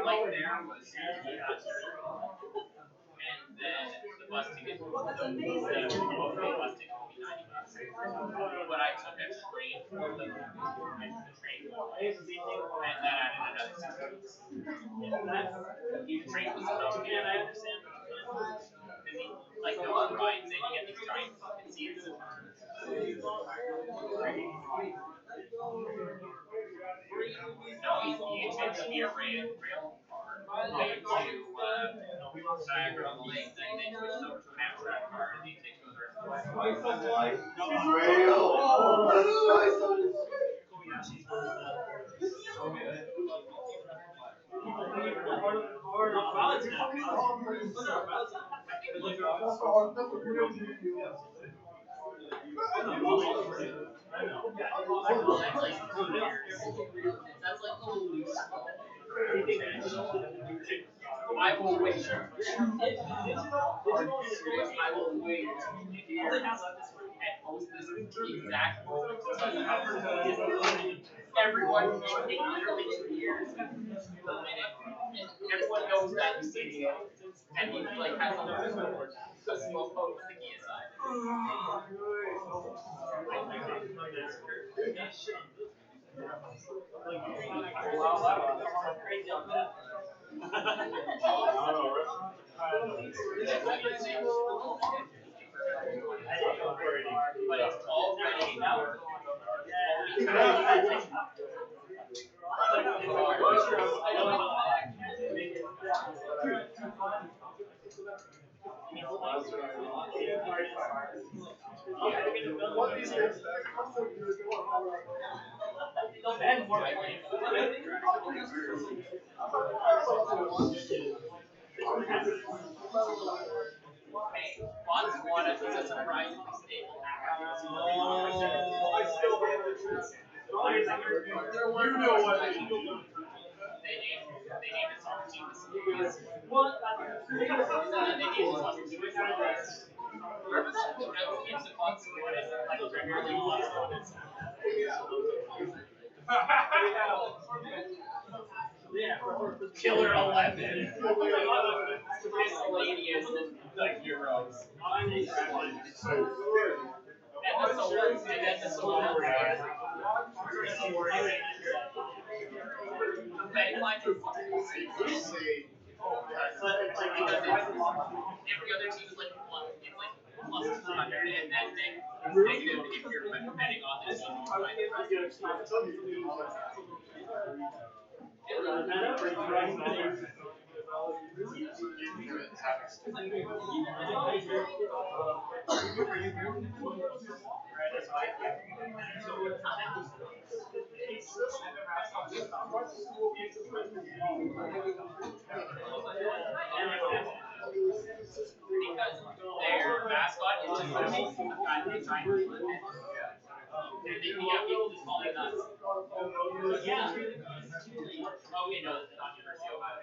[SPEAKER 5] like there was and then the bus ticket was the bus ticket would be $90. But I took a train from the train and that added an You train with someone, and I understand. Like no one rides it, you get these giant fucking seats. No, you take the near rail way to Niagara on the Lake, then they switch over to an Amtrak car, and you take the rest of the way. That's like a loose. I will wait. I will wait. And post this exact moment. Everyone can take literally 2 years. And everyone knows that you see it. And he like has a smoke boat with the key aside. Crazy on that. But it's already Botswana is a surprisingly stable accuracy. You know what they named it soccer team. Remember that games of Botswana, like Premier League Botswana? Killer 11. Miscellaneous like heroes. And the swords, and then the swords. The bank line is every other team is like plus, it's like plus 200, and then negative if you're betting on this team. Because their mascot is just a guy with a giant foot. And they have people just calling nuts. Yeah. Okay, no, it's not University of Ohio.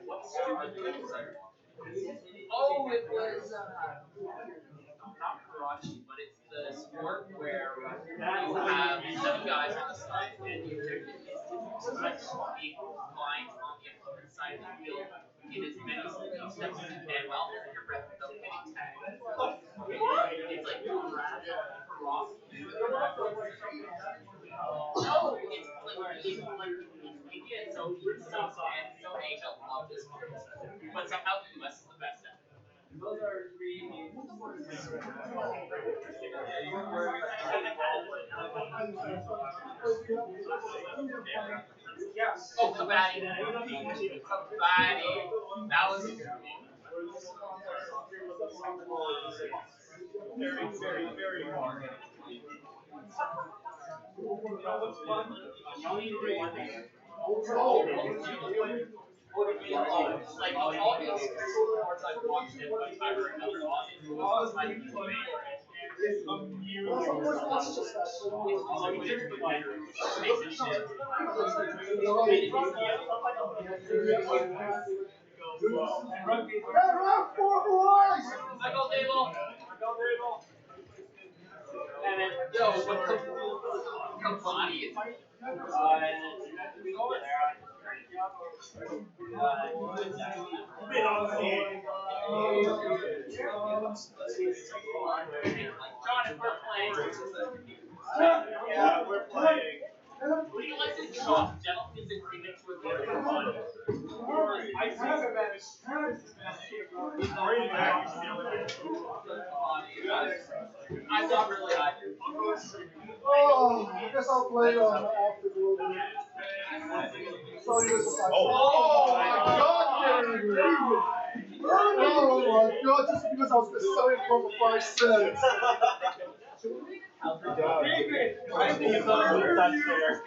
[SPEAKER 5] What stupid things are? Oh, it was not karate, but it's the sport where you have 7 guys on the side, and the objective is to like be blind on the opponent's side of the field in as many steps as you can while holding your breath without getting tagged. It's like karate. No, it's like India and so Asia love this sport, but somehow the US is the best at it. Those are 3. Oh, Kabaddi. Kabaddi. That was very, very, very hard. Like all these sports I've watched it, but I remember was my favorite. Michael Table. And then, yo, what Kabaddi is? John, if we're playing,
[SPEAKER 3] Yeah, we're playing.
[SPEAKER 5] would you like to drop gentlemen's agreement to agree to one?
[SPEAKER 3] I see the match.
[SPEAKER 5] I'm not really either.
[SPEAKER 2] Oh, I guess I'll play after the movie. So you just like, oh my god, Calgary! Oh my god, just because I was selling for 5 cents.
[SPEAKER 3] I think it's not really that fair.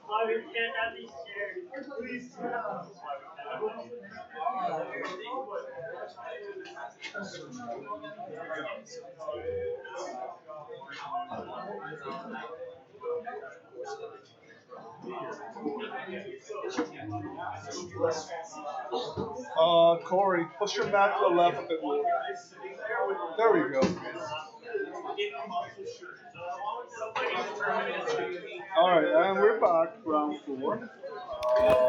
[SPEAKER 5] Why we can't have these chairs?
[SPEAKER 2] Corey, push your mat to the left a bit more. There we go. Alright, and we're back, round 4.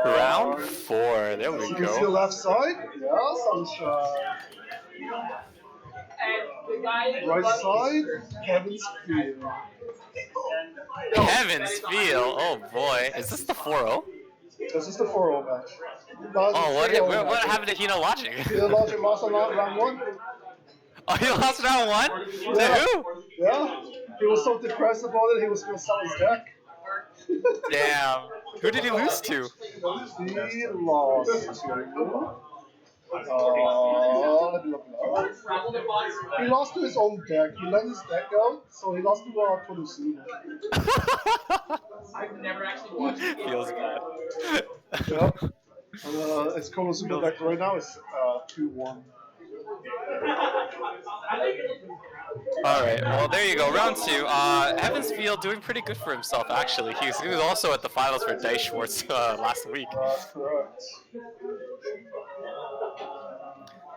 [SPEAKER 1] Round 4. There we
[SPEAKER 2] You see the
[SPEAKER 1] go.
[SPEAKER 2] left side? Yeah, sunshine. Right side, Kevin's field.
[SPEAKER 1] Kevin's feel. Oh boy. Is this the 4-0?
[SPEAKER 2] This is the 4-0 match.
[SPEAKER 1] Oh, what happened to Hino Logic?
[SPEAKER 2] Hino Logic lost on round 1.
[SPEAKER 1] Oh, he lost round 1? To who?
[SPEAKER 2] Yeah. He was so depressed about it, he was going to sell his deck.
[SPEAKER 1] Damn. Who did he lose to?
[SPEAKER 2] He lost to... let me look it up. He lost to his own deck. He let his deck out, so he lost to Konosuba.
[SPEAKER 5] I've never actually watched it.
[SPEAKER 1] Feels bad.
[SPEAKER 2] Yeah. His Konosuba deck right now is 2-1.
[SPEAKER 1] Alright, well there you go, round 2. Heaven's Field doing pretty good for himself actually. He was also at the finals for Dice Schwarz last week.
[SPEAKER 2] That's correct.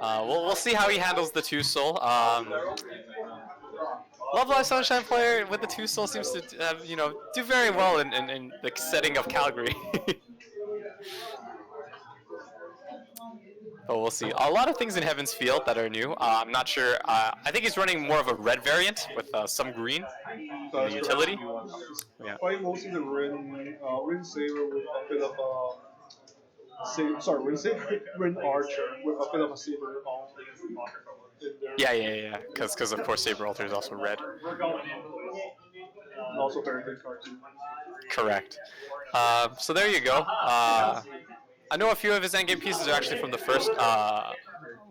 [SPEAKER 1] We'll see how he handles the 2-soul. Love Live Sunshine player with the 2-soul seems to have, do very well in the setting of Calgary. But we'll see. A lot of things in Heaven's Field that are new. I'm not sure. I think he's running more of a red variant with some green in the utility. Yeah.
[SPEAKER 2] Quite mostly the Rin Saber with a bit of Rin Archer with a bit of a Saber alter in there.
[SPEAKER 1] Yeah. Because of course Saber Alter is also red.
[SPEAKER 2] And also very good card too.
[SPEAKER 1] Correct. So there you go. I know a few of his endgame pieces are actually from the first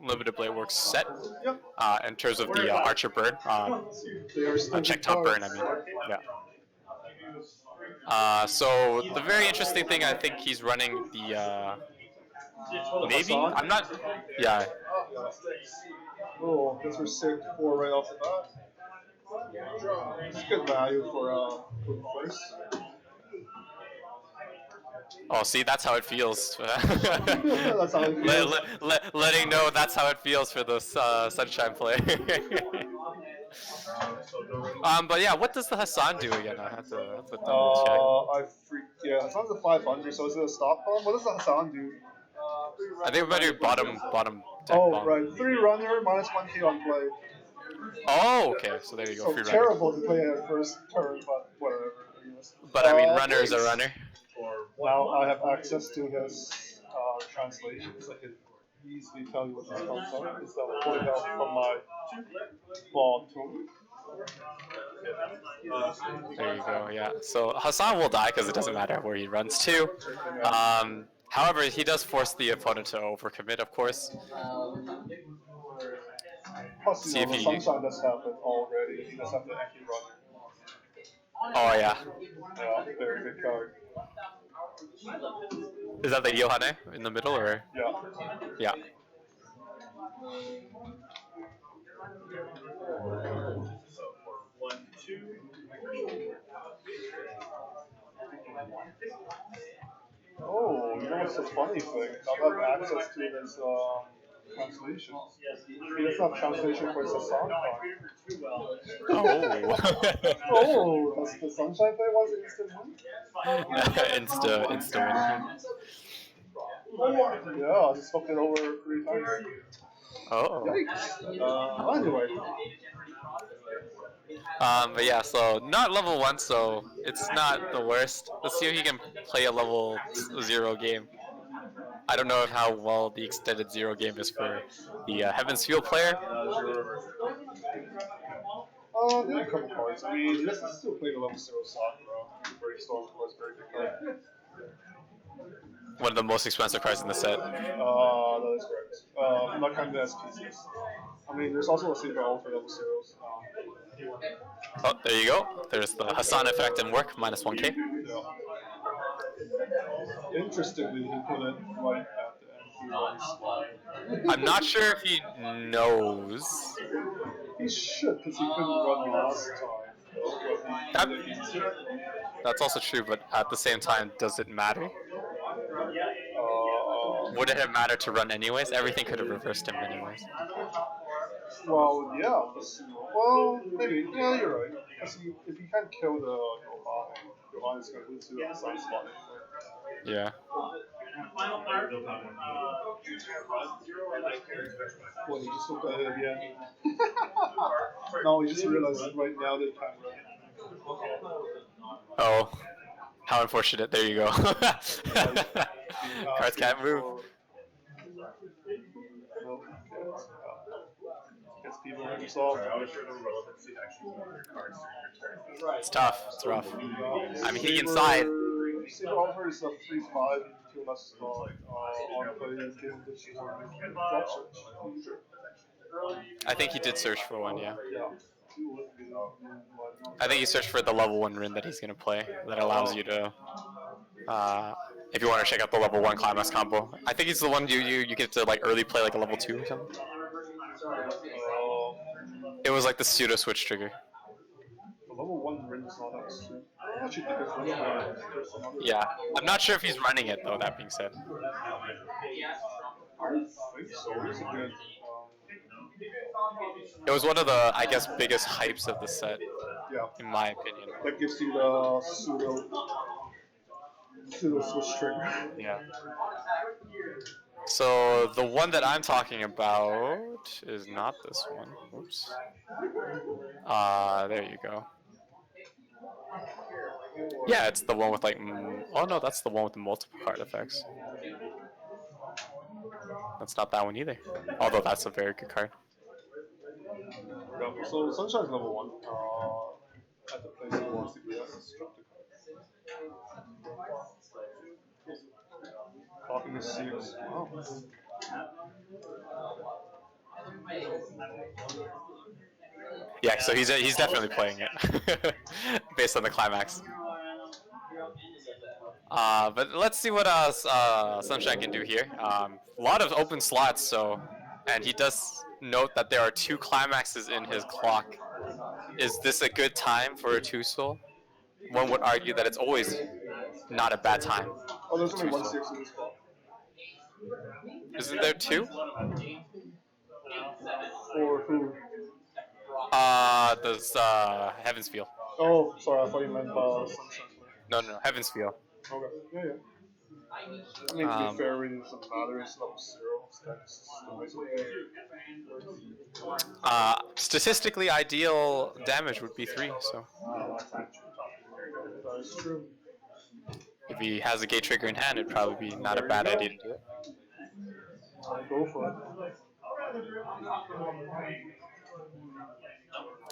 [SPEAKER 1] Limited Blade Works set.
[SPEAKER 2] Yep.
[SPEAKER 1] In terms of the Archer Bird. Check top burn, I mean. Yeah. So the very interesting thing, I think he's running the maybe? I'm not. Yeah.
[SPEAKER 2] Oh, this was sick 4 right off the bat. It's good value for the first.
[SPEAKER 1] Oh, see, that's how it feels.
[SPEAKER 2] That's how it feels.
[SPEAKER 1] Letting know that's how it feels for the Sunshine player. But yeah, what does the Hassan do again? I have to double check.
[SPEAKER 2] Yeah, Hassan's a 500, so is it a stop bomb? What does the Hassan do?
[SPEAKER 1] I think we might do bottom deck bomb.
[SPEAKER 2] Right. 3 runner, minus 1k on play.
[SPEAKER 1] Oh, okay. So there you go.
[SPEAKER 2] So
[SPEAKER 1] Free runner.
[SPEAKER 2] terrible to play at first turn, but whatever.
[SPEAKER 1] But I mean, runner is a runner.
[SPEAKER 2] Now I have access to his translations. I can easily tell you what these cards are instead of pulling out from my ball tool.
[SPEAKER 1] There you go, yeah. So Hassan will die because it doesn't matter where he runs to. However, he does force the opponent to overcommit, of course.
[SPEAKER 2] Plus,
[SPEAKER 1] See if
[SPEAKER 2] the
[SPEAKER 1] he...
[SPEAKER 2] Sunshine does have it already. He does have the Anki runner.
[SPEAKER 1] Oh, yeah.
[SPEAKER 2] Yeah, very good card.
[SPEAKER 1] Is that the Yohane in the middle, or?
[SPEAKER 2] Yeah.
[SPEAKER 1] Yeah.
[SPEAKER 2] Oh, you know what's the funny thing? I have access to his translation. He doesn't have translation for his Hassan card.
[SPEAKER 1] Oh.
[SPEAKER 2] Oh, does the Sunshine play was instant win?
[SPEAKER 1] Insta win.
[SPEAKER 2] Yeah, I just hooked it over 3 times.
[SPEAKER 1] Oh.
[SPEAKER 2] Yikes. Anyway.
[SPEAKER 1] But yeah, so not level 1, so it's not the worst. Let's see if he can play a level 0 game. I don't know how well the extended 0 game is for the Heaven's Field player.
[SPEAKER 2] There are a couple cards. I mean, let's still play the level 0 Sakura. Brainstorm was very good card.
[SPEAKER 1] One of the most expensive cards in the set.
[SPEAKER 2] That is correct. Not counting the SPCs. I mean, there's also a single all for level 0s.
[SPEAKER 1] Oh, there you go. There's the Hassan effect in work, minus 1k.
[SPEAKER 2] Yeah. Interestingly, he put it right at the end.
[SPEAKER 1] I'm not sure if he knows.
[SPEAKER 2] He should, because he couldn't run last time.
[SPEAKER 1] That's also true, but at the same time, does it matter? Would it have mattered to run anyways? Everything could have reversed him anyways.
[SPEAKER 2] Well, yeah. Well, maybe. Yeah, you're right. Because if he can't kill the Johan is going to lose to the sun spot.
[SPEAKER 1] Yeah.
[SPEAKER 2] Well, he just looked at it again. No, he just realized right now they can't run.
[SPEAKER 1] Oh. How unfortunate. There you go. Cards can't move.
[SPEAKER 2] Gets people himself.
[SPEAKER 1] It's tough. It's rough. I'm hitting inside.
[SPEAKER 2] Saber offer is a 3/5, 2 less on play and give this drop search.
[SPEAKER 1] I think he did search for one, yeah.
[SPEAKER 2] Yeah.
[SPEAKER 1] I think he searched for the level 1 Rin that he's going to play. That allows you to, if you want to check out the level 1 climax combo. I think he's the one you get to like early play like a level 2 or something. It was like the pseudo switch trigger.
[SPEAKER 2] The level 1 Rin is not that soon. I actually think it's really
[SPEAKER 1] Yeah. I'm not sure if he's running it though, that being said.
[SPEAKER 2] I think so. It's a good.
[SPEAKER 1] It was one of the, I guess, biggest hypes of the set,
[SPEAKER 2] Yeah.
[SPEAKER 1] in my opinion.
[SPEAKER 2] That gives you the pseudo switch trigger.
[SPEAKER 1] Yeah. So the one that I'm talking about is not this one. Oops. There you go. Yeah, it's the one with like. Oh no, that's the one with the multiple card effects. That's not that one either. Although that's a very good card.
[SPEAKER 2] Yeah, so Sunshine's level 1. At the place he wants to be at. Talking to Sears. Wow.
[SPEAKER 1] Yeah, so he's definitely playing it based on the climax. But let's see what Sunshine can do here. A lot of open slots, so, and he does note that there are 2 climaxes in his clock. Is this a good time for a 2-soul? One would argue that it's always not a bad time.
[SPEAKER 2] Oh, there's only 1 6 in this spot.
[SPEAKER 1] Isn't there 2?
[SPEAKER 2] For who?
[SPEAKER 1] There's Heaven's Feel.
[SPEAKER 2] Oh, sorry, I thought you meant Sunshine.
[SPEAKER 1] No, Heaven's Feel.
[SPEAKER 2] Okay, yeah. I mean, to be fair, it doesn't matter, it's level 0.
[SPEAKER 1] Statistically ideal damage would be 3, so.
[SPEAKER 2] That is true.
[SPEAKER 1] If he has a gate trigger in hand, it'd probably be not a bad idea to do it.
[SPEAKER 2] Go for it.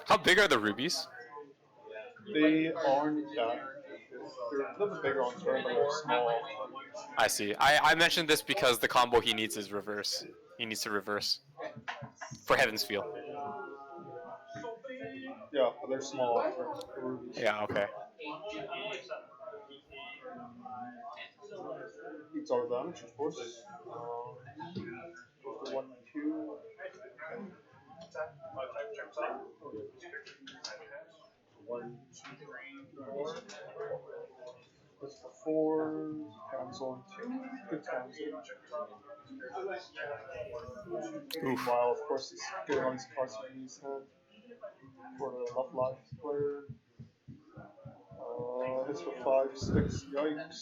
[SPEAKER 1] How big are the rubies?
[SPEAKER 2] They aren't that. They're a little bit bigger on turn, but they're small.
[SPEAKER 1] I see. I mentioned this because the combo he needs is reverse. He needs to reverse. For Heaven's Feel.
[SPEAKER 2] Yeah, but they're small on turn.
[SPEAKER 1] Yeah, okay.
[SPEAKER 2] Eats all the damage, of course. Goes for 1 2. 1 2 3. That's for 4. Cancel on 2. Good cancel. Meanwhile, of course, he's getting all these cards in his hand for the Love Life player. Hits for 5 sticks. Yikes.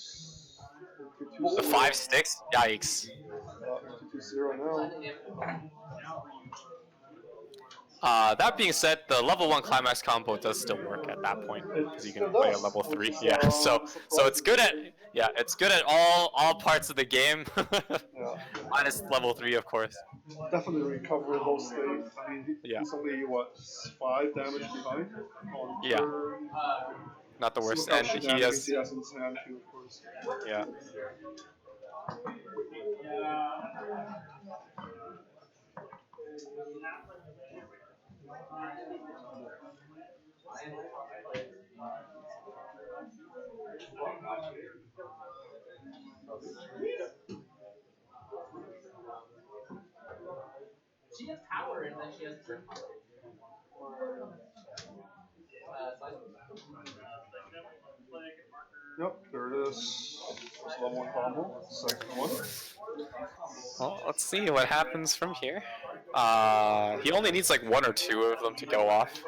[SPEAKER 1] The 5 sticks? Yikes.
[SPEAKER 2] Into 2-0 now.
[SPEAKER 1] That being said, the level 1 climax combo does still work at that point because you can play a level 3. Yeah, so it's good at it's good at all parts of the game,
[SPEAKER 2] Yeah.
[SPEAKER 1] minus level 3, of course.
[SPEAKER 2] Definitely recoverable state. I mean,
[SPEAKER 1] Yeah.
[SPEAKER 2] he's only what 5 damage behind on
[SPEAKER 1] Yeah.
[SPEAKER 2] turn.
[SPEAKER 1] Not the worst,
[SPEAKER 2] Some
[SPEAKER 1] and he has
[SPEAKER 2] he has in his hand too, of course.
[SPEAKER 1] yeah.
[SPEAKER 5] She has power and then she has turn power.
[SPEAKER 2] Yep, there it is. First level 1 combo. Second one.
[SPEAKER 1] Well, let's see what happens from here. He only needs like 1 or 2 of them to go off,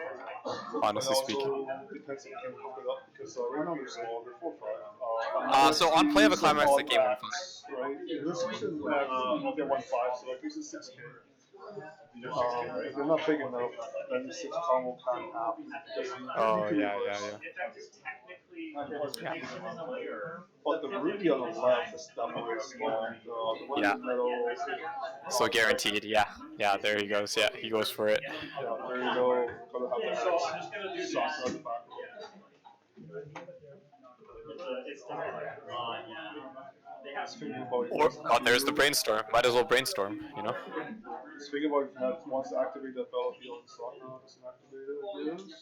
[SPEAKER 1] honestly speaking.
[SPEAKER 2] Depends if you can pump it up because right now they're small, they're 4-5.
[SPEAKER 1] So on play of a climax, the game 1-5.
[SPEAKER 2] Right? This season, you get 1-5, so like this is 6K. If they're not big enough, then 6 combo can't happen.
[SPEAKER 1] Oh yeah.
[SPEAKER 2] But the Ruby on the left is definitely small. The one
[SPEAKER 1] Yeah.
[SPEAKER 2] in the middle.
[SPEAKER 1] So guaranteed, yeah. There he goes. Yeah, he goes for it.
[SPEAKER 2] Yeah, there you go. Gotta have that soccer on the back.
[SPEAKER 1] Or there's the brainstorm. Might as well brainstorm, you know.
[SPEAKER 2] Speaking about that, wants to activate that battlefield soccer, doesn't activate it. Yes.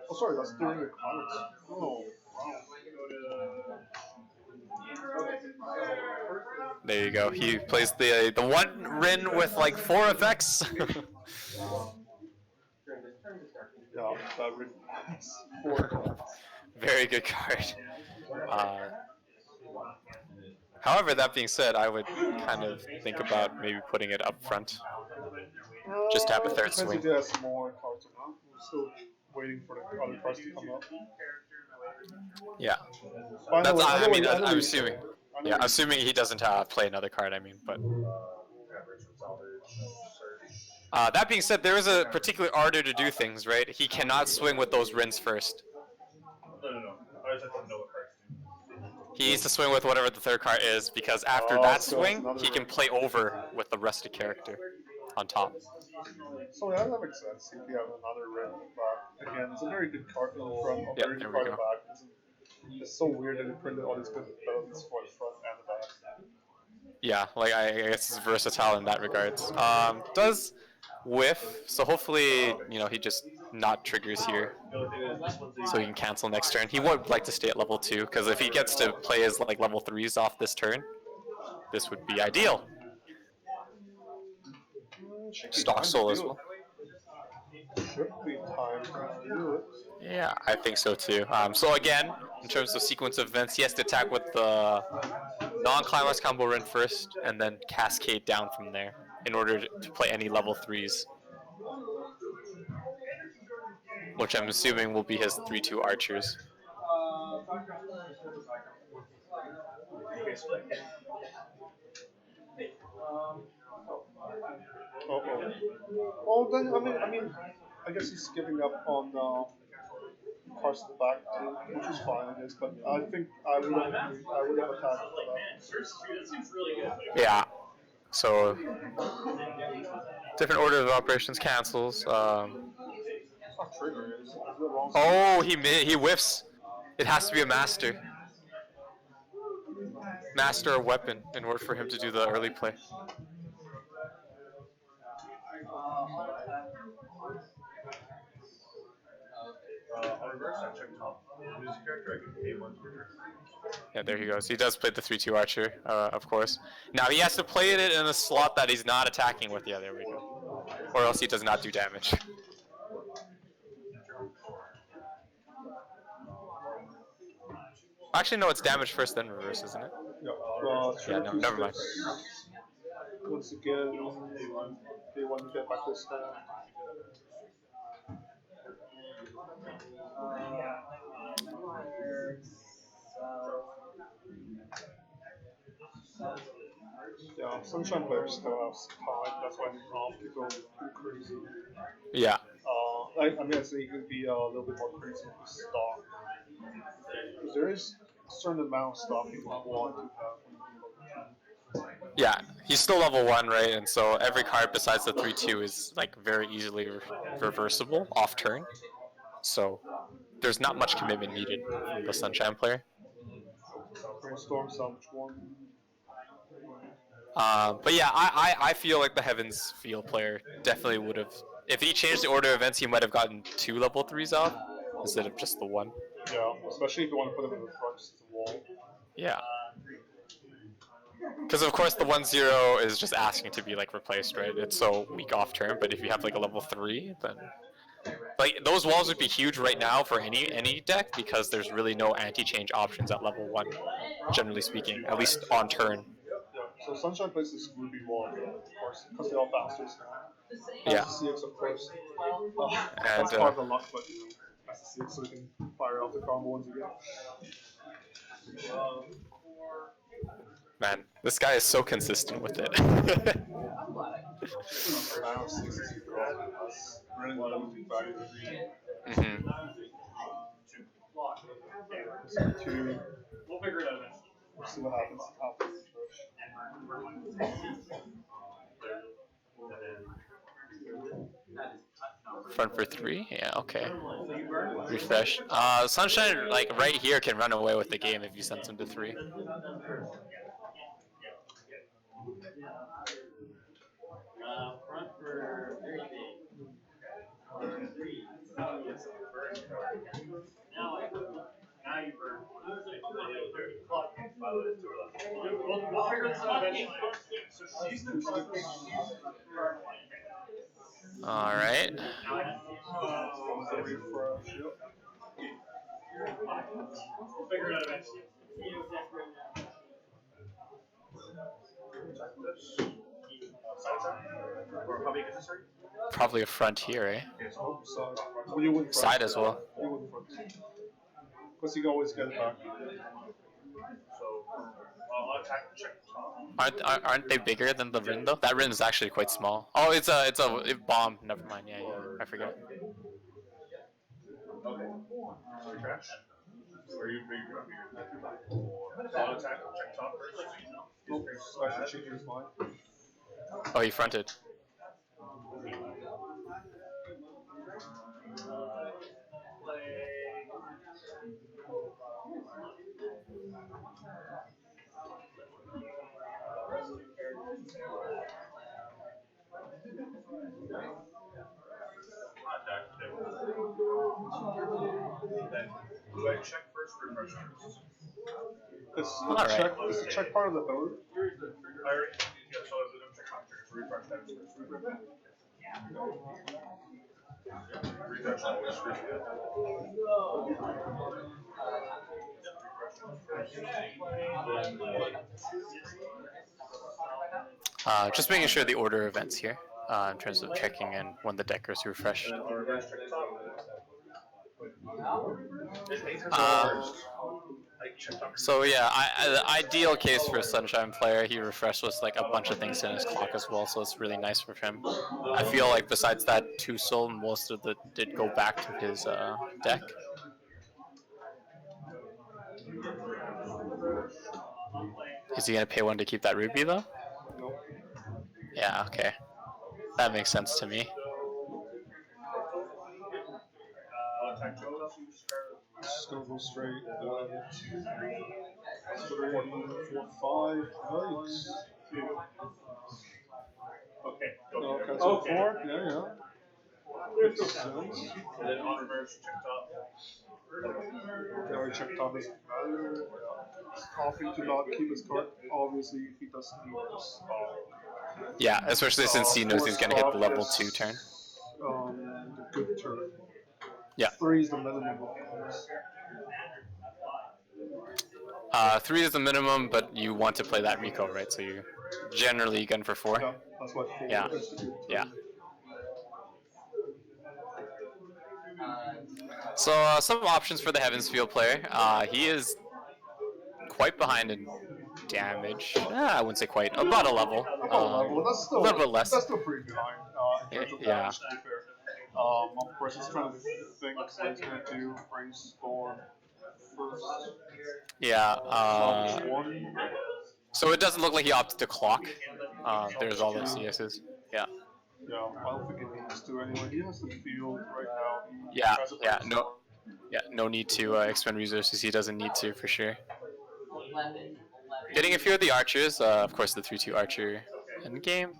[SPEAKER 2] Oh, sorry, that's during the comments. Oh,
[SPEAKER 1] There you go. He plays the one Rin with like 4 effects.
[SPEAKER 2] yeah, that Rin has 4.
[SPEAKER 1] Very good card. However, that being said, I would kind of think about maybe putting it up front. Just to have a third
[SPEAKER 2] depends
[SPEAKER 1] swing.
[SPEAKER 2] if he has more cards or not. We're still waiting for the other cards to come up.
[SPEAKER 1] Yeah.
[SPEAKER 2] Finally,
[SPEAKER 1] I'm assuming. Yeah, assuming he doesn't play another card, I mean, but. That being said, there is a particular order to do things, right? He cannot swing with those Rins first.
[SPEAKER 3] No. I just have to know what cards do.
[SPEAKER 1] He needs to swing with whatever the third card is, because after that swing, he can play over with the rested character on top.
[SPEAKER 2] So yeah, that makes sense. If you have another Rin, but again, it's a very good card in the front, a
[SPEAKER 1] Yep,
[SPEAKER 2] very
[SPEAKER 1] there
[SPEAKER 2] good
[SPEAKER 1] we
[SPEAKER 2] card in the
[SPEAKER 1] go.
[SPEAKER 2] back. It's so weird that they printed all these good abilities for the front and the back.
[SPEAKER 1] Yeah, like I guess it's versatile in that regards. Does whiff, so hopefully, you know, he just not triggers here, so he can cancel next turn. He would like to stay at level 2, because if he gets to play his like level 3s off this turn, this would be ideal. Stock soul as well.
[SPEAKER 2] Should be time to do it.
[SPEAKER 1] Yeah, I think so too. So again, in terms of sequence of events, he has to attack with the non-climax combo Rin first, and then cascade down from there in order to play any level 3s. Which I'm assuming will be his 3/2 archers.
[SPEAKER 2] Oh, then I guess he's giving up on cards to the back too, which is fine, I guess. But I think I would have attacked for that.
[SPEAKER 1] Yeah. So different order of operations cancels. Oh, he whiffs. It has to be a master. Master or weapon in order for him to do the early play. Yeah, there he goes. He does play the 3/2 archer, of course. Now he has to play it in a slot that he's not attacking with. Yeah, there we go. Or else he does not do damage. Actually, no, it's damage first, then reverse, isn't it? Yeah, no, never mind.
[SPEAKER 2] Once again, they want to get back this hand. Yeah, Sunshine players still have time. That's why they often go too crazy.
[SPEAKER 1] Yeah.
[SPEAKER 2] I mean, I say you could be a little bit more crazy with stock. Because there is a certain amount of stock you want to have.
[SPEAKER 1] Yeah, he's still level 1, right? And so every card besides the 3/2 is like very easily reversible off turn. So there's not much commitment needed from the Sunshine player.
[SPEAKER 2] Brainstorm salvage one.
[SPEAKER 1] But yeah, I feel like the Heavens Field player definitely would have. If he changed the order of events, he might have gotten 2 level 3s off instead of just the 1.
[SPEAKER 2] Yeah, especially if you want to put him in the front of the wall.
[SPEAKER 1] Yeah. Because of course the 1/0 is just asking to be like replaced, right? It's so weak off turn. But if you have like a level 3, then like those walls would be huge right now for any deck because there's really no anti-change options at level 1, generally speaking, at least on turn.
[SPEAKER 2] Yeah, so Sunshine plays this Ruby wall, of course, because they're all bastards now.
[SPEAKER 1] Yeah.
[SPEAKER 2] That's the CX, of course.
[SPEAKER 1] And
[SPEAKER 2] That's part of the luck, but you know, that's the CX, so you can fire off the combo ones you get.
[SPEAKER 1] Man, this guy is so consistent with it. Mhm.
[SPEAKER 3] We'll figure it out eventually.
[SPEAKER 2] We'll see what happens.
[SPEAKER 1] Front for 3? Yeah, okay. Refresh. Sunshine, like right here, can run away with the game if you send him to 3.
[SPEAKER 5] Front for very big.
[SPEAKER 3] Now you burn. We'll figure this out eventually. So she's the front.
[SPEAKER 1] All right.
[SPEAKER 3] We'll figure it out eventually. Or how big is this,
[SPEAKER 1] Probably a front here, eh?
[SPEAKER 2] Well, you wouldn't front.
[SPEAKER 1] Side as well.
[SPEAKER 2] You wouldn't front. Because you can always get it back.
[SPEAKER 3] So, I'll attack check the top.
[SPEAKER 1] Aren't they bigger than the Rin though? That Rin is actually quite small. Oh, it's a bomb. Never mind. Yeah, I forget.
[SPEAKER 3] Okay. Refresh. Are you I'll attack check top first.
[SPEAKER 2] Nope, I should change his mind.
[SPEAKER 1] Oh, he fronted.
[SPEAKER 3] Do I check first or refresh first?
[SPEAKER 2] Is the check part of the ability?
[SPEAKER 3] I already yeah, so I'm check top first. Refresh that first. Refresh always first.
[SPEAKER 1] Just making sure the order of events here, in terms of checking in when the deck is refreshed. So yeah, the ideal case for a Sunshine player, he refreshed with like a bunch of things in his clock as well, so it's really nice for him. I feel like besides that 2 soul, most of it did go back to his deck. Is he gonna pay 1 to keep that ruby though? Yeah, okay. That makes sense to me.
[SPEAKER 2] Just gonna go straight. 1, 2, 3, 4, 5. Nice.
[SPEAKER 3] Okay.
[SPEAKER 2] Okay, so 4. Yeah. Makes sense.
[SPEAKER 3] And then on reverse, check top.
[SPEAKER 2] Yeah, we check top doesn't matter. Offering to not keep his card. Obviously, he doesn't need this.
[SPEAKER 1] Yeah, especially since he knows he's gonna hit the level 2 turn.
[SPEAKER 2] The good turn.
[SPEAKER 1] Yeah.
[SPEAKER 2] 3 is the minimum, of course.
[SPEAKER 1] 3 is the minimum, but you want to play that Rico, right? So you generally gun for 4.
[SPEAKER 2] Yeah, that's what 4
[SPEAKER 1] Yeah.
[SPEAKER 2] is.
[SPEAKER 1] Yeah. So some options for the Heavens Field player. He is quite behind in damage. I wouldn't say quite. About a level.
[SPEAKER 2] About a level. That's still
[SPEAKER 1] a little bit less.
[SPEAKER 2] That's still pretty behind in terms of
[SPEAKER 1] Yeah.
[SPEAKER 2] damage, to be fair. Of course, he's trying to think what he's gonna do. Brainstorm first.
[SPEAKER 1] Yeah.
[SPEAKER 2] One.
[SPEAKER 1] So it doesn't look like he opted to clock. There's all those CSs. Yeah.
[SPEAKER 2] Yeah, I don't think he needs to anyway. He has the field right now. He
[SPEAKER 1] Yeah.
[SPEAKER 2] has a
[SPEAKER 1] Yeah.
[SPEAKER 2] brainstorm.
[SPEAKER 1] No need to expend resources. He doesn't need to for sure. Getting a few of the archers. Of course, the 3/2 archer in game.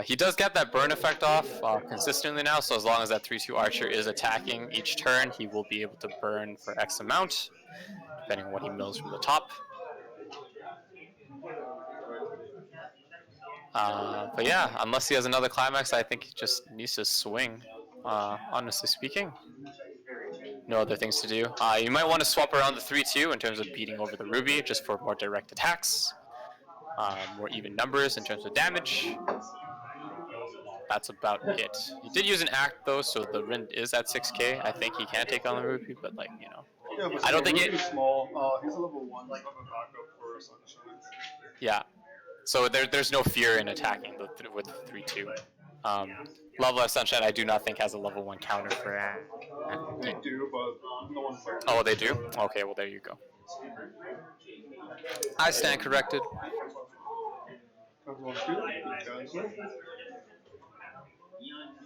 [SPEAKER 1] He does get that burn effect off consistently now, so as long as that 3/2 archer is attacking each turn, he will be able to burn for X amount, depending on what he mills from the top. But yeah, unless he has another climax, I think he just needs to swing, honestly speaking. No other things to do. You might want to swap around the 3/2 in terms of beating over the ruby, just for more direct attacks. More even numbers in terms of damage. That's about it. He did use an act though, so the Rind is at 6k. I think he can take on the Ruby, but like, you know.
[SPEAKER 2] Yeah, but
[SPEAKER 1] I don't think
[SPEAKER 2] Ruby's small. He's a level 1. He's not a backup for Sunshine.
[SPEAKER 1] Yeah. So there's no fear in attacking with the 3/2. Level of Sunshine I do not think has a level 1 counter for
[SPEAKER 2] They do, but no one plays.
[SPEAKER 1] Oh, they do? Okay, well there you go. I stand corrected.
[SPEAKER 2] Cancel on 2. Cancel.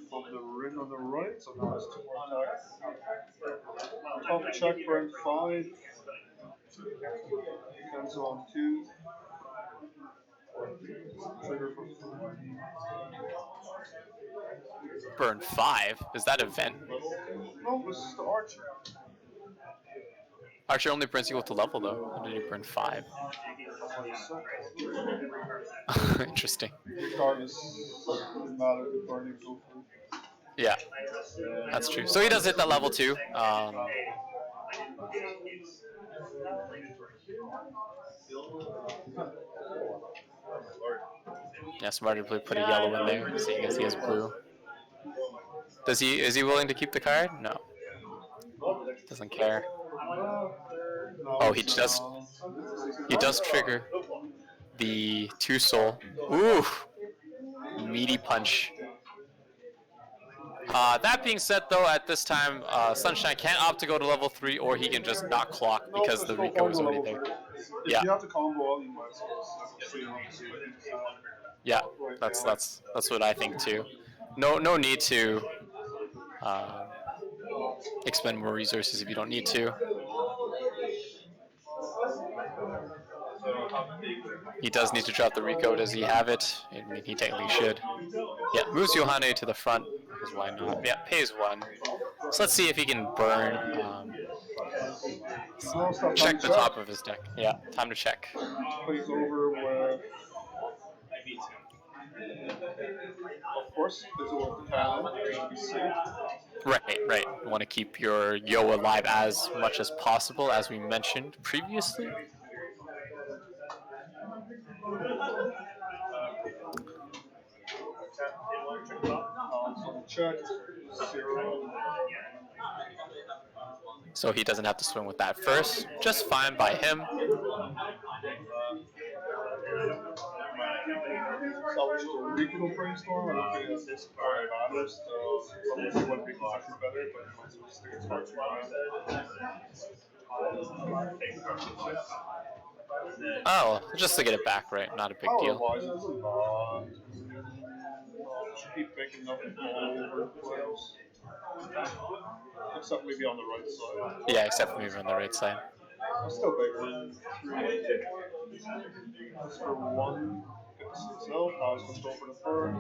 [SPEAKER 2] From the ring on the right, so now it's 2 more attacks. Top check, burn 5. Cancel on 2. Trigger for 4.
[SPEAKER 1] Burn 5? Is that event?
[SPEAKER 2] No, this is the archer.
[SPEAKER 1] Archer only burns equal to level though. How did he burn 5? Interesting.
[SPEAKER 2] Regardless, doesn't matter if burning go for.
[SPEAKER 1] Yeah, that's true. So he does hit that level 2. Yeah, smarter to put a yellow in there, so you can see he has blue. Is he willing to keep the card? No. Doesn't care. Oh, he does trigger the 2 soul. Ooh, meaty punch. That being said, though, at this time, Sunshine can opt to go to level 3, or he can just not clock because the Rico is already there.
[SPEAKER 2] If you have to combo all, you might as well.
[SPEAKER 1] Yeah, that's what I think too. No need to expend more resources if you don't need to. He does need to drop the Rico. Does he have it? I mean, he technically should. Yeah, moves Yohane to the front, because why not? Yeah, pays 1. So let's see if he can burn. Check the top of his deck. Yeah, time to check.
[SPEAKER 2] Plays over with. Of course, there's a lot to cannon, just to be safe.
[SPEAKER 1] Right. You want to keep your Yo alive as much as possible, as we mentioned previously.
[SPEAKER 2] Check. 0.
[SPEAKER 1] So he doesn't have to swing with that first. Just fine by him.
[SPEAKER 2] Salvage the regional brainstorm. I don't think that's this card matters. Obviously, one region is actually better, but you might as well stick its cards around.
[SPEAKER 1] Oh, just to get it back, right? Not a big deal.
[SPEAKER 2] Otherwise, it doesn't bother. Keep picking up all over the place. Except maybe on the right side.
[SPEAKER 1] Yeah, except maybe on the right side.
[SPEAKER 2] Still bigger. 3. That's for 1. Get the 6 out. Now it's control for the burn.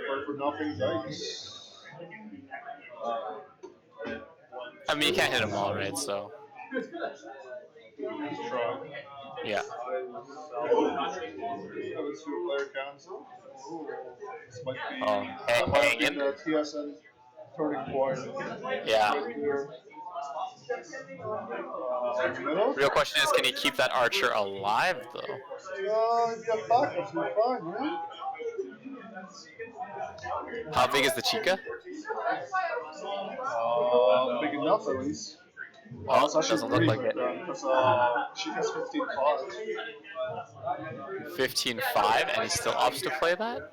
[SPEAKER 2] Burn for nothing. Yikes.
[SPEAKER 1] I mean, you can't hit them all, right? So.
[SPEAKER 2] Let's try.
[SPEAKER 1] Yeah.
[SPEAKER 2] Let's do player cancel. This might be,
[SPEAKER 1] hang in.
[SPEAKER 2] the TSN turning point.
[SPEAKER 1] Yeah.
[SPEAKER 2] Right here.
[SPEAKER 1] Real question is, can he keep that archer alive, though?
[SPEAKER 2] If you have backups, you're fine, right?
[SPEAKER 1] How big is the Chica?
[SPEAKER 2] Big enough, at least.
[SPEAKER 1] Well,
[SPEAKER 2] It's actually
[SPEAKER 1] doesn't look
[SPEAKER 2] pretty
[SPEAKER 1] like
[SPEAKER 2] good
[SPEAKER 1] it.
[SPEAKER 2] then, because she has 15-5.
[SPEAKER 1] 15-5, and he still opts to play that?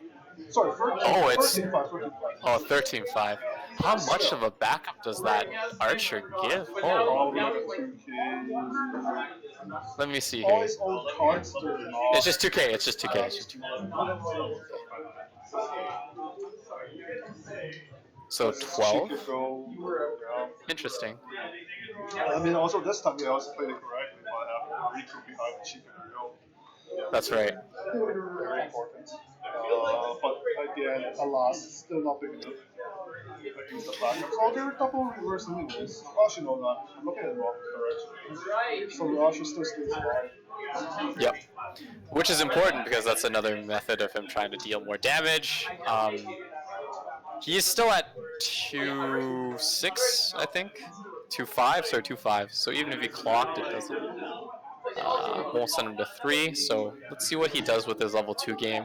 [SPEAKER 2] Sorry, 13,
[SPEAKER 1] Oh, it's
[SPEAKER 2] 13-5, 13-5.
[SPEAKER 1] oh 13-5. How much of a backup does that archer give? Oh,
[SPEAKER 2] Probably like 2K.
[SPEAKER 1] let me see
[SPEAKER 2] All
[SPEAKER 1] here.
[SPEAKER 2] his old cards, they're not.
[SPEAKER 1] It's just 2K. It's just 2K. It's just 2K. So
[SPEAKER 2] She
[SPEAKER 1] 12.
[SPEAKER 2] could go. Yeah.
[SPEAKER 1] Interesting.
[SPEAKER 2] I mean, also this time they also played it correctly by having a retro behind the chicken real.
[SPEAKER 1] That's right.
[SPEAKER 2] Very important. But again, alas, it's still not big enough against the backups. Oh, they were double reverse anyways. Actually, no, not. I'm looking at the wrong direction. So the Usher still stays alive.
[SPEAKER 1] Yep. Which is important because that's another method of him trying to deal more damage. He's still at 2-6, I think. 2-5, so 2-5. So even if he clocked, it doesn't. Won't send him to 3. So let's see what he does with his level 2 game.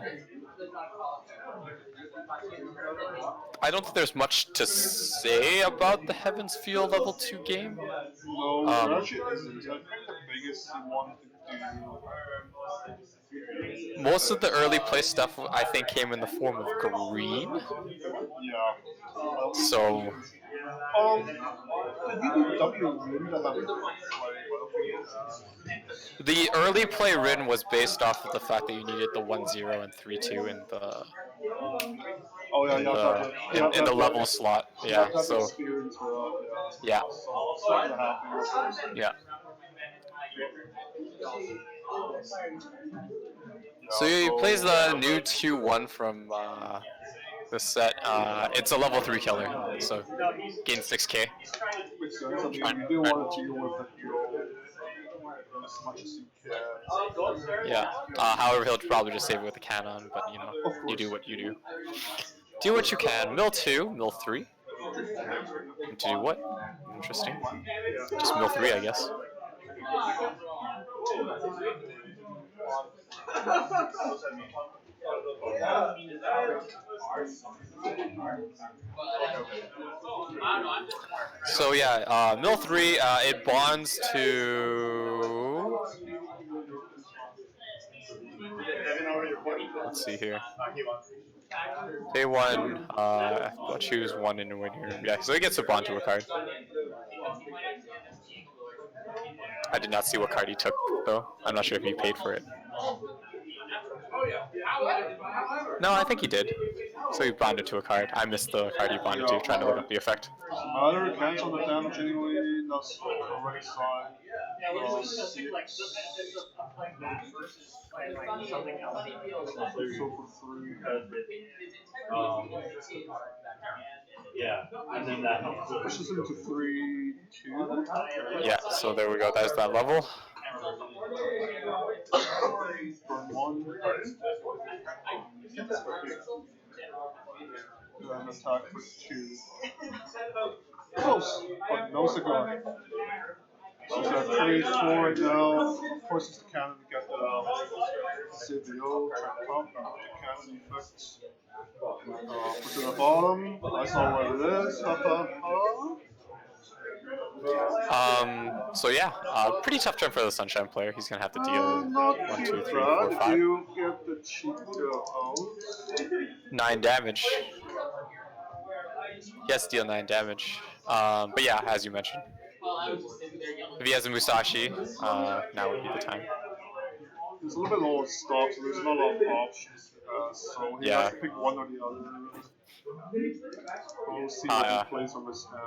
[SPEAKER 1] I don't think there's much to say about the Heaven's Field level 2 game.
[SPEAKER 2] No, there actually isn't. I think the biggest he wanted to do.
[SPEAKER 1] Most of the early play stuff I think came in the form of green.
[SPEAKER 2] Yeah.
[SPEAKER 1] So
[SPEAKER 2] The UW win that have
[SPEAKER 1] the early play Rin was based off of the fact that you needed the 1-0 and 3-2 in the
[SPEAKER 2] Oh yeah,
[SPEAKER 1] in the level slot. Yeah.
[SPEAKER 2] That
[SPEAKER 1] So
[SPEAKER 2] experience
[SPEAKER 1] yeah.
[SPEAKER 2] So it's not gonna happen.
[SPEAKER 1] Yeah.
[SPEAKER 2] Yeah,
[SPEAKER 1] So he plays the new 2-1 from the set. It's a level 3 killer, so gain 6k.
[SPEAKER 2] Makes sense. I mean, you do want to deal with the hero as much as you can.
[SPEAKER 1] Yeah. However, he'll probably just save it with a cannon, but you know, you do what you do. Do what you can. Mill 2, mill 3. And to do what? Interesting. Just mill 3, I guess. So yeah, mill 3, it bonds to. Let's see here. Pay 1. I'll choose 1 in win here. Yeah, so he gets to bond to a card. I did not see what card he took though. I'm not sure if he paid for it. No, I think he did. So he bonded to a card. I missed the card he bonded to, trying to look up the effect.
[SPEAKER 2] Matter, cancel the damage anyway, that's the correct side. So for 3.
[SPEAKER 3] Yeah, and then that helps.
[SPEAKER 2] Pushes him to 3-2.
[SPEAKER 1] Yeah, so there we go. That's that level.
[SPEAKER 2] Burn 1. And attack for 2. Close, but no cigar. So he's at 3-4 right now. Of course, it's the cannon to get the CBO, try to pump the cannon effects. Put it at the bottom. I saw what it is.
[SPEAKER 1] So yeah, pretty tough turn for the Sunshine player. He's gonna have to deal
[SPEAKER 2] Not
[SPEAKER 1] 1, 2,
[SPEAKER 2] too
[SPEAKER 1] 3, 4,
[SPEAKER 2] bad.
[SPEAKER 1] 5.
[SPEAKER 2] You get the Chica out.
[SPEAKER 1] 9 damage. He has to deal 9 damage. But yeah, as you mentioned, if he has a Musashi, now would be the time.
[SPEAKER 2] There's a little bit lower stock, so there's not a lot of options. So he has to pick one or the other. We'll see what he plays on this hand.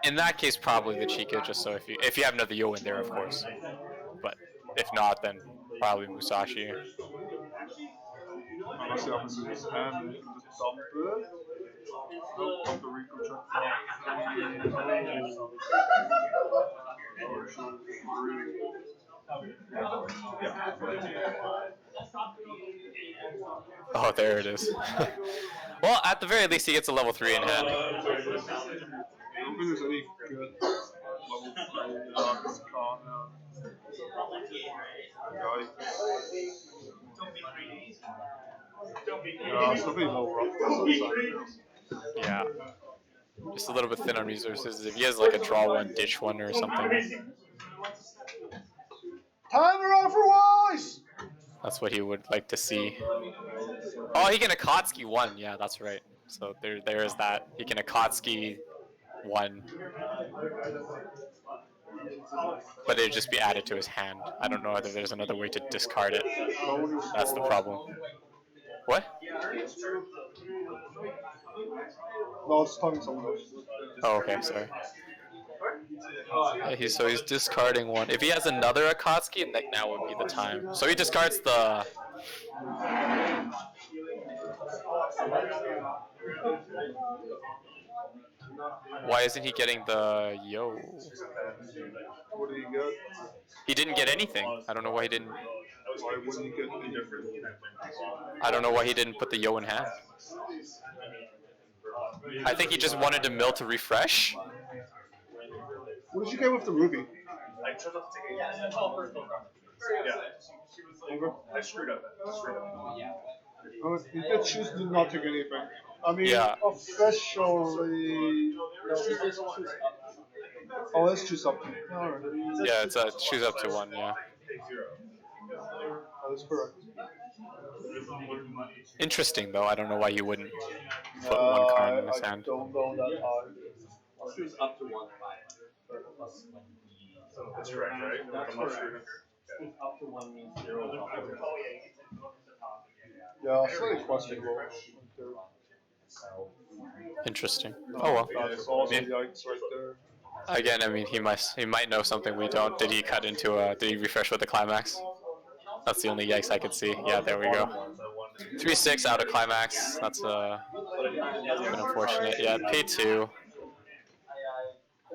[SPEAKER 1] In that case, probably the Chica, just so if you have another Yo in there, of course. But if not, then probably Musashi.
[SPEAKER 2] Unless the opposite is hand, you can just dump it. Nope, dump the Rico check.
[SPEAKER 1] Oh, there it is. Well, at the very least, he gets a level 3 in hand.
[SPEAKER 2] I don't think there's any good level 3 this con. Yeah, it's definitely no rough.
[SPEAKER 1] Yeah. Just a little bit thin on resources. If he has like a draw one, ditch one, or something,
[SPEAKER 2] Timer out for Weiss!
[SPEAKER 1] that's what he would like to see. Oh, he can Akatsuki one. Yeah, that's right. So there is that. He can Akatsuki one, but it'd just be added to his hand. I don't know whether there's another way to discard it. That's the problem. What?
[SPEAKER 2] No, it's talking someone else.
[SPEAKER 1] Oh, okay, sorry. Yeah, he's discarding one. If he has another Akatsuki, then now would be the time. So he discards the. Why isn't he getting the yo?
[SPEAKER 2] What do you get?
[SPEAKER 1] He didn't get anything. I don't know why he didn't.
[SPEAKER 2] Why wouldn't you get any different?
[SPEAKER 1] I don't know why he didn't put the yo in hand. I think he just wanted to mill to refresh.
[SPEAKER 2] What did you get with the ruby?
[SPEAKER 3] I chose not to take it. I screwed up.
[SPEAKER 2] Oh, you did choose to not take anything. I mean,
[SPEAKER 1] Yeah.
[SPEAKER 2] officially. Oh, let's choose something. Alright.
[SPEAKER 1] Yeah, it's a choose up to one. Yeah.
[SPEAKER 2] That is correct.
[SPEAKER 1] Interesting though. I don't know why he wouldn't put one card in his
[SPEAKER 2] I
[SPEAKER 1] hand.
[SPEAKER 2] don't know that
[SPEAKER 4] I'll choose up to 1
[SPEAKER 3] That's correct, right?
[SPEAKER 4] That's correct. Up to 1 means 0.
[SPEAKER 2] Yeah, slightly questionable.
[SPEAKER 1] Interesting. Oh well.
[SPEAKER 2] That's also
[SPEAKER 1] Yeah.
[SPEAKER 2] yikes right there.
[SPEAKER 1] Again, I mean, he might know something we don't. Did he cut into a? Did he refresh with the climax? That's the only yikes I could see. Yeah, there we go. 3-6 out of climax. That's been unfortunate. Yeah, pay 2.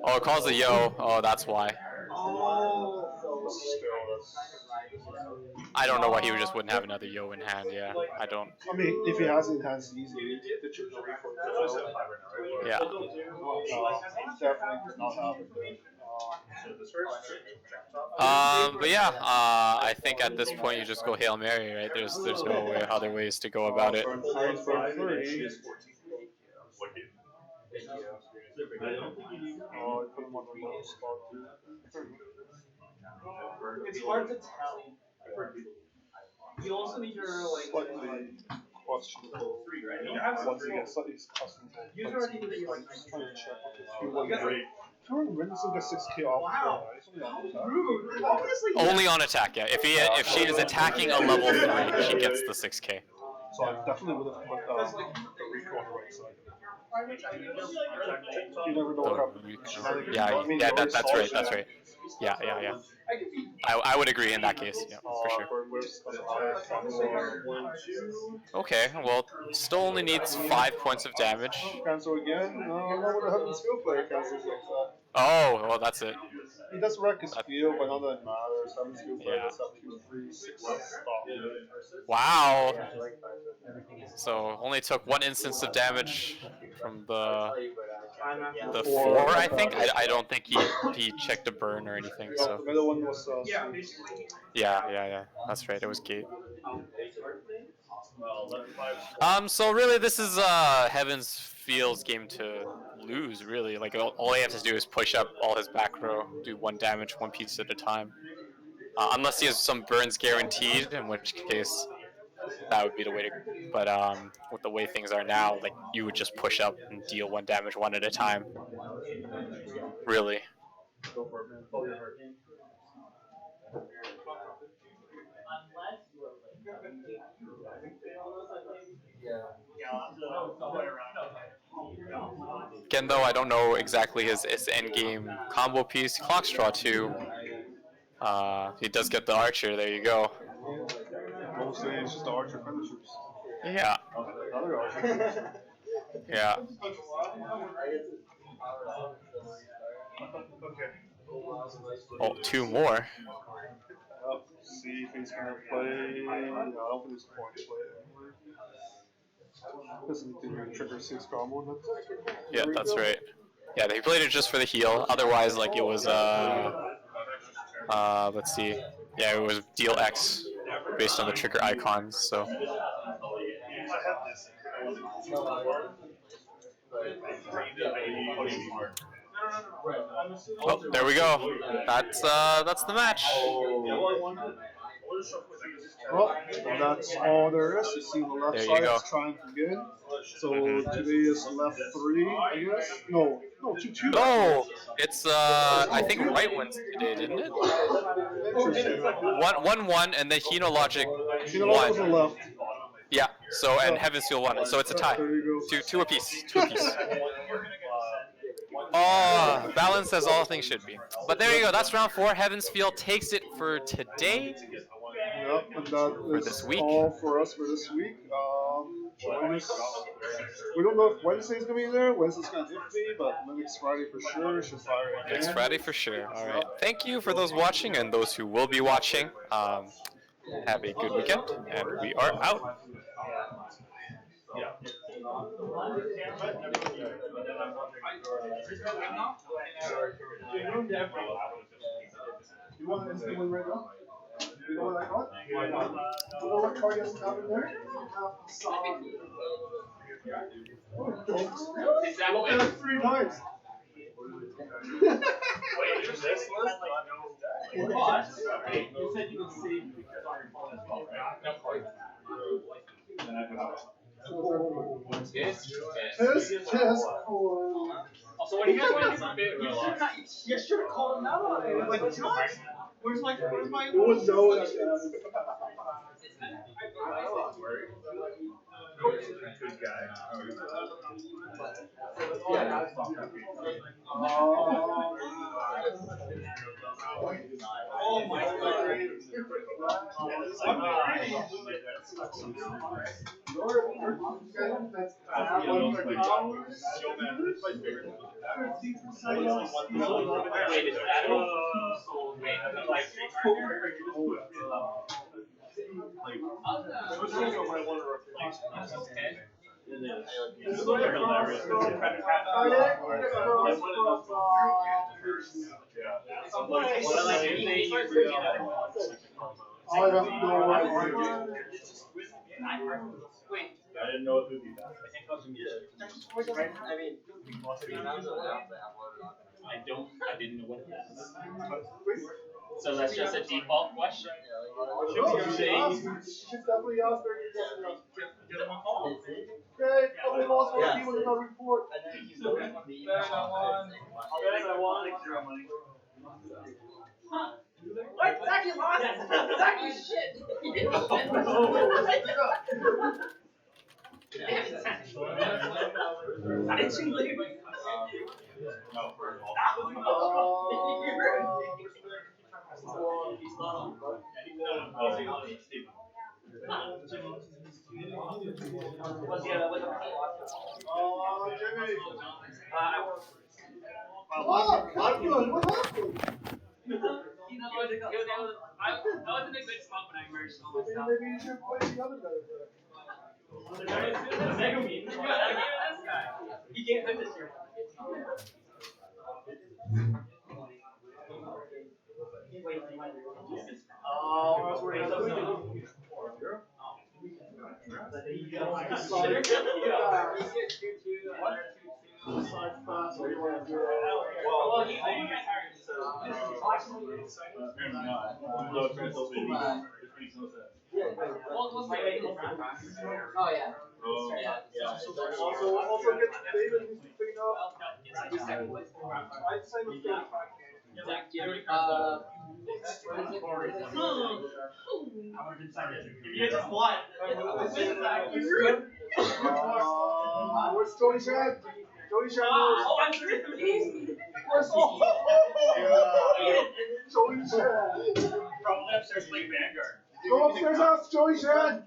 [SPEAKER 1] Oh, it calls the yo. Oh, that's why. I don't know why he just wouldn't have another yo in hand. Yeah, I don't.
[SPEAKER 2] I mean, if he has it in hand, it's easy. The chip is free for it.
[SPEAKER 1] Yeah.
[SPEAKER 2] Definitely does not have it.
[SPEAKER 1] But yeah, I think at this point you just go Hail Mary, right? There's no other ways to go about it.
[SPEAKER 2] For 30. Oh, I put him on the low spot too.
[SPEAKER 5] It's hard to tell. You also need your like.
[SPEAKER 2] Slightly questionable. Once again, slightly questionable.
[SPEAKER 5] Use already the
[SPEAKER 2] I'm just trying to check if he won great. If you were Renison get 6k off, it's
[SPEAKER 1] Only on attack, yeah. If she is attacking a level 3, she gets the 6k.
[SPEAKER 2] So I definitely would have put the Rico on the right side. You never know what happens.
[SPEAKER 1] Yeah, that's right, that's right. Yeah. I would agree in that case, yeah, for sure. Okay, well, still only needs 5 points of damage.
[SPEAKER 2] Cancel again? No, I know what happens. Skill player cancels like that.
[SPEAKER 1] Oh, well, that's it.
[SPEAKER 2] He does wreck his field, but none of that matters. Having skill player
[SPEAKER 1] Yeah.
[SPEAKER 2] does have 2, 3, 6 stop.
[SPEAKER 1] Wow. So only took 1 instance of damage from the 4, I think. I don't think he checked a burn or anything. So
[SPEAKER 2] The middle one was
[SPEAKER 1] yeah. That's right. It was gate. So really, this is Heaven's Field's game to lose. Really, like all he has to do is push up all his back row, do 1 damage, 1 piece at a time. Unless he has some burns guaranteed, in which case that would be the way to. But with the way things are now, like you would just push up and deal 1 damage 1 at a time. Really. Again, though, I don't know exactly his end game combo piece. Clock Straw 2. He does get the Archer. There you go.
[SPEAKER 2] mostly it's just the Archer finishers.
[SPEAKER 1] Yeah.
[SPEAKER 2] Another Archer.
[SPEAKER 1] Yeah. Oh, 2 more.
[SPEAKER 2] See if he's gonna play. I don't think he's going to play. Doesn't need to trigger 6 combo.
[SPEAKER 1] Yeah, that's right. Yeah, they played it just for the heal. Otherwise, like it was let's see. Yeah, it was deal X based on the trigger icons. So Oh, there we go. That's the match.
[SPEAKER 2] Well, that's all there is. You see on the left
[SPEAKER 1] There you
[SPEAKER 2] side,
[SPEAKER 1] go.
[SPEAKER 2] it's trying again. So
[SPEAKER 1] Mhm.
[SPEAKER 2] today is left 3, I guess. No, 2-2.
[SPEAKER 1] No, it's I think right wins today, didn't it?
[SPEAKER 2] Interesting.
[SPEAKER 1] 1-1, and then Hino Logic
[SPEAKER 2] You know what was the
[SPEAKER 1] won.
[SPEAKER 2] left?
[SPEAKER 1] Yeah. So and Heaven's Feel won. So it's a tie.
[SPEAKER 2] There you go.
[SPEAKER 1] Two apiece. 2 apiece. Oh, balanced as all things should be. But there you go. That's round 4. Heaven's Feel takes it for today.
[SPEAKER 2] Yep, and that is
[SPEAKER 1] this week.
[SPEAKER 2] all for us for this week. Join us. We don't know if Wednesday's gonna be there. Wednesday's kind of iffy, but next Friday for sure. Should fire again.
[SPEAKER 1] Next Friday for sure. All right. Thank you for those watching and those who will be watching. Have a good weekend, and we are out.
[SPEAKER 2] You want this one right now? You know what I got? You know what card doesn't have in there?
[SPEAKER 5] Exactly.
[SPEAKER 2] Look at it 3 times.
[SPEAKER 3] Wait, there's this list?
[SPEAKER 5] You said you could save pictures on your phone as well, right?
[SPEAKER 3] So what do you guys want to do?
[SPEAKER 6] You should have called him out on it. Like, what? Where's my?
[SPEAKER 2] Who would know that?
[SPEAKER 3] Good guy.
[SPEAKER 6] Oh my god.
[SPEAKER 5] Wait, is that
[SPEAKER 2] I have no idea.
[SPEAKER 6] Wait.
[SPEAKER 3] I didn't know it would be that.
[SPEAKER 6] I mean,
[SPEAKER 5] I didn't know what it was. So that's just a default question.
[SPEAKER 2] Should definitely ask her. Okay, couple balls for you with another report.
[SPEAKER 6] what? Zach, you lost. Zach, you shit. How did you leave?
[SPEAKER 2] Jimmy.
[SPEAKER 6] I'm good. What happened?
[SPEAKER 5] I was in a good spot when I merged all my stuff.
[SPEAKER 2] Maybe you should play the other guy.
[SPEAKER 5] This guy. He can't put this here. Oh yeah.
[SPEAKER 2] Also get David who's picking up. I'd say let's go.
[SPEAKER 3] You just won.
[SPEAKER 2] Where's Jody Shad? Jody Shad.
[SPEAKER 6] Oh, I'm sorry.
[SPEAKER 2] Where's Jody Shad?
[SPEAKER 3] Probably upstairs playing Vanguard.
[SPEAKER 2] Go upstairs, ask Joey Shad.